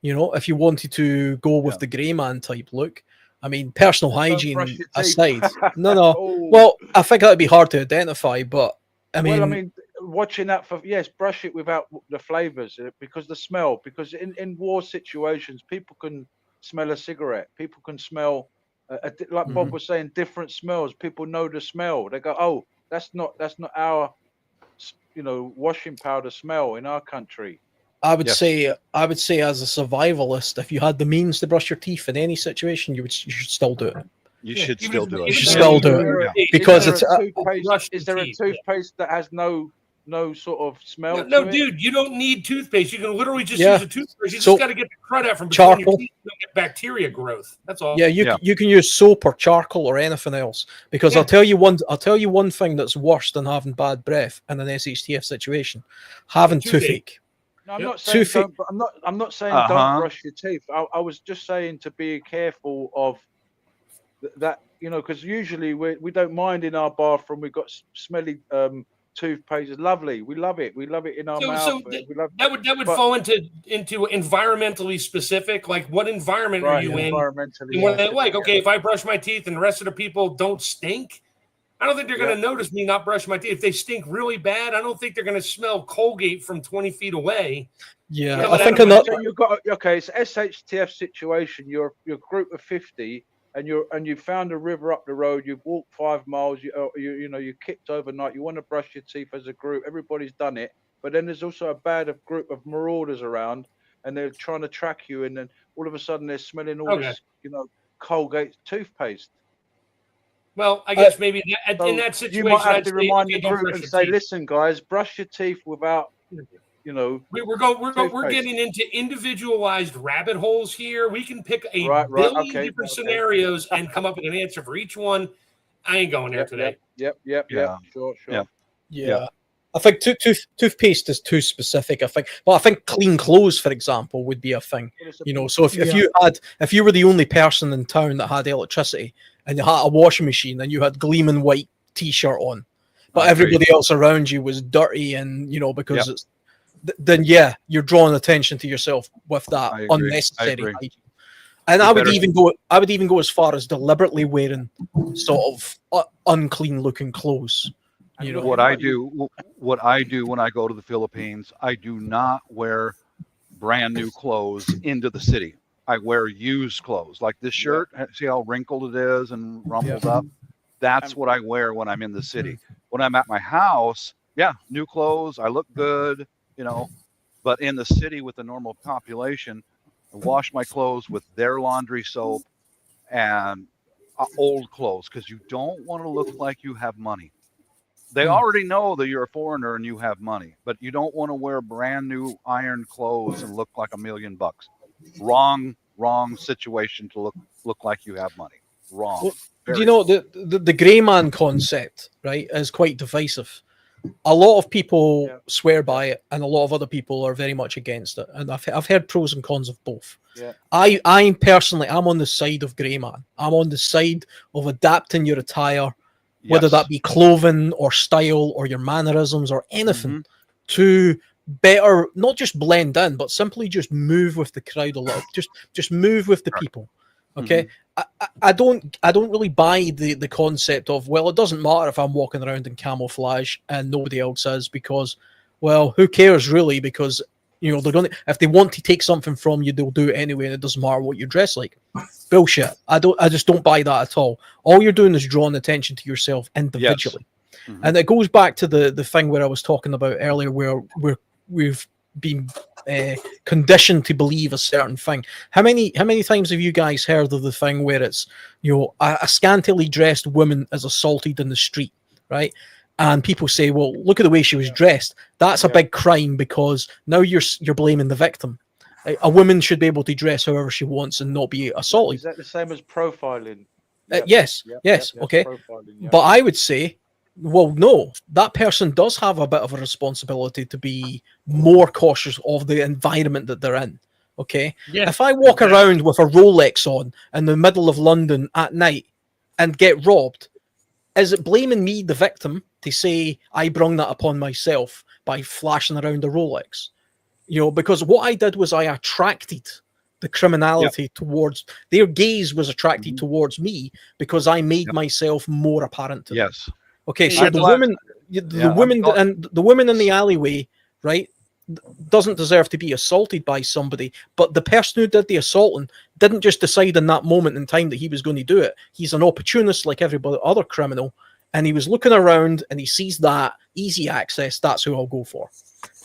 You know, if you wanted to go with the grey man type look. I mean, personal hygiene aside. No. Well, I think that'd be hard to identify, but I mean, watching that for brush it without the flavors because the smell. Because in war situations, people can smell a cigarette. People can smell, like Bob was saying, different smells. People know the smell. They go, "Oh, that's not our, you know, washing powder smell in our country." I would say as a survivalist, if you had the means to brush your teeth in any situation, you should still do it. You should still do it. You should still do it because it's. Is there a toothpaste that has no sort of smell? No, dude, you don't need toothpaste. You can literally just use a toothpaste. You just got to get the crud out from charcoal. Your teeth. You don't get bacteria growth. That's all. Yeah, you can use soap or charcoal or anything else. Because I'll tell you one thing that's worse than having bad breath in an SHTF situation: having toothache. No, I'm not saying don't, but I'm not saying don't brush your teeth. I was just saying to be careful of that, you know, because usually we don't mind in our bathroom. We've got smelly toothpaste. It's lovely. We love it. We love it in our mouth. So that would fall into environmentally specific. Like, what environment are you in? Environmentally, like, okay, if I brush my teeth and the rest of the people don't stink, I don't think they're going to notice me not brushing my teeth. If they stink really bad, I don't think they're going to smell Colgate from 20 feet away. Yeah, you know, I think another. So you've got it's an SHTF situation. You're a group of 50, and you found a river up the road. You've walked 5 miles. You kicked overnight. You want to brush your teeth as a group. Everybody's done it, but then there's also a bad group of marauders around, and they're trying to track you. And then all of a sudden they're smelling all this, you know, Colgate toothpaste. Well, I guess maybe in that situation, you might have to remind the group and say, "Listen, guys, brush your teeth without, you know." We're getting into individualized rabbit holes here. We can pick a billion different scenarios and come up with an answer for each one. I ain't going there today. Yep. Sure. Yeah. I think toothpaste is too specific. I think clean clothes, for example, would be a thing. You know, so if you were the only person in town that had electricity and you had a washing machine and you had gleaming white t-shirt on, but everybody else around you was dirty and, you know, because it's then you're drawing attention to yourself with that unnecessary hygiene. And I would even go as far as deliberately wearing sort of unclean looking clothes. You know, what I do when I go to the Philippines, I do not wear brand new clothes into the city. I wear used clothes. Like this shirt, see how wrinkled it is and rumpled up? That's what I wear when I'm in the city. When I'm at my house, new clothes, I look good, but in the city with the normal population, I wash my clothes with their laundry soap and old clothes, because you don't want to look like you have money. They already know that you're a foreigner and you have money, but you don't want to wear brand new iron clothes and look like $1 million. Wrong situation to look like you have money. Wrong. Well, do you know the grey man concept, right, is quite divisive. A lot of people swear by it, and a lot of other people are very much against it. And I've heard pros and cons of both. Yeah. I'm personally, I'm on the side of grey man. I'm on the side of adapting your attire, whether that be clothing or style or your mannerisms or anything, to better not just blend in, but simply just move with the crowd a little. Just move with the people. Okay. I don't really buy the concept of, well, it doesn't matter if I'm walking around in camouflage and nobody else is, because, well, who cares really? Because they're gonna, if they want to take something from you, they'll do it anyway, and it doesn't matter what you dress like. Bullshit. I just don't buy that at all. All you're doing is drawing attention to yourself individually. And it goes back to the thing where I was talking about earlier, where we've been conditioned to believe a certain thing. How many times have you guys heard of the thing where it's a scantily dressed woman is assaulted in the street, right? And people say, well, look at the way she was dressed. That's a big crime, because now you're blaming the victim. A woman should be able to dress however she wants and not be assaulted. Is that the same as profiling? Yes, okay. But I would say, well, no, that person does have a bit of a responsibility to be more cautious of the environment that they're in. Okay. Yeah. If I walk around with a Rolex on in the middle of London at night and get robbed, is it blaming me, the victim, to say I brung that upon myself by flashing around a Rolex? Because what I did was I attracted the criminality towards, their gaze was attracted towards me, because I made myself more apparent to them. Okay, so the woman in the alleyway, right, doesn't deserve to be assaulted by somebody, but the person who did the assaulting didn't just decide in that moment in time that he was going to do it. He's an opportunist like every other criminal, and he was looking around and he sees that easy access. That's who I'll go for.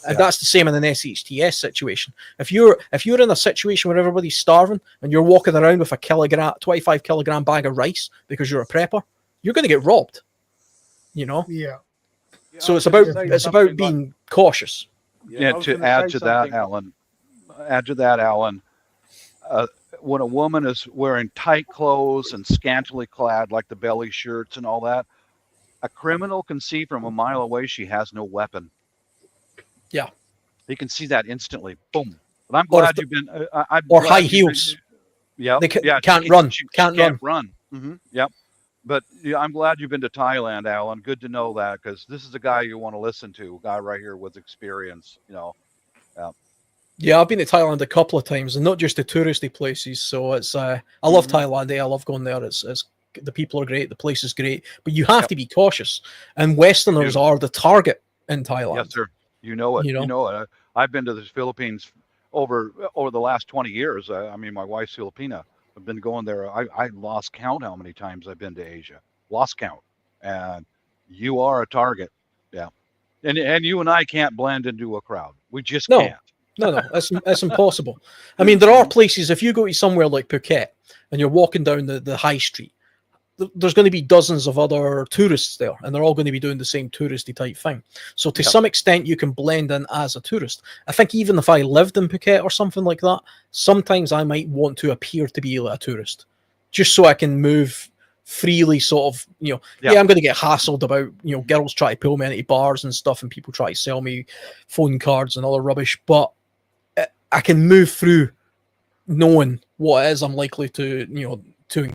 And that's the same in an SHTS situation. If you're in a situation where everybody's starving and you're walking around with a 25 kilogram bag of rice because you're a prepper, you're going to get robbed. So it's about being cautious. To add to that, Alan, when a woman is wearing tight clothes and scantily clad, like the belly shirts and all that, a criminal can see from a mile away she has no weapon. Yeah, he can see that instantly. Boom. But I'm glad you've been. Or high heels. They can't run. Can't run. Yep. But I'm glad you've been to Thailand, Alan. Good to know that, because this is a guy you want to listen to, a guy right here with experience, Yeah, I've been to Thailand a couple of times, and not just the touristy places. So it's I love Thailand. I love going there. It's the people are great, the place is great, but you have to be cautious. And Westerners are the target in Thailand. Yes, sir. You know it. I've been to the Philippines over the last 20 years. My wife's Filipina. I've been going there. I lost count how many times I've been to Asia. Lost count. And you are a target. Yeah. And you and I can't blend into a crowd. We just can't. No, that's impossible. I mean, there are places, if you go to somewhere like Phuket and you're walking down the high street, there's going to be dozens of other tourists there, and they're all going to be doing the same touristy type thing. So to some extent, you can blend in as a tourist. I think even if I lived in Phuket or something like that, sometimes I might want to appear to be a tourist, just so I can move freely, sort of, I'm going to get hassled about, girls try to pull me into bars and stuff, and people try to sell me phone cards and other rubbish, but I can move through knowing what it is I'm likely to encounter.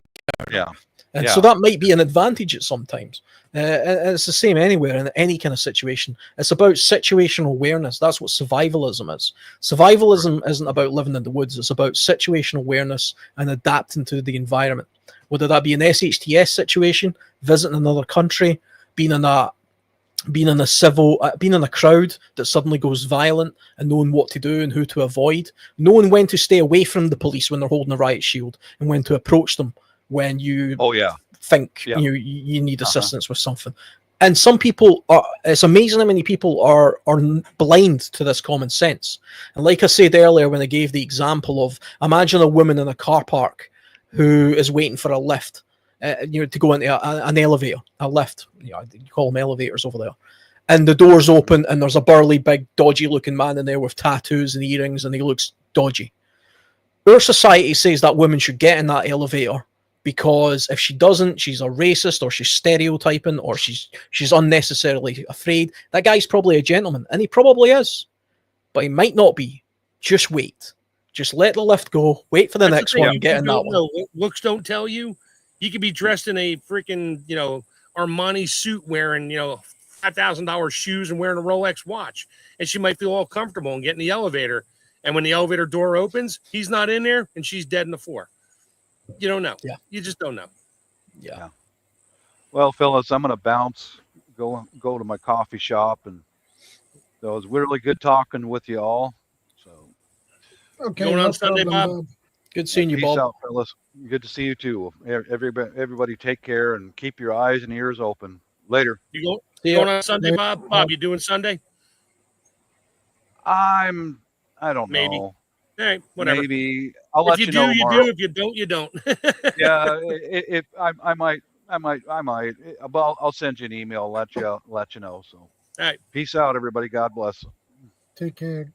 Yeah. And so that might be an advantage at sometimes. And it's the same anywhere, in any kind of situation. It's about situational awareness. That's what survivalism is. Survivalism isn't about living in the woods. It's about situational awareness and adapting to the environment. Whether that be an SHTS situation, visiting another country, being in a being in a crowd that suddenly goes violent, and knowing what to do and who to avoid, knowing when to stay away from the police when they're holding a riot shield, and when to approach them when you Oh yeah. think Yeah. you need assistance with something. And some people it's amazing how many people are blind to this common sense. And like I said earlier, when I gave the example of, imagine a woman in a car park who is waiting for a lift, to go into an elevator, a lift, you call them elevators over there. And the door's open and there's a burly, big, dodgy looking man in there with tattoos and earrings, and he looks dodgy. Our society says that woman should get in that elevator, because if she doesn't, she's a racist, or she's stereotyping, or she's unnecessarily afraid. That guy's probably a gentleman, and he probably is, but he might not be. Just wait. Just let the lift go. Wait for the next one. Get in that one. Looks don't tell you. You could be dressed in a freaking, Armani suit, wearing, $5,000 shoes and wearing a Rolex watch, and she might feel all comfortable and get in the elevator. And when the elevator door opens, he's not in there, and she's dead in the floor. You don't know. Yeah. You just don't know. Yeah. Well, fellas, I'm gonna bounce, go to my coffee shop, and it was really good talking with you all. So Okay. Going on no Sunday, problem, Bob? Good seeing you, peace Bob. out, fellas. Good to see you too. Everybody take care and keep your eyes and ears open. Later. You See going ya. on Sunday, Bob? Bob, you doing Sunday? I don't Maybe. know. All right, whatever. Maybe I'll If let you you do, know, you Mark. do. If you don't, you don't. Yeah, if I might. Well, I'll send you an email. Let you know. So, All right. Peace out, everybody. God bless. Take care.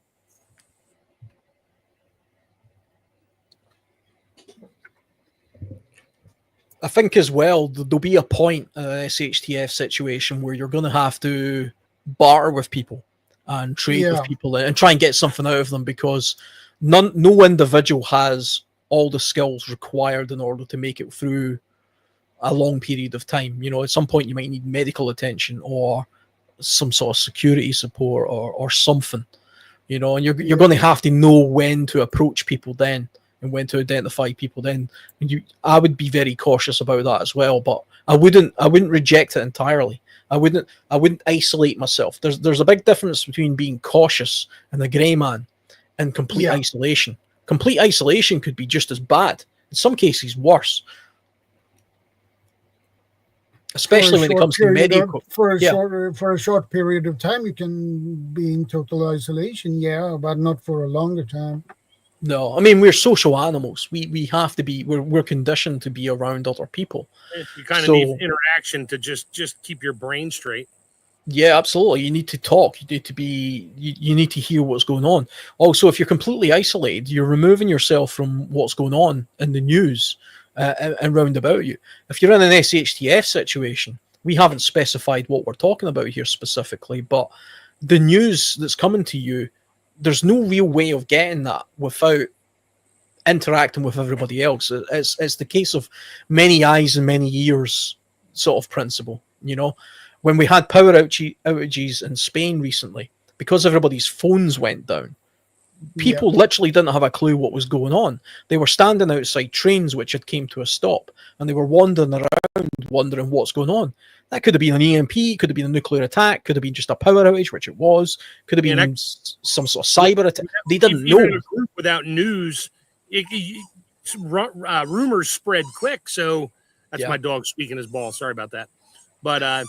I think as well, there'll be a point in an SHTF situation where you're going to have to barter with people and trade with people and try and get something out of them, because no individual has all the skills required in order to make it through a long period of time. At some point you might need medical attention or some sort of security support or something, and you're going to have to know when to approach people then, and when to identify people then. I would be very cautious about that as well, but I wouldn't reject it entirely. I wouldn't isolate myself. There's a big difference between being cautious and a grey man and complete isolation. Complete isolation could be just as bad. In some cases, worse. Especially when it comes to medical. For a short period of time, you can be in total isolation, but not for a longer time. No, I mean, we're social animals. We have to be. We're conditioned to be around other people. You kind of need interaction to just keep your brain straight. Yeah, absolutely. You need to talk. You need to be. You need to hear what's going on. Also, if you're completely isolated, you're removing yourself from what's going on in the news and round about you. If you're in an SHTF situation, we haven't specified what we're talking about here specifically, but the news that's coming to you, there's no real way of getting that without interacting with everybody else. It's the case of many eyes and many ears sort of principle. When we had power outages in Spain recently, because everybody's phones went down, people literally didn't have a clue what was going on. They were standing outside trains which had came to a stop, and they were wandering around wondering what's going on. That could have been an EMP, could have been a nuclear attack, could have been just a power outage, which it was, could have been some sort of cyber attack. They didn't know. In a group without news, rumors spread quick. So that's my dog squeaking his ball. Sorry about that. But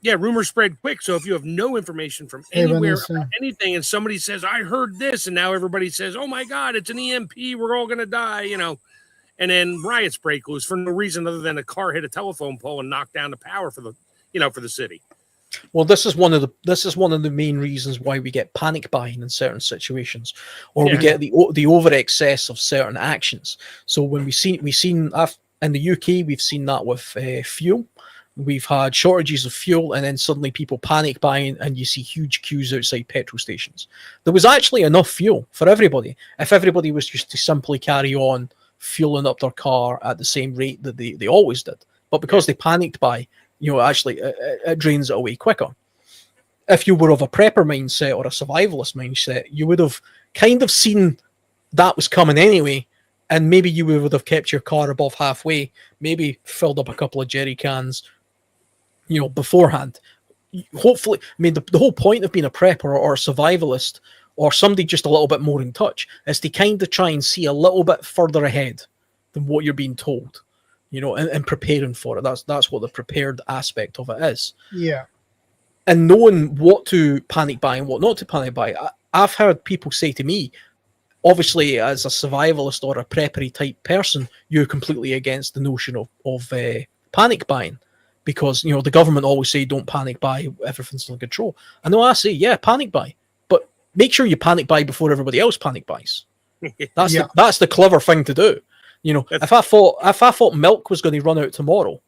rumors spread quick. So if you have no information from anywhere, about anything, and somebody says, I heard this, and now everybody says, oh my God, it's an EMP, we're all going to die, and then riots break loose for no reason other than a car hit a telephone pole and knocked down the power for the city. Well, this is one of the main reasons why we get panic buying in certain situations, or we get the over excess of certain actions. So when we've seen in the UK, we've seen that with fuel. We've had shortages of fuel, and then suddenly people panic buying, and you see huge queues outside petrol stations. There was actually enough fuel for everybody if everybody was just to simply carry on fueling up their car at the same rate that they always did. But because they panicked buy, actually it drains it away quicker. If you were of a prepper mindset or a survivalist mindset, you would have kind of seen that was coming anyway, and maybe you would have kept your car above halfway, maybe filled up a couple of jerry cans, beforehand. hopefully, I mean, the whole point of being a prepper or a survivalist or somebody just a little bit more in touch is to kind of try and see a little bit further ahead than what you're being told, you know, and preparing for it. That's what the prepared aspect of it is. Yeah. And knowing what to panic buy and what not to panic buy. I've heard people say to me, obviously, as a survivalist or a preppery type person, you're completely against the notion of panic buying, because, you know, the government always say don't panic buy, everything's under control. I know I say, yeah, panic buy, but make sure you panic buy before everybody else panic buys. That's the clever thing to do. You know, if I thought milk was going to run out tomorrow,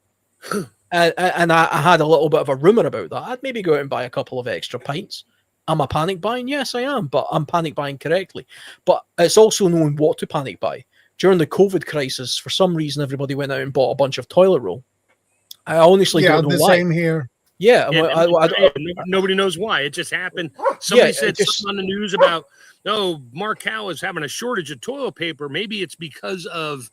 and I had a little bit of a rumor about that, I'd maybe go out and buy a couple of extra pints. Am I panic buying? Yes, I am, but I'm panic buying correctly. But it's also knowing what to panic buy. During the COVID crisis, for some reason, everybody went out and bought a bunch of toilet roll. I honestly don't know why. Same here. Yeah, nobody knows why. It just happened. Somebody said something on the news about, no, Markel is having a shortage of toilet paper. Maybe it's because of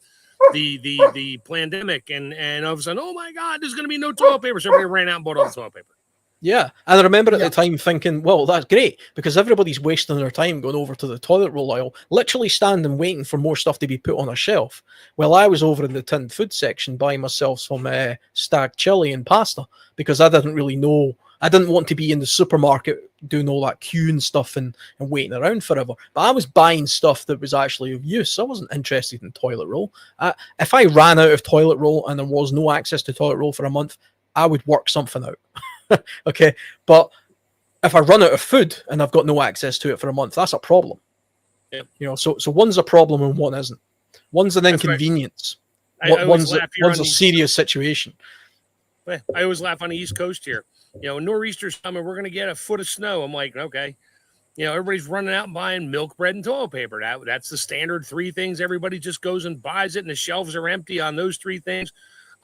the pandemic, and all of a sudden, oh my God, there's going to be no toilet paper. So everybody ran out and bought all the toilet paper. Yeah, and I remember at the time thinking, well, that's great, because everybody's wasting their time going over to the toilet roll aisle, literally standing waiting for more stuff to be put on a shelf. Well, I was over in the tinned food section buying myself some stag chili and pasta, because I didn't really know. I didn't want to be in the supermarket doing all that queue and stuff and waiting around forever. But I was buying stuff that was actually of use. I wasn't interested in toilet roll. If I ran out of toilet roll and there was no access to toilet roll for a month, I would work something out. Okay, but if I run out of food and I've got no access to it for a month, that's a problem. Yep. You know, so one's a problem and one isn't. One's an inconvenience. One's a serious situation. I always laugh on the East Coast here. You know, nor'easter's coming, we're going to get a foot of snow. I'm like, okay. You know, everybody's running out and buying milk, bread, and toilet paper. That's the standard three things. Everybody just goes and buys it, and the shelves are empty on those three things.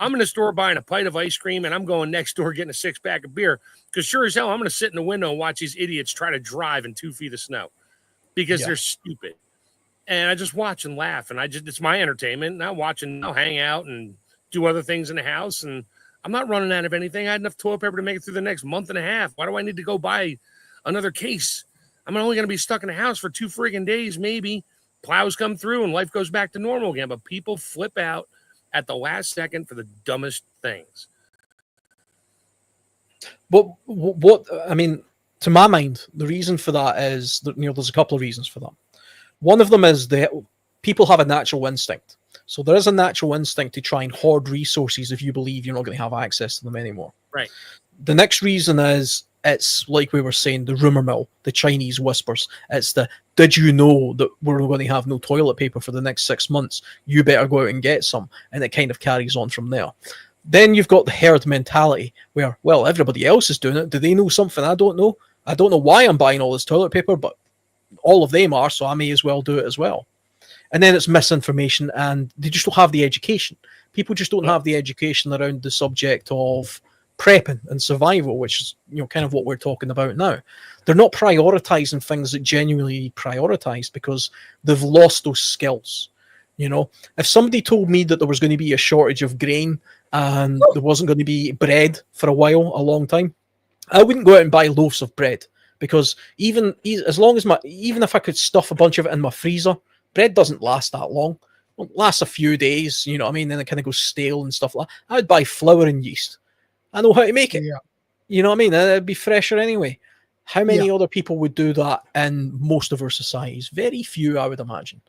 I'm in the store buying a pint of ice cream, and I'm going next door getting a 6-pack of beer, because sure as hell I'm going to sit in the window and watch these idiots try to drive in 2 feet of snow because they're stupid. And I just watch and laugh, and it's my entertainment. And I watch and I'll hang out and do other things in the house, and I'm not running out of anything. I had enough toilet paper to make it through the next month and a half. Why do I need to go buy another case? I'm only going to be stuck in the house for 2 friggin' days, maybe. Plows come through and life goes back to normal again, but people flip out at the last second for the dumbest things. But what I mean, to my mind, the reason for that is that, you know, there's a couple of reasons for that. One of them is that people have a natural instinct. So there is a natural instinct to try and hoard resources if you believe you're not going to have access to them anymore. Right. The next reason is, it's like we were saying, the rumor mill, the Chinese whispers. It's the, did you know that we're going to have no toilet paper for the next 6 months? You better go out and get some. And it kind of carries on from there. Then you've got the herd mentality where, well, everybody else is doing it. Do they know something I don't know? I don't know why I'm buying all this toilet paper, but all of them are, so I may as well do it as well. And then it's misinformation, and they just don't have the education. People just don't have the education around the subject of prepping and survival, which is, you know, kind of what we're talking about now. They're not prioritizing things that genuinely prioritized because they've lost those skills. You know, if somebody told me that there was going to be a shortage of grain and there wasn't going to be bread for a long time, I wouldn't go out and buy loaves of bread, because even if I could stuff a bunch of it in my freezer, bread doesn't last that long. It lasts a few days, you know what I mean? Then it kind of goes stale and stuff like that. I would buy flour and yeast. I know how to make it. Yeah. You know what I mean? It'd be fresher anyway. How many other people would do that in most of our societies? Very few, I would imagine.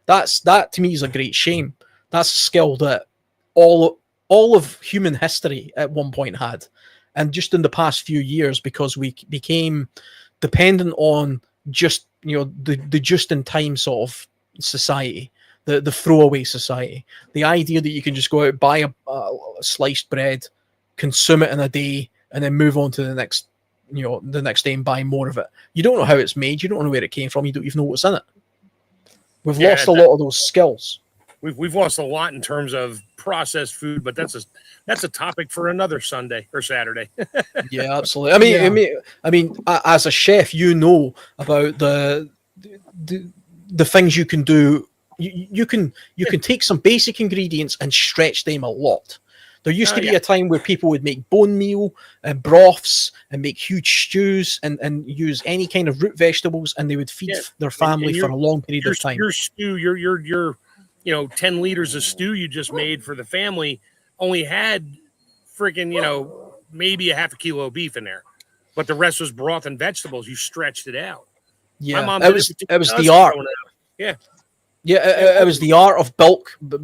That to me is a great shame. That's a skill that all of human history at one point had. And just in the past few years, because we became dependent on just, you know, the just-in-time sort of society, the throwaway society. The idea that you can just go out, buy a sliced bread, consume it in a day, and then move on to the next day and buy more of it. You don't know how it's made. You don't know where it came from. You don't even know what's in it. We've lost a lot of those skills. We've lost a lot in terms of processed food, but that's a topic for another Sunday or Saturday. Yeah, absolutely. I mean, as a chef, you know about the things you can do. You can take some basic ingredients and stretch them a lot. There used to be a time where people would make bone meal and broths and make huge stews and use any kind of root vegetables, and they would feed their family for a long period of time. Your stew, your 10 liters of stew you just made for the family only had freaking, maybe a half a kilo of beef in there, but the rest was broth and vegetables. You stretched it out. Yeah, my mom it was the art. Yeah. Yeah, it was the art of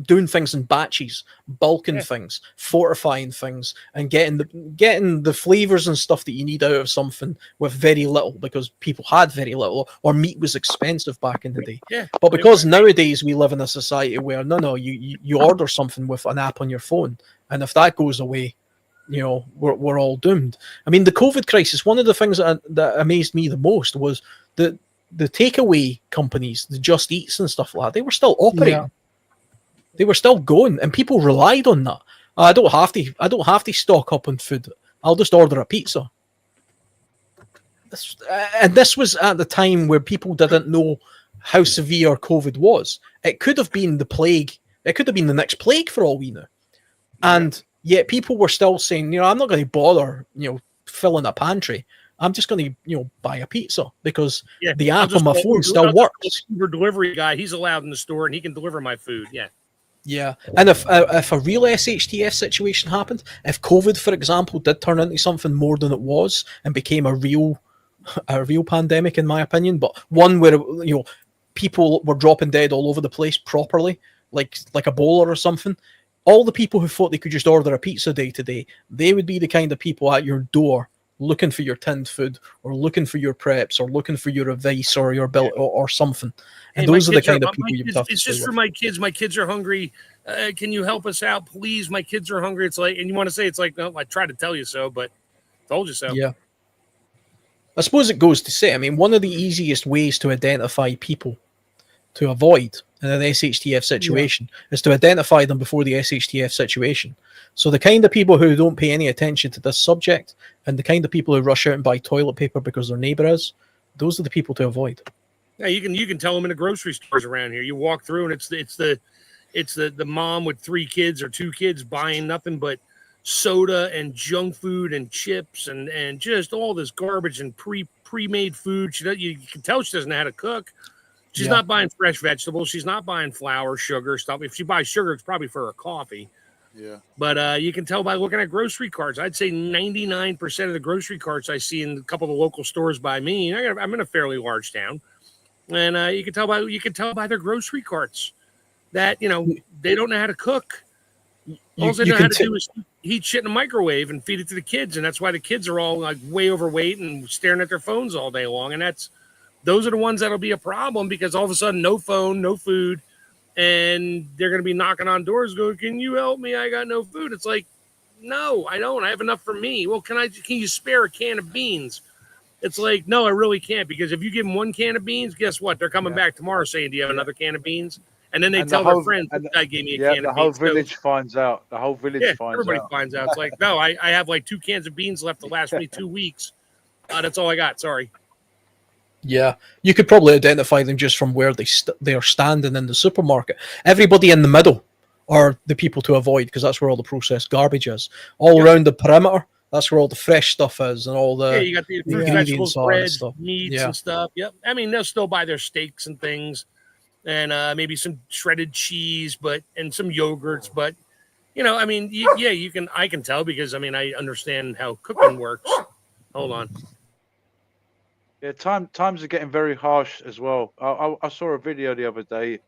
doing things in batches, bulking things, fortifying things, and getting the flavors and stuff that you need out of something with very little, because people had very little, or meat was expensive back in the day. Yeah. But because nowadays we live in a society where you order something with an app on your phone, and if that goes away, we're all doomed. I mean, the COVID crisis, one of the things that amazed me the most was that the takeaway companies, the Just Eats and stuff like that, they were still operating. Yeah. They were still going, and people relied on that. I don't have to stock up on food. I'll just order a pizza. This was at the time where people didn't know how severe COVID was. It could have been the plague. It could have been the next plague for all we know. And yet people were still saying, I'm not going to bother, filling a pantry. I'm just going to, buy a pizza because the app on my phone still works. Uber delivery guy, he's allowed in the store and he can deliver my food. Yeah. Yeah. And if a real SHTF situation happened, if COVID, for example, did turn into something more than it was and became a real pandemic, in my opinion, but one where, people were dropping dead all over the place properly, like Ebola or something, all the people who thought they could just order a pizza day to day, they would be the kind of people at your door looking for your tinned food, or looking for your preps, or looking for your advice, or your bill, or something. And those are the kind of people you would have to. It's just for my kids. My kids are hungry. Can you help us out, please? My kids are hungry. It's like, and you want to say it's like, no, I tried to tell you so, but told you so. Yeah. I suppose it goes to say, I mean, one of the easiest ways to identify people to avoid in an SHTF situation is to identify them before the SHTF situation. So the kind of people who don't pay any attention to this subject, and the kind of people who rush out and buy toilet paper because their neighbor is, those are the people to avoid. Yeah, you can tell them in the grocery stores around here. You walk through and it's the mom with 3 kids or 2 kids buying nothing but soda and junk food and chips and just all this garbage and pre-made food. You can tell she doesn't know how to cook. She's not buying fresh vegetables. She's not buying flour, sugar, stuff. If she buys sugar, it's probably for her coffee. Yeah. But you can tell by looking at grocery carts. I'd say 99% of the grocery carts I see in a couple of the local stores by me, I'm in a fairly large town, and you can tell by their grocery carts that they don't know how to cook. All they know how to do is heat shit in a microwave and feed it to the kids, and that's why the kids are all like way overweight and staring at their phones all day long. And those are the ones that'll be a problem, because all of a sudden, no phone, no food. And they're going to be knocking on doors going, can you help me? I got no food. It's like, no, I don't. I have enough for me. Well, can you spare a can of beans? It's like, no, I really can't, because if you give them 1 can of beans, guess what? They're coming back tomorrow saying, do you have another can of beans? And then they tell their friends, this guy gave me a can of beans. The whole village finds out. The whole village finds out. Everybody finds out. It's like, no, I have like 2 cans of beans left to last me 2 weeks. That's all I got. Sorry. Yeah, you could probably identify them just from where they're standing in the supermarket. Everybody in the middle are the people to avoid, because that's where all the processed garbage is. All around the perimeter, that's where all the fresh stuff is, and all the you got the fruit, vegetables, bread, meats and stuff. Yep. I mean, they'll still buy their steaks and things, and maybe some shredded cheese, and some yogurts. But I mean, you can. I can tell, because I mean, I understand how cooking works. Hold on. Yeah, times are getting very harsh as well. I saw a video the other day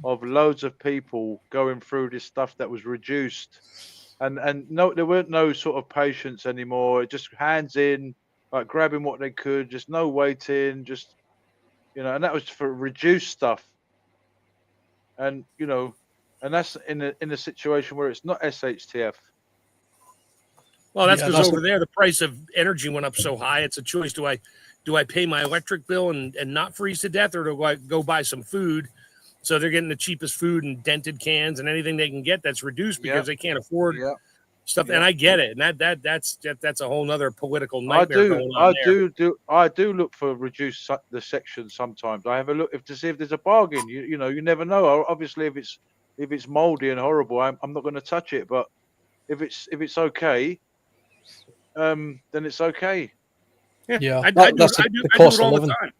of loads of people going through this stuff that was reduced, and no, there weren't no sort of patience anymore. Just hands in, like grabbing what they could, just no waiting, just and that was for reduced stuff. And and that's in a situation where it's not SHTF. Well, that's because over there the price of energy went up so high. It's a choice. Do I pay my electric bill and not freeze to death, or do I go buy some food? So they're getting the cheapest food and dented cans and anything they can get that's reduced because they can't afford stuff. And I get it. And that's a whole nother political nightmare going on I do look for reduced the section sometimes. I have a look to see if there's a bargain. You never know. Obviously, if it's moldy and horrible, I'm not going to touch it. But if it's okay, then it's okay. Yeah, I do that's it the cost of all the living. time.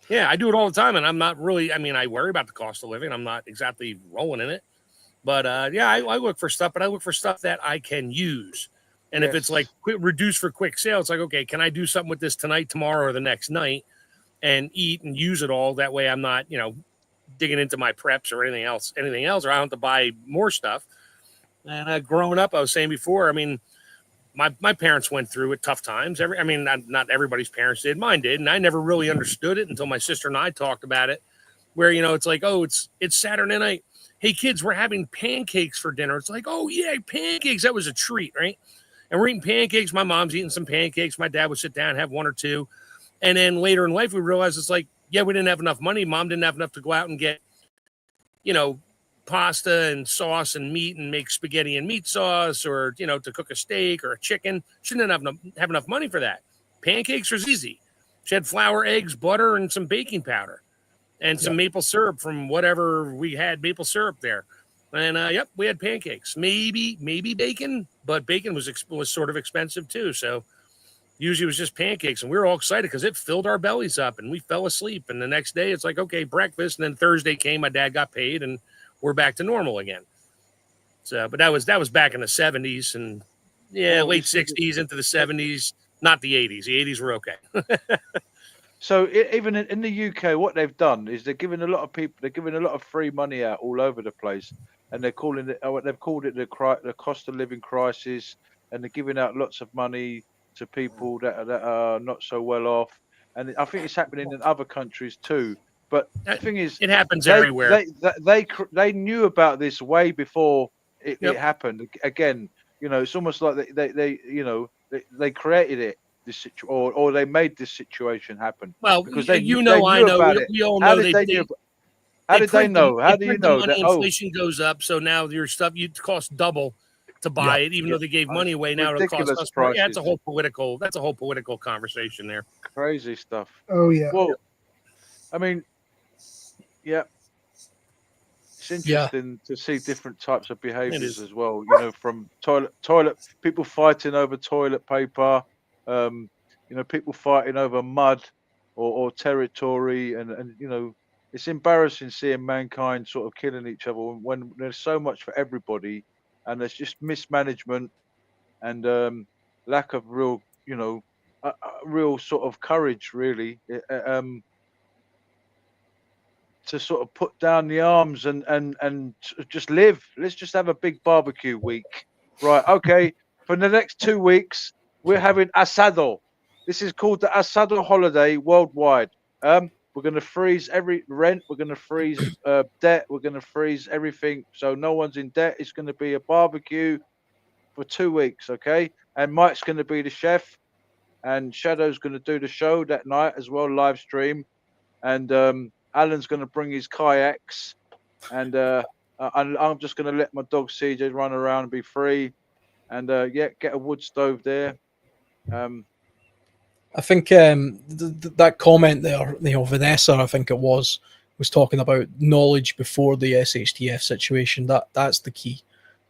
Yeah, I do it all the time, and I'm not really. I mean, I worry about the cost of living. I'm not exactly rolling in it, but yeah, I look for stuff, but I look for stuff that I can use. And if it's like reduced for quick sale, it's like, okay, can I do something with this tonight, tomorrow, or the next night, and eat and use it all? That way, I'm not, digging into my preps or anything else, or I don't have to buy more stuff. And growing up, I was saying before, I mean, my parents went through it tough times. Not everybody's parents did. Mine did, and I never really understood it until my sister and I talked about it. Where it's like, oh, it's Saturday night. Hey, kids, we're having pancakes for dinner. It's like, oh yeah, pancakes. That was a treat, right? And we're eating pancakes. My mom's eating some pancakes. My dad would sit down and have one or two. And then later in life, we realized it's like, yeah, we didn't have enough money. Mom didn't have enough to go out and get, pasta and sauce and meat and make spaghetti and meat sauce, or, to cook a steak or a chicken. She didn't have enough money for that. Pancakes was easy. She had flour, eggs, butter, and some baking powder and some maple syrup from whatever we had maple syrup there. And we had pancakes, maybe bacon, but bacon was sort of expensive too. So usually it was just pancakes, and we were all excited because it filled our bellies up, and we fell asleep. And the next day it's like, okay, breakfast. And then Thursday came, my dad got paid, and we're back to normal again. So, but that was back in the 70s, and late 60s into the 70s, not the 80s. The 80s were okay. So even in the UK, what they've done is they're giving a lot of free money out all over the place, and they've called it the cost of living crisis, and they're giving out lots of money to people that are not so well off, and I think it's happening in other countries too. But the thing is, it happens everywhere. They knew about this way before it happened. Again, it's almost like they created it. Or they made this situation happen. Well, because I know. We all know how did they know? How did they know? How do you know that? Inflation goes up, so now your stuff cost double to buy it, even though they gave money away. Now it'll cost us. Yeah, that's a whole political conversation there. Crazy stuff. Oh yeah. Well, I mean, yeah, it's interesting to see different types of behaviours as well. From toilet people fighting over toilet paper. People fighting over mud or territory, and it's embarrassing seeing mankind sort of killing each other when there's so much for everybody, and there's just mismanagement and lack of real, real sort of courage, really, to sort of put down the arms and just live. Let's just have a big barbecue week, right? Okay, for the next 2 weeks. We're having asado. This is called the asado holiday worldwide. We're going to freeze every rent. We're going to freeze debt. We're going to freeze everything. So no one's in debt. It's going to be a barbecue for 2 weeks, okay? And Mike's going to be the chef. And Shadow's going to do the show that night as well, live stream. And Alan's going to bring his kayaks. And I'm just going to let my dog CJ run around and be free. And get a wood stove there. I think that comment there, Vanessa, I think it was talking about knowledge before the SHTF situation. That's the key.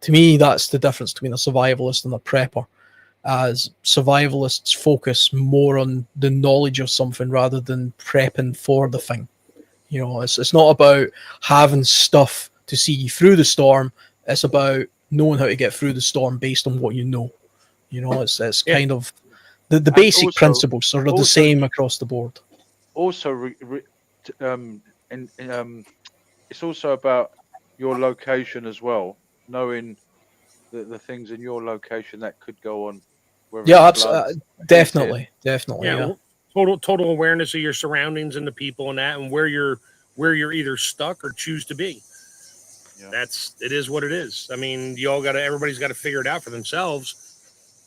To me, that's the difference between a survivalist and a prepper. As survivalists focus more on the knowledge of something rather than prepping for the thing. It's not about having stuff to see you through the storm. It's about knowing how to get through the storm based on what you know. It's kind of the basic principles sort of the same across the board. Also, it's also about your location as well, knowing the things in your location that could go on. Yeah, definitely. Yeah. Total awareness of your surroundings and the people and that, and where you're either stuck or choose to be. Yeah. It is what it is. I mean, everybody's got to figure it out for themselves.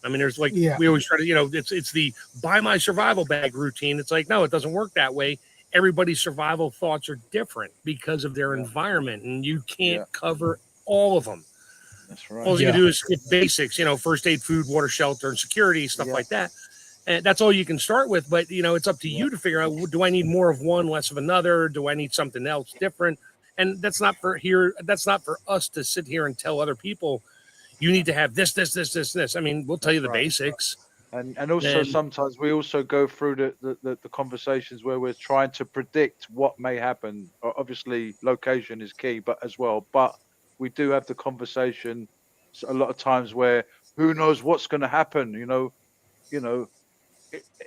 I mean, there's we always try to, it's the buy my survival bag routine. It's like, no, it doesn't work that way. Everybody's survival thoughts are different because of their environment, and you can't cover all of them. That's right. All you can do is get basics, first aid, food, water, shelter, and security, stuff like that. And that's all you can start with. But, it's up to you to figure out, do I need more of one, less of another? Do I need something else different? And that's not for us to sit here and tell other people, you need to have this. I mean, we'll tell you the basics. And also And- sometimes we also go through the conversations where we're trying to predict what may happen. Obviously, location is key, but as well, but we do have the conversation a lot of times where who knows what's going to happen.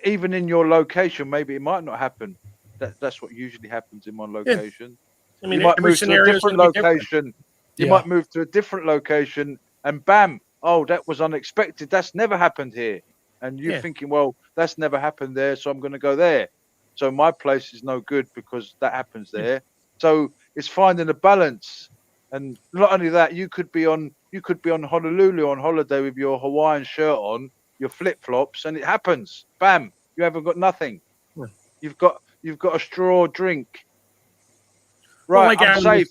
Even in your location, maybe it might not happen. That's what usually happens in one location. I mean, You might every move to a scenario is different going to be different. location. You Yeah. might move to a different location, and bam! Oh, that was unexpected. That's never happened here. And you're Yeah. thinking, well, that's never happened there, so I'm going to go there. So my place is no good because that happens there. So it's finding a balance. And not only that, you could be on Honolulu on holiday with your Hawaiian shirt on, your flip flops, and it happens. Bam! You haven't got nothing. Yeah. You've got a straw drink. Well, Right, like I'm safe.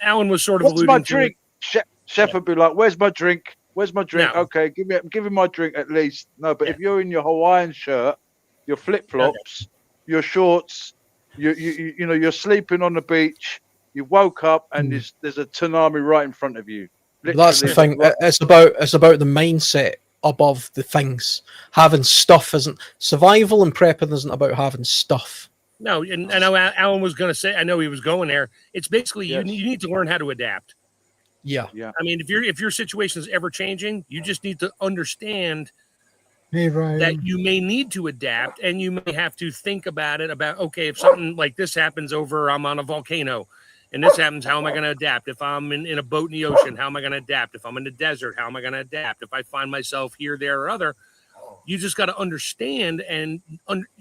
Alan was sort of What's my alluding to it. drink? Chef would be like, "Where's my drink? Where's my drink? No. Okay, give me my drink at least." No, but if you're in your Hawaiian shirt, your flip flops, your shorts, you're sleeping on the beach. You woke up and there's a tsunami right in front of you. That's the Literally, thing. right- It's about the mindset above the things. Having stuff isn't survival, and prepping isn't about having stuff. No, and I know Alan was going to say. I know he was going there. It's basically Yes. you need to learn how to adapt. Yeah. I mean, if your situation is ever changing, you just need to understand Hey, Ryan. that you may need to adapt, and you may have to think about it. About okay, if something like this happens I'm on a volcano, and this happens, how am I going to adapt? If I'm in a boat in the ocean, how am I going to adapt? If I'm in the desert, how am I going to adapt? If I find myself here, there, or other, you just got to understand and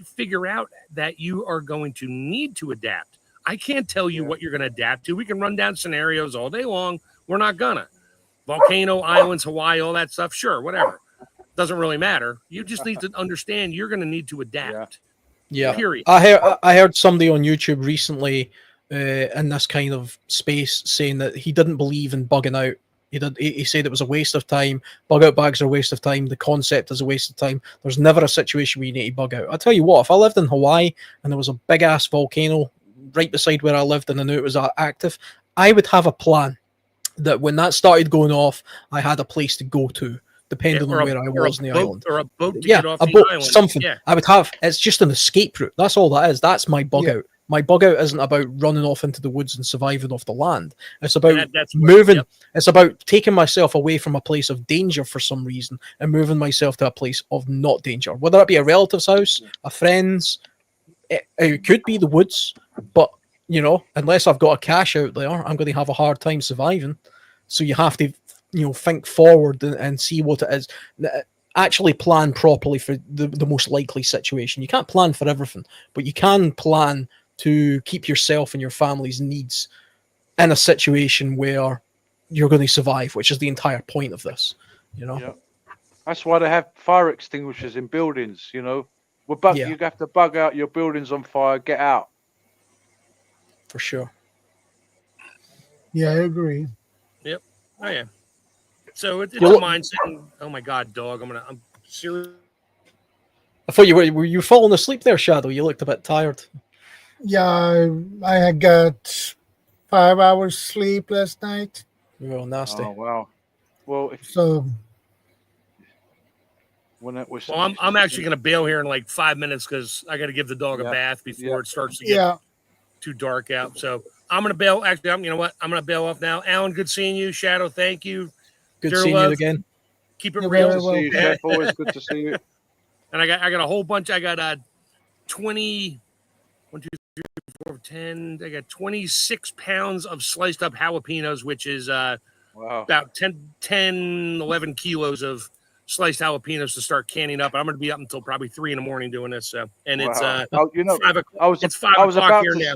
figure out that you are going to need to adapt. I can't tell you what you're going to adapt to. We can run down scenarios all day long. We're not gonna. Volcano, islands, Hawaii, all that stuff. Sure, whatever. Doesn't really matter. You just need to understand you're going to need to adapt. Yeah. Period. I heard somebody on YouTube recently in this kind of space saying that he didn't believe in bugging out. He said it was a waste of time. Bug out bags are a waste of time. The concept is a waste of time. There's never a situation where you need to bug out. I tell you what, if I lived in Hawaii and there was a big ass volcano right beside where I lived and I knew it was active, I would have a plan that when that started going off, I had a place to go to, depending on where I was in the island. Or a boat to Yeah, get off a the boat, island. something. Yeah. I would have. It's just an escape route. That's all that is. That's my bug Yeah. out. My bug out isn't about running off into the woods and surviving off the land. It's about That's where- moving. yep. It's about taking myself away from a place of danger for some reason and moving myself to a place of not danger. Whether it be a relative's house, a friend's, it could be the woods, but unless I've got a cache out there, I'm going to have a hard time surviving. So you have to, think forward and see what it is. Actually plan properly for the most likely situation. You can't plan for everything, but you can plan to keep yourself and your family's needs in a situation where you're going to survive, which is the entire point of this. Yeah. That's why they have fire extinguishers in buildings. You have to bug out your buildings on fire. Get out. For sure. Yeah, I agree. Oh yeah. So it's a Well, mindset. Oh my God, dog! I'm serious. I thought you were you falling asleep there, Shadow. You looked a bit tired. Yeah, I had got 5 hours sleep last night. Oh, nasty. Oh wow. Well, So when it was. Well, I'm actually going to bail here in like 5 minutes because I got to give the dog a bath before it starts to get too dark out. So I'm going to bail. Actually, you know what? I'm going to bail off now. Alan, good seeing you. Shadow, thank you. Good Dear seeing love, you again. Keep it You're real. very Good to see you, Chef. Always good to see you. And I got a whole bunch. I got 20, 1, 2, 3, 4, 10. I got 26 pounds of sliced up jalapenos, which is Wow. about 10, 11 kilos of sliced jalapenos to start canning up. I'm going to be up until probably 3 in the morning doing this. So, and it's Wow. 5 o'clock. It's 5 I was o'clock about here to now.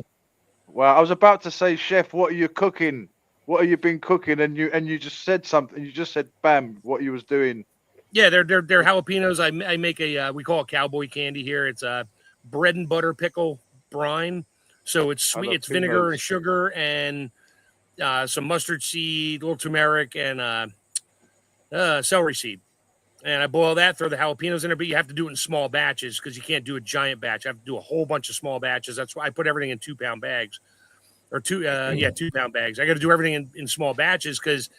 Well, I was about to say, Chef, what are you cooking? What have you been cooking? And you just said something. You just said, bam, what you was doing. Yeah, they're jalapenos. I make we call it cowboy candy here. It's a bread and butter pickle brine. So it's I sweet. love It's vinegar peanuts. and sugar and some mustard seed, a little turmeric, and celery seed. And I boil that, throw the jalapenos in there, but you have to do it in small batches because you can't do a giant batch. I have to do a whole bunch of small batches. That's why I put everything in 2-pound bags. Or 2-pound bags. I got to do everything in small batches because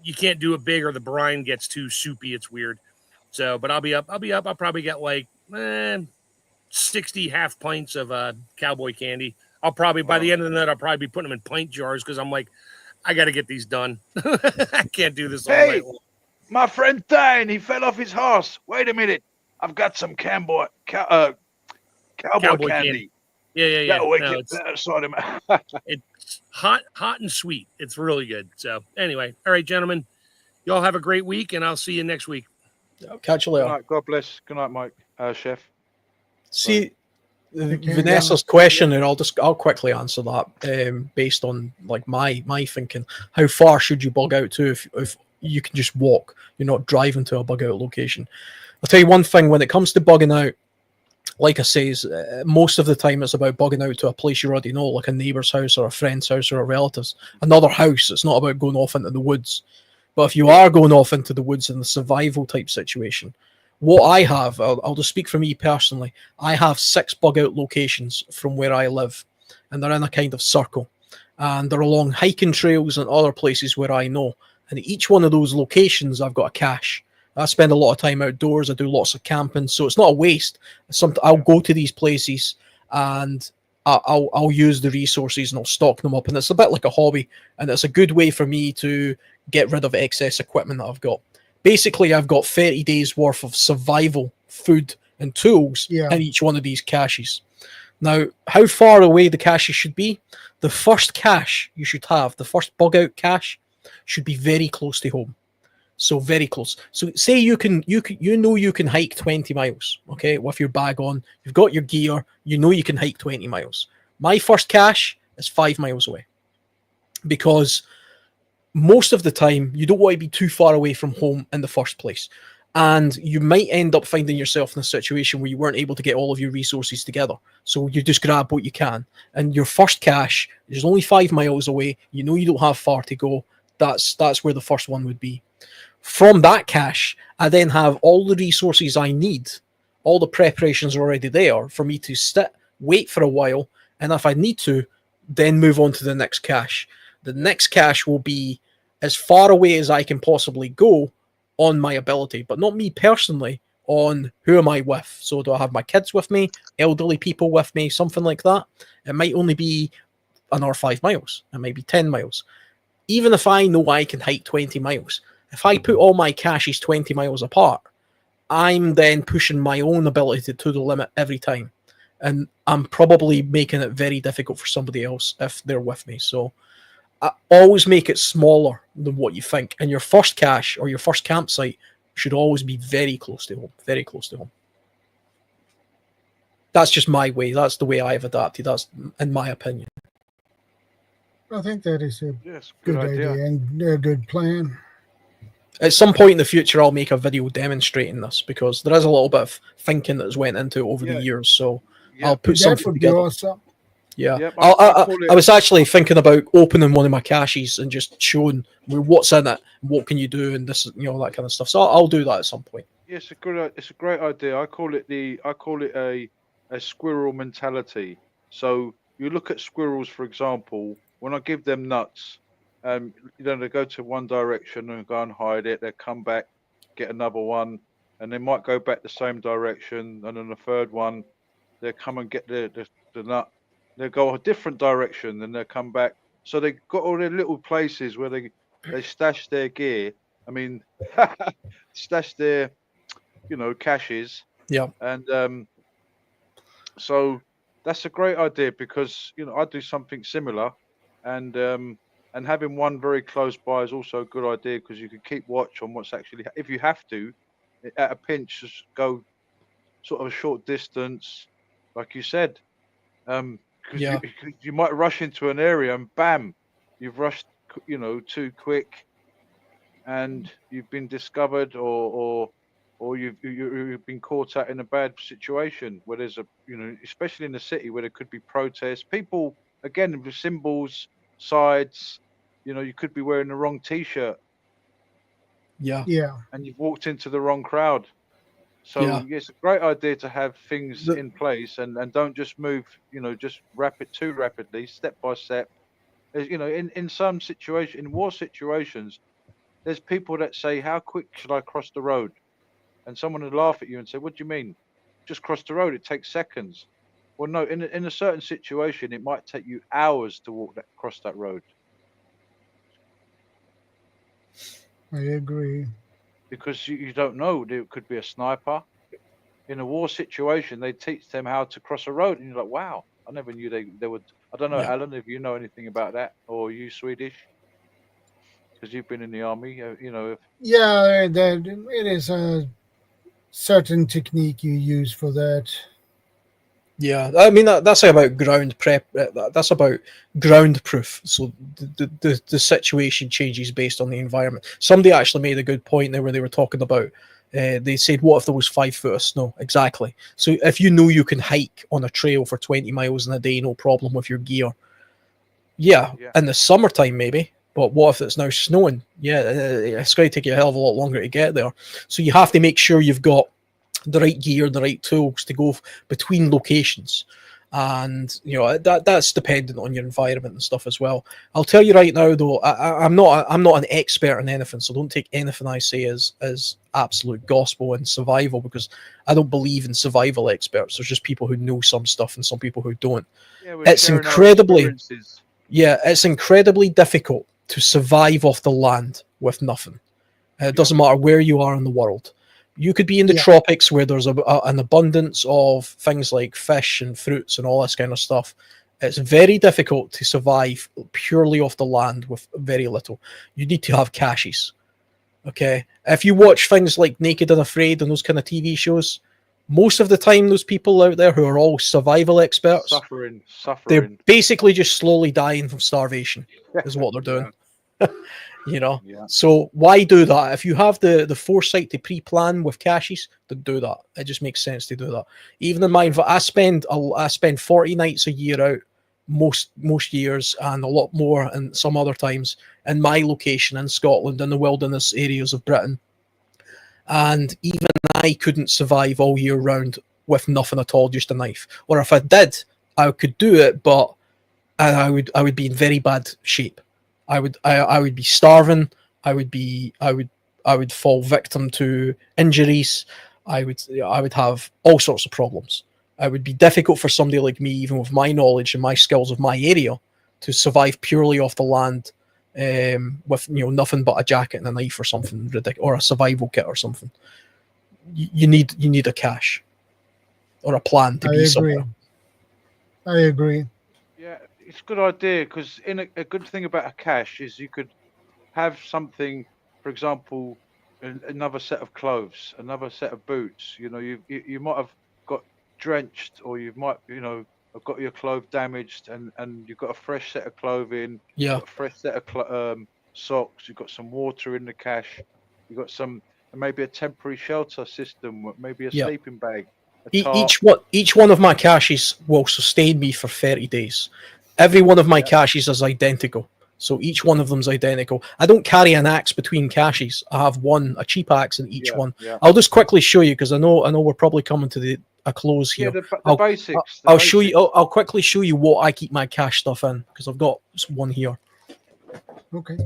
you can't do it big or the brine gets too soupy. It's weird. So, but I'll be up. I'll probably get like 60 half pints of cowboy candy. I'll probably by the end of the night I'll probably be putting them in pint jars because I'm like, I got to get these done. I can't do this all night long. My friend Dane, he fell off his horse. Wait a minute. I've got some cowboy candy. Yeah. That'll wake No, it sort him. it's hot and sweet. It's really good. So anyway, all right, gentlemen, y'all have a great week, and I'll see you next week. Catch you Good later. night. God bless. Good night, Mike. Chef. See, Okay, Vanessa's question, and I'll quickly answer that based on like my thinking. How far should you bug out to if you can just walk? You're not driving to a bug out location. I'll tell you one thing: when it comes to bugging out, like I say, most of the time it's about bugging out to a place you already know, like a neighbour's house or a friend's house or a relative's. Another house. It's not about going off into the woods. But if you are going off into the woods in the survival type situation, what I have, I'll just speak for me personally, I have 6 bug out locations from where I live, and they're in a kind of circle. And they're along hiking trails and other places where I know. And each one of those locations, I've got a cache. I spend a lot of time outdoors. I do lots of camping, so it's not a waste. I'll go to these places and I'll use the resources and I'll stock them up. And it's a bit like a hobby, and it's a good way for me to get rid of excess equipment that I've got. Basically, I've got 30 days worth of survival food and tools in each one of these caches. Now, how far away the caches should be? The first cache you should have, the first bug out cache, should be very close to home. So very close. So say you can hike 20 miles, okay, with your bag on. You've got your gear. You know you can hike 20 miles. My first cache is 5 miles away, because most of the time you don't want to be too far away from home in the first place, and you might end up finding yourself in a situation where you weren't able to get all of your resources together. So you just grab what you can, and your first cache is only 5 miles away. You know you don't have far to go. That's where the first one would be. From that cache, I then have all the resources I need. All the preparations are already there for me to sit, wait for a while, and if I need to, then move on to the next cache. The next cache will be as far away as I can possibly go on my ability, but not me personally, on who am I with. So do I have my kids with me, elderly people with me, something like that? It might only be another 5 miles. It might be 10 miles. Even if I know I can hike 20 miles, if I put all my caches 20 miles apart, I'm then pushing my own ability to the limit every time. And I'm probably making it very difficult for somebody else if they're with me. So I always make it smaller than what you think. And your first cache or your first campsite should always be very close to home. Very close to home. That's just my way. That's the way I've adapted. That's in my opinion. I think that is a Yes, good idea and a good plan. At some point in the future, I'll make a video demonstrating this, because there is a little bit of thinking that has went into it over the years. So I'll put That something would be together. awesome. Yeah, Yep, I was actually thinking about opening one of my caches and just showing what's in it, what can you do, and this, that kind of stuff. So I'll do that at some point. Yeah, it's a great idea. I call it a squirrel mentality. So you look at squirrels, for example. When I give them nuts, they go to one direction and go and hide it. They come back, get another one, and they might go back the same direction, and then the third one, they come and get the nut. They go a different direction, and they come back. So they got all their little places where they stash their gear. I mean, stash their caches. Yeah. And so that's a great idea, because I do something similar, and having one very close by is also a good idea, because you can keep watch on what's actually, if you have to, at a pinch, just go sort of a short distance, like you said, because you might rush into an area and bam, you've rushed, too quick, and you've been discovered, or you've been caught out in a bad situation where there's especially in the city where there could be protests, people again with symbols, sides, you could be wearing the wrong t-shirt, and you've walked into the wrong crowd. So it's a great idea to have things in place, and don't just move, just too rapidly, step by step. In some situation, in war situations, there's people that say, "How quick should I cross the road?" And someone would laugh at you and say, "What do you mean? Just cross the road. It takes seconds." Well, no. In a certain situation, it might take you hours to cross that road. I agree. Because you don't know. There could be a sniper. In a war situation, they teach them how to cross a road, and you're like, wow, I never knew they would. I don't know, Yeah. Alan, if you know anything about that, or you Swedish, because you've been in the army. You know, if Yeah, it is a certain technique you use for that. Yeah, I mean that's about ground prep. That's about ground proof. So the situation changes based on the environment. Somebody actually made a good point there where they were talking about. They said, "What if there was 5 foot of snow?" Exactly. So if you know you can hike on a trail for 20 miles in a day, no problem with your gear. Yeah, Yeah. in the summertime maybe. But what if it's now snowing? Yeah, it's going to take you a hell of a lot longer to get there. So you have to make sure you've got the right gear, the right tools to go between locations, and that's dependent on your environment and stuff as well. I'll tell you right now, though, I'm not an expert in anything, so don't take anything I say as absolute gospel in survival, because I don't believe in survival experts. There's just people who know some stuff and some people who don't. yeah, we're It's sharing our incredibly, experiences. it's incredibly difficult to survive off the land with nothing. It doesn't matter where you are in the world. You could be in the tropics where there's an abundance of things like fish and fruits and all this kind of stuff. It's very difficult to survive purely off the land with very little. You need to have caches. Okay? If you watch things like Naked and Afraid and those kind of TV shows, most of the time those people out there who are all survival experts, Suffering. they're basically just slowly dying from starvation is what they're doing. Yeah. So why do that? If you have the foresight to pre-plan with caches, then do that. It just makes sense to do that. Even in mine, I spend 40 nights a year out most years, and a lot more and some other times in my location in Scotland, in the wilderness areas of Britain. And even I couldn't survive all year round with nothing at all, just a knife. Or if I did, I could do it, but I would be in very bad shape. I would be starving. I would fall victim to injuries. I would have all sorts of problems. It would be difficult for somebody like me, even with my knowledge and my skills of my area, to survive purely off the land, with nothing but a jacket and a knife or something ridiculous, or a survival kit or something. You need a cache or a plan to be somewhere. I agree. Yeah, it's a good idea, because a good thing about a cache is you could have something, for example, another set of clothes, another set of boots. You might have got drenched, or you might have got your clothes damaged, and you've got a fresh set of clothing. Yeah. You've got a fresh set of socks. You've got some water in the cache. You've got maybe a temporary shelter system, maybe a sleeping bag. Each one of my caches will sustain me for 30 days. Every one of my caches is identical. So each one of them's identical. I don't carry an axe between caches. I have a cheap axe in each one. Yeah. I'll just quickly show you, because I know we're probably coming to a close here. Yeah, the basics. I'll show you. I'll quickly show you what I keep my cache stuff in, because I've got one here. Okay.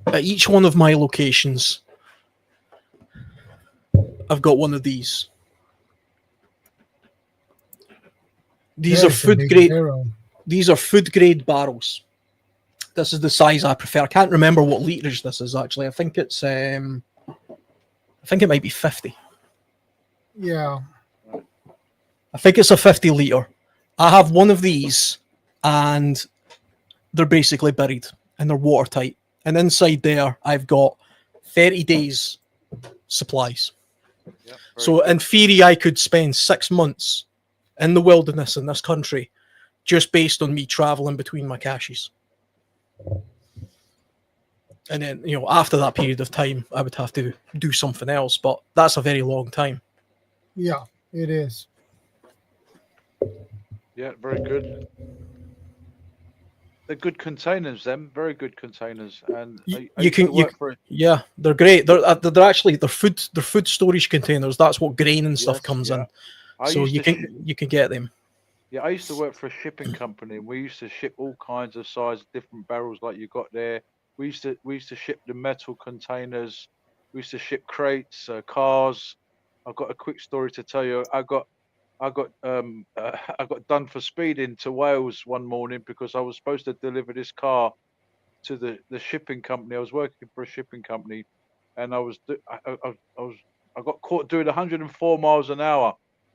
At each one of my locations, I've got one of these. These are food grade. These are food grade barrels. This is the size I prefer. I can't remember what literage this is actually. I think it's I think it might be 50. Yeah. I think it's a 50 liter. I have one of these, and they're basically buried and they're watertight. And inside there, I've got 30 days supplies. Yep, so in theory, I could spend 6 months in the wilderness in this country just based on me traveling between my caches. And then, after that period of time, I would have to do something else, but that's a very long time. Yeah, it is. Yeah, very good. They're good containers, them. Very good containers, and yeah, they're great. They're actually they're food storage containers. That's what grain and stuff comes in. So you can get them. Yeah, I used to work for a shipping company, and we used to ship all kinds of size, different barrels like you got there. We used to ship the metal containers. We used to ship crates, cars. I've got a quick story to tell you. I got done for speeding to Wales one morning because I was supposed to deliver this car to the shipping company. I was working for a shipping company, and I got caught doing 104 miles an hour.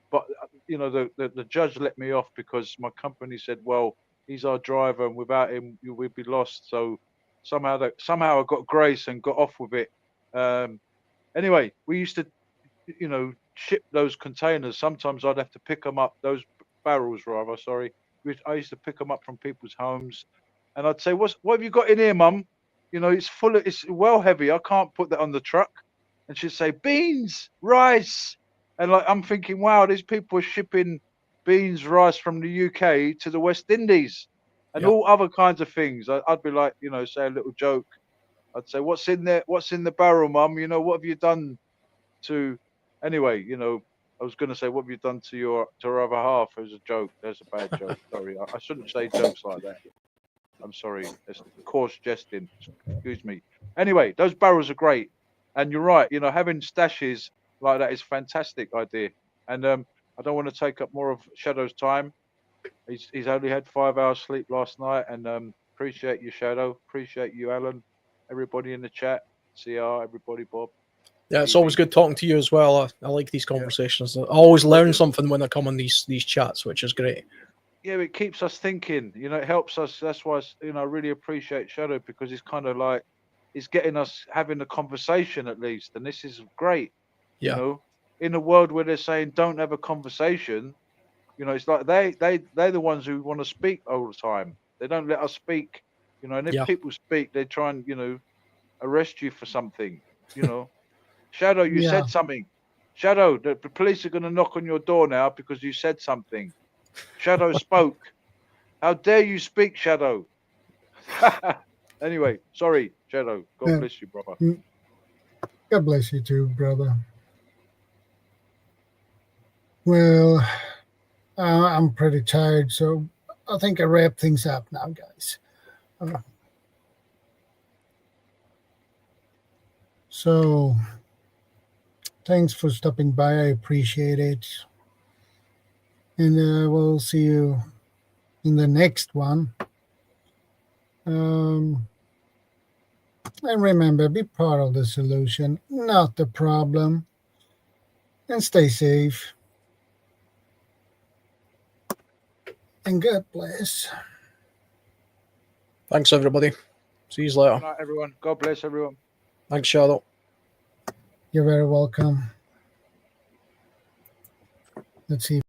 But the judge let me off because my company said, "Well, he's our driver, and without him, we'd be lost." So somehow I got grace and got off with it. Anyway, we used to ship those containers. Sometimes I'd have to pick them up, those barrels rather. Sorry, I used to pick them up from people's homes, and I'd say, what have you got in here, Mum? It's well heavy. I can't put that on the truck. And she'd say, beans, rice, and like I'm thinking, wow, these people are shipping beans, rice from the UK to the West Indies, and all other kinds of things. I'd be like, say a little joke. I'd say, what's in there? What's in the barrel, Mum? What have you done to? Anyway, I was going to say, what have you done to her other half? It was a joke. That's a bad joke. Sorry, I shouldn't say jokes like that. I'm sorry. It's coarse jesting. Excuse me. Anyway, those barrels are great, and you're right. Having stashes like that is a fantastic idea. And I don't want to take up more of Shadow's time. He's only had 5 hours sleep last night, and appreciate you, Shadow. Appreciate you, Alan. Everybody in the chat, CR, everybody, Bob. Yeah, it's always good talking to you as well. I like these conversations. I always learn something when I come on these chats, which is great. Yeah, it keeps us thinking. It helps us. That's why I really appreciate Shadow, because it's kind of like it's getting us having a conversation at least, and this is great. Yeah. In a world where they're saying don't have a conversation, it's like they're the ones who want to speak all the time. They don't let us speak. And if people speak, they try and arrest you for something. Shadow, you Yeah. said something. Shadow, the police are going to knock on your door now because you said something. Shadow spoke. How dare you speak, Shadow? Anyway, sorry, Shadow. God bless you, brother. God bless you too, brother. Well, I'm pretty tired, so I think I wrap things up now, guys. So, thanks for stopping by. I appreciate it. And we'll see you in the next one. And remember, be part of the solution, not the problem. And stay safe. And God bless. Thanks, everybody. See you later. Good night, everyone. God bless everyone. Thanks, Shadow. You're very welcome. Let's see.